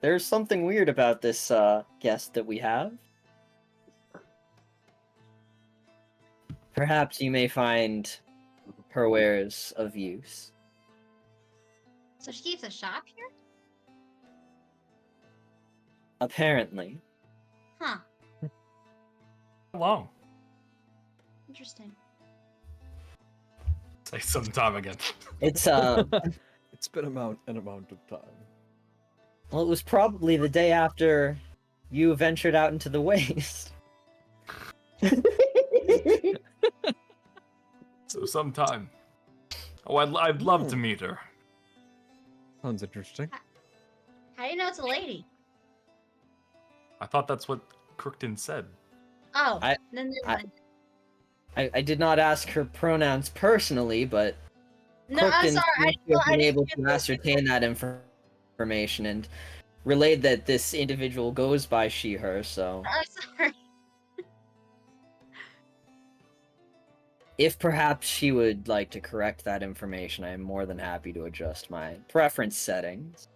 there's something weird about this guest that we have. Perhaps you may find her wares of use. So she keeps a shop here? Apparently. Huh. How long? Interesting. Say sometime again. It's It's been an amount of time. well, it was probably the day after you ventured out into the waste. So sometime. Oh, I'd love to meet her. Sounds interesting. How do you know it's a lady? I thought that's what Crookton said. Oh, I- then never I- mind. I did not ask her pronouns personally, but No, I'm Crookton sorry. I seems to have been didn't able get to the- ascertain that information and relayed that this individual goes by she, her, so I'm sorry. if perhaps she would like to correct that information, I am more than happy to adjust my preference settings.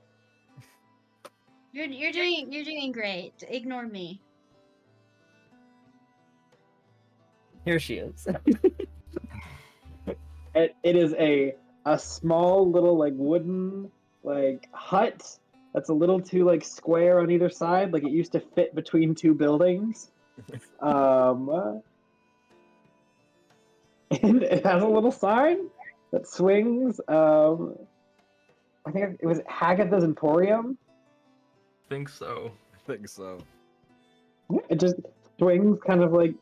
You're doing great. Ignore me. Here she is. It is a small little like wooden like hut that's a little too like square on either side, like it used to fit between two buildings. And it has a little sign that swings. I think it was Hagatha's Emporium. Think so. I think so. It just swings kind of like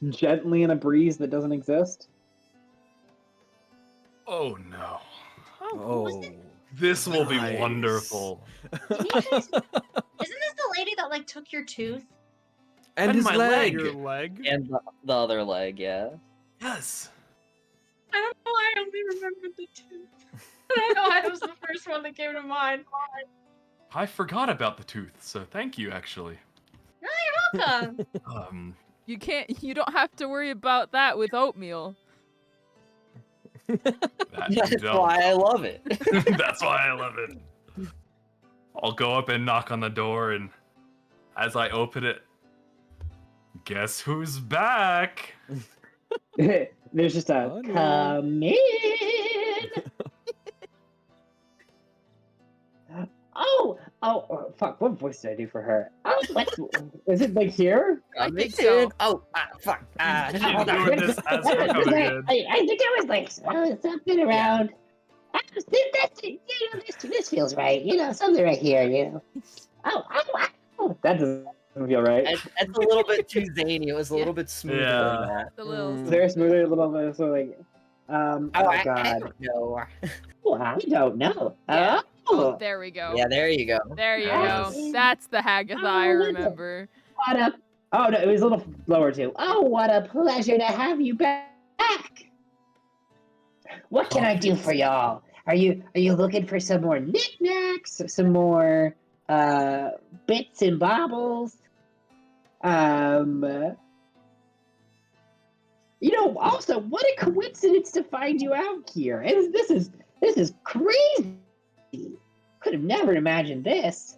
gently in a breeze that doesn't exist. Oh no. Oh. This will be Nice. wonderful. Can you guys, isn't this the lady that like took your tooth? And his my leg. Your leg? And the other leg, yeah. Yes. I don't know why I only remembered the tooth. I don't know why it was the first one that came to mind. I forgot about the tooth, so thank you actually. No, you're welcome. You don't have to worry about that with oatmeal. That you That's don't. why I love it. That's why I love it. I'll go up and knock on the door, and as I open it, guess who's back? There's just a Honey. come in. Oh, fuck! What voice did I do for her? Oh, is it like here? I think so. Oh, fuck. Keep doing this as we're coming in. I think I was like something around. This feels right. You know, something right here. You know. Oh, that doesn't feel right. That's a little bit too zany. It was a little bit smoother Yeah. than that. The little. Mm. Very smoother, a little bit. So like, Oh I God. don't know. Oh, I don't know. Yeah. Oh, There we go. Yeah, there you go. There you Ah. go. That's the Hagatha I Oh, what the- remember. what a. Oh no, it was a little lower too. Oh, what a pleasure to have you back. What can I do for y'all? Are you looking for some more knickknacks? Some more bits and baubles? Also, what a coincidence to find you out here. This is crazy. Could have never imagined this.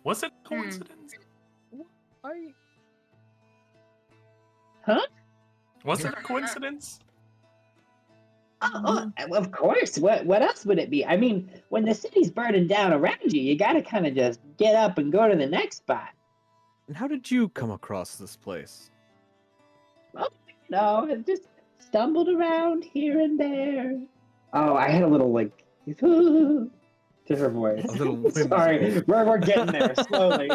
Was it coincidence? Huh? Was it a coincidence? Oh, of course. What else would it be? I mean, when the city's burning down around you, you gotta kind of just get up and go to the next spot. And how did you come across this place? Well, I just stumbled around here and there. Oh, I had a little like to her voice. A little whimsical. Sorry, we're getting there slowly.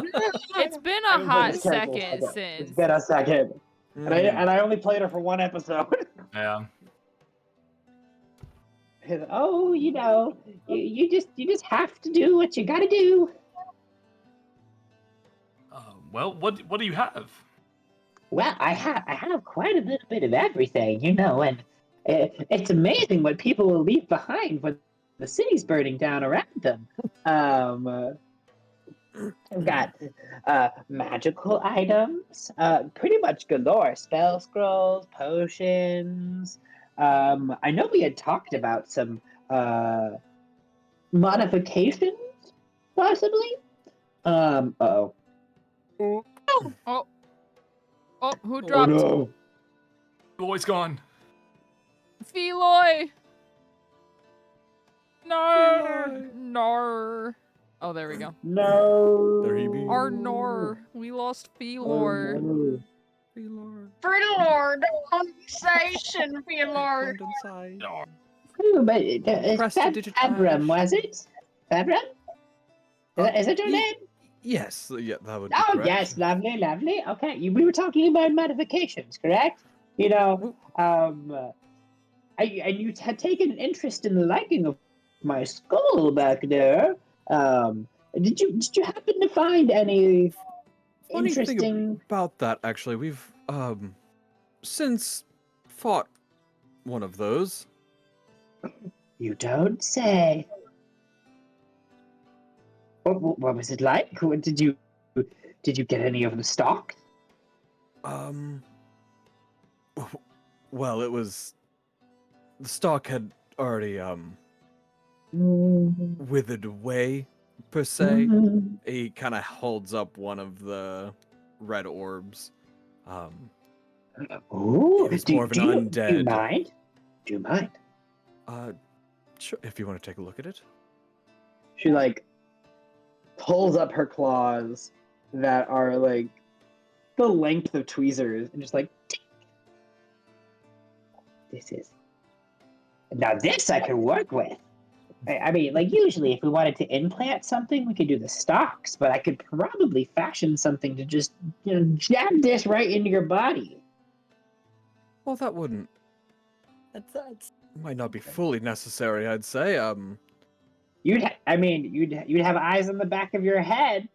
It's been I a haven't played hot this character in a second It's since. been a second, Mm. and I only played her for one episode. Yeah. Oh, you just have to do what you gotta do. Well, what do you have? Well, I have quite a little bit of everything, and it's amazing what people will leave behind when the city's burning down around them. I've got magical items, pretty much galore. Spell scrolls, potions. I know we had talked about some modifications, possibly. Uh-oh. Oh, who dropped? no. Boy's gone. Feloy! Nar. Oh, there we go. No. There he be. Nor. We lost Felor. Oh, Lord, conversation, Lord. no. Ooh, but Fabrum, was it? Fabrum? Is that your name? Yes, yeah, that would be Oh, correct. yes, lovely. Okay, we were talking about modifications, correct? And you had taken an interest in the liking of my skull back there. Did you happen to find any Funny interesting? thing about that, actually, we've since fought one of those. You don't say. What was it like? Did you get any of the stock? Well, it was the stock had already withered away per se. He kind of holds up one of the red orbs. Ooh, It was more of an undead. Do you mind? Do you mind? Sure, if you want to take a look at it. She pulls up her claws that are the length of tweezers and just tick. This I can work with. I mean, usually if we wanted to implant something, we could do the stocks, but I could probably fashion something to just, jab this right into your body. Well, that wouldn't. That's Might not be fully necessary, I'd say. You'd have eyes on the back of your head.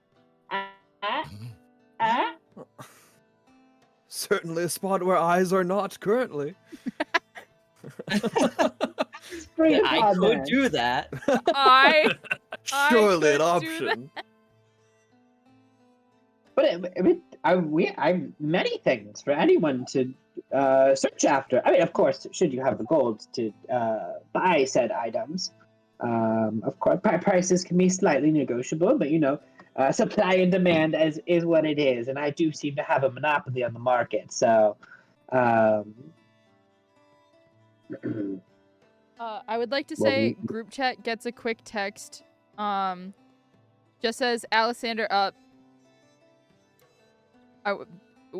Certainly a spot where eyes are not currently. I could do that. I Surely an could do option. But I many things for anyone to search after. I mean, of course, should you have the gold to buy said items. Of course, prices can be slightly negotiable, but supply and demand is what it is, and I do seem to have a monopoly on the market. So, I would like to say group chat gets a quick text. Just says Alexander up.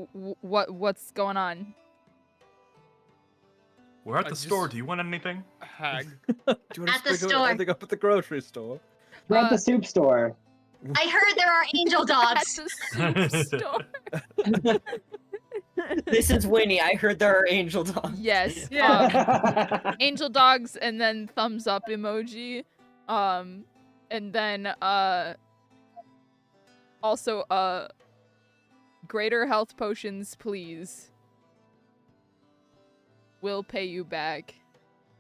What's going on? We're at the store. Do you want anything? Hag. Do you want At the to store. anything up at the grocery store? we're at the soup store. I heard there are angel At dogs. the soup store. This is Winnie. I heard there are angel dogs. Yes. Angel dogs and then thumbs up emoji. And then also greater health potions, please. We'll pay you back.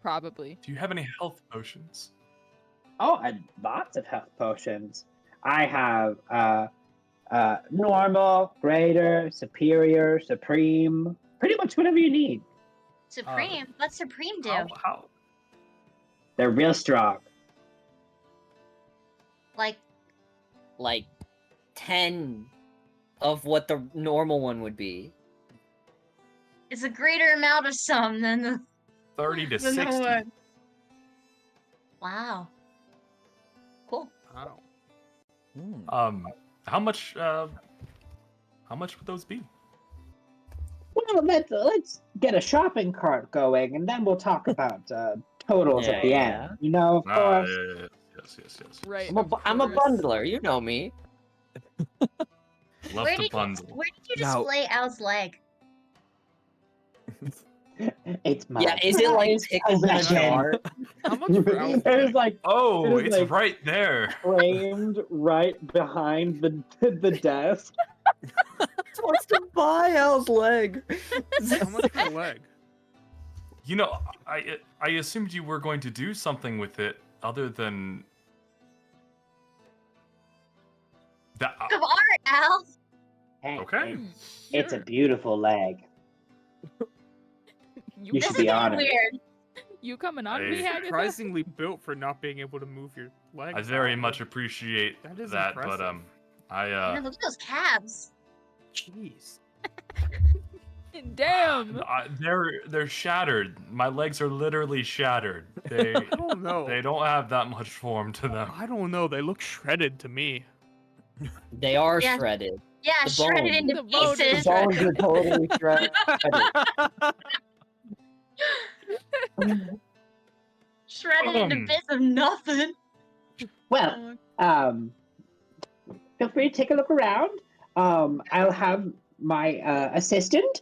Probably. Do you have any health potions? Oh, and lots of health potions. I have normal, greater, superior, supreme, pretty much whatever you need. Supreme? What's Supreme do? How? They're real strong. Like, Like 10 of what the normal one would be. it's a greater amount of some than the 30 to than the 60. one. Wow. Cool. Wow. How much would those be? Well, let's get a shopping cart going, and then we'll talk about totals at the Yeah. end. You know, of course. Yes. Right. I'm a of course. bundler, you know me. Love Where to did bundle. where did you Now- display Al's leg? It's my Yeah, is it like prized pickled in a possession. jar? How much for Al's It was leg? like Oh, It is it's like- right there. framed right behind the desk. Wants to buy Al's leg. How much for a leg? You know, I assumed you were going to do something with it other than that. Of art, Al. Hey, Okay. it's a Sure. beautiful leg. You This should is be getting honored. weird. You coming on Hey. me, Agatha? Surprisingly built for not being able to move your leg. I very much appreciate That is that, impressive. but Man, look at those calves. Jeez. Damn. they're shattered. My legs are literally shattered. They I don't know. they don't have that much form to them. I don't know. They look shredded to me. They are Yeah. shredded. Yeah, The shredded bone. into The bone is pieces. Bones are totally shredded. Shredded into Um. bits of nothing. Well, feel free to take a look around. I'll have my assistant,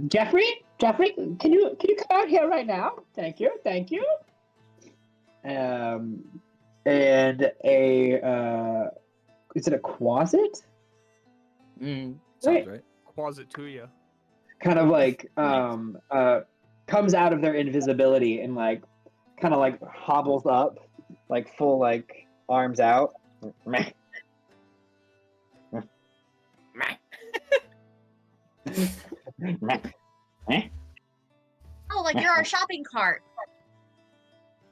Jeffrey. Jeffrey, can you come out here right now? Thank you. And is it a closet? Mm. Sounds right. Closet to you. Kind of like comes out of their invisibility and like kind of like hobbles up, like full like arms out. Meh. Meh. Oh, like you're our shopping cart.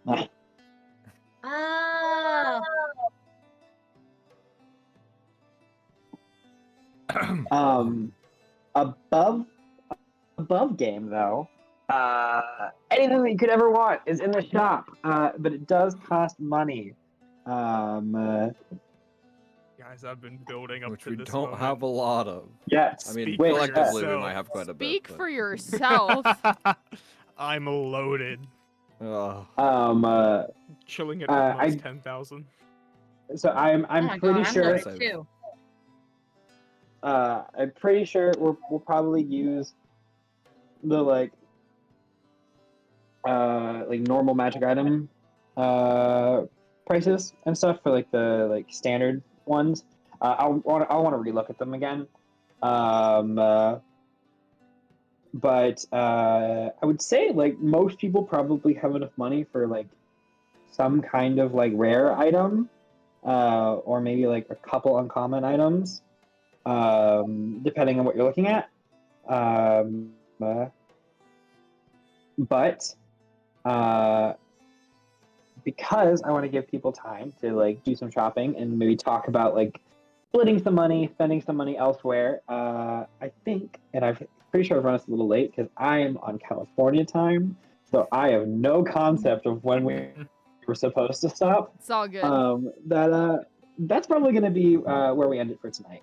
Meh. Oh. Above game though. Anything that you could ever want is in the shop, but it does cost money. Guys, I've been building up Which to we this don't moment. have a lot of. Yes. I mean, Speak for collectively we yourself. might have quite a bit. Speak but- for yourself. I'm loaded. Ugh. Chilling at I- almost 10,000. So I'm Oh my pretty God, I'm sure. loaded too. I'm pretty sure we'll probably use the like normal magic item prices and stuff for like the like standard ones. I'll want to relook at them again. But I would say like most people probably have enough money for like some kind of like rare item, or maybe like a couple uncommon items, depending on what you're looking at. But because I want to give people time to like do some shopping and maybe talk about like splitting some money, spending some money elsewhere, I think, and I'm pretty sure I've run us a little late because I am on California time, so I have no concept of when we were supposed to stop. It's all good. That's probably going to be where we end it for tonight.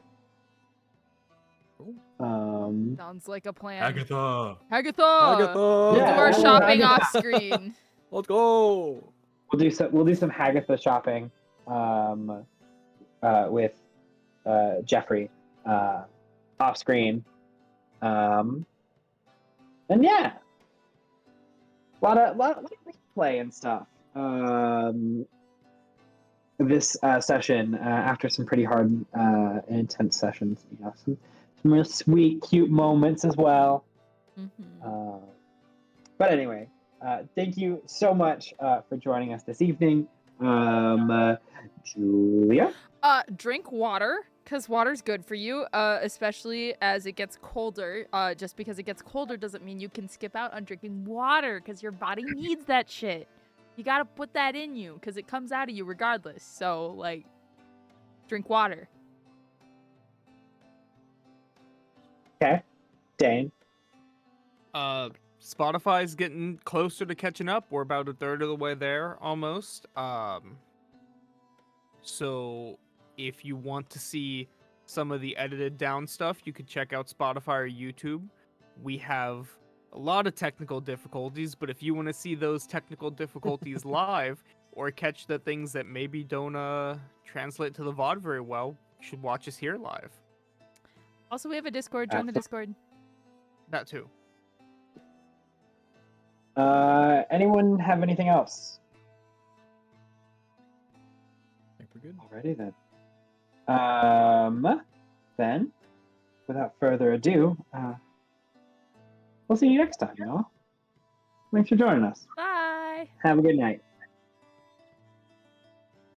Sounds like a plan. Agatha. Agatha! Agatha! We'll Yeah, do our Agatha. shopping off screen. Let's go! We'll do some Hagatha shopping with Jeffrey off screen, And yeah, lot of play and stuff. This session after some pretty hard and intense sessions. You know, some real sweet, cute moments as well. But anyway, thank you so much for joining us this evening, Julia. Drink water, because water's good for you, especially as it gets colder. Just because it gets colder doesn't mean you can skip out on drinking water, because your body needs that shit. You gotta put that in you, because it comes out of you regardless. So, like, drink water. Okay, Dane. Spotify's getting closer to catching up. We're about a third of the way there, almost. So if you want to see some of the edited down stuff, you could check out Spotify or YouTube. We have a lot of technical difficulties, but if you want to see those technical difficulties live or catch the things that maybe don't translate to the VOD very well, you should watch us here live. Also, we have a Discord. Join the Discord. That too. Anyone have anything else? I think we're good. Alrighty then. Then, without further ado, we'll see you next time, y'all. Thanks for joining us. Bye. Have a good night.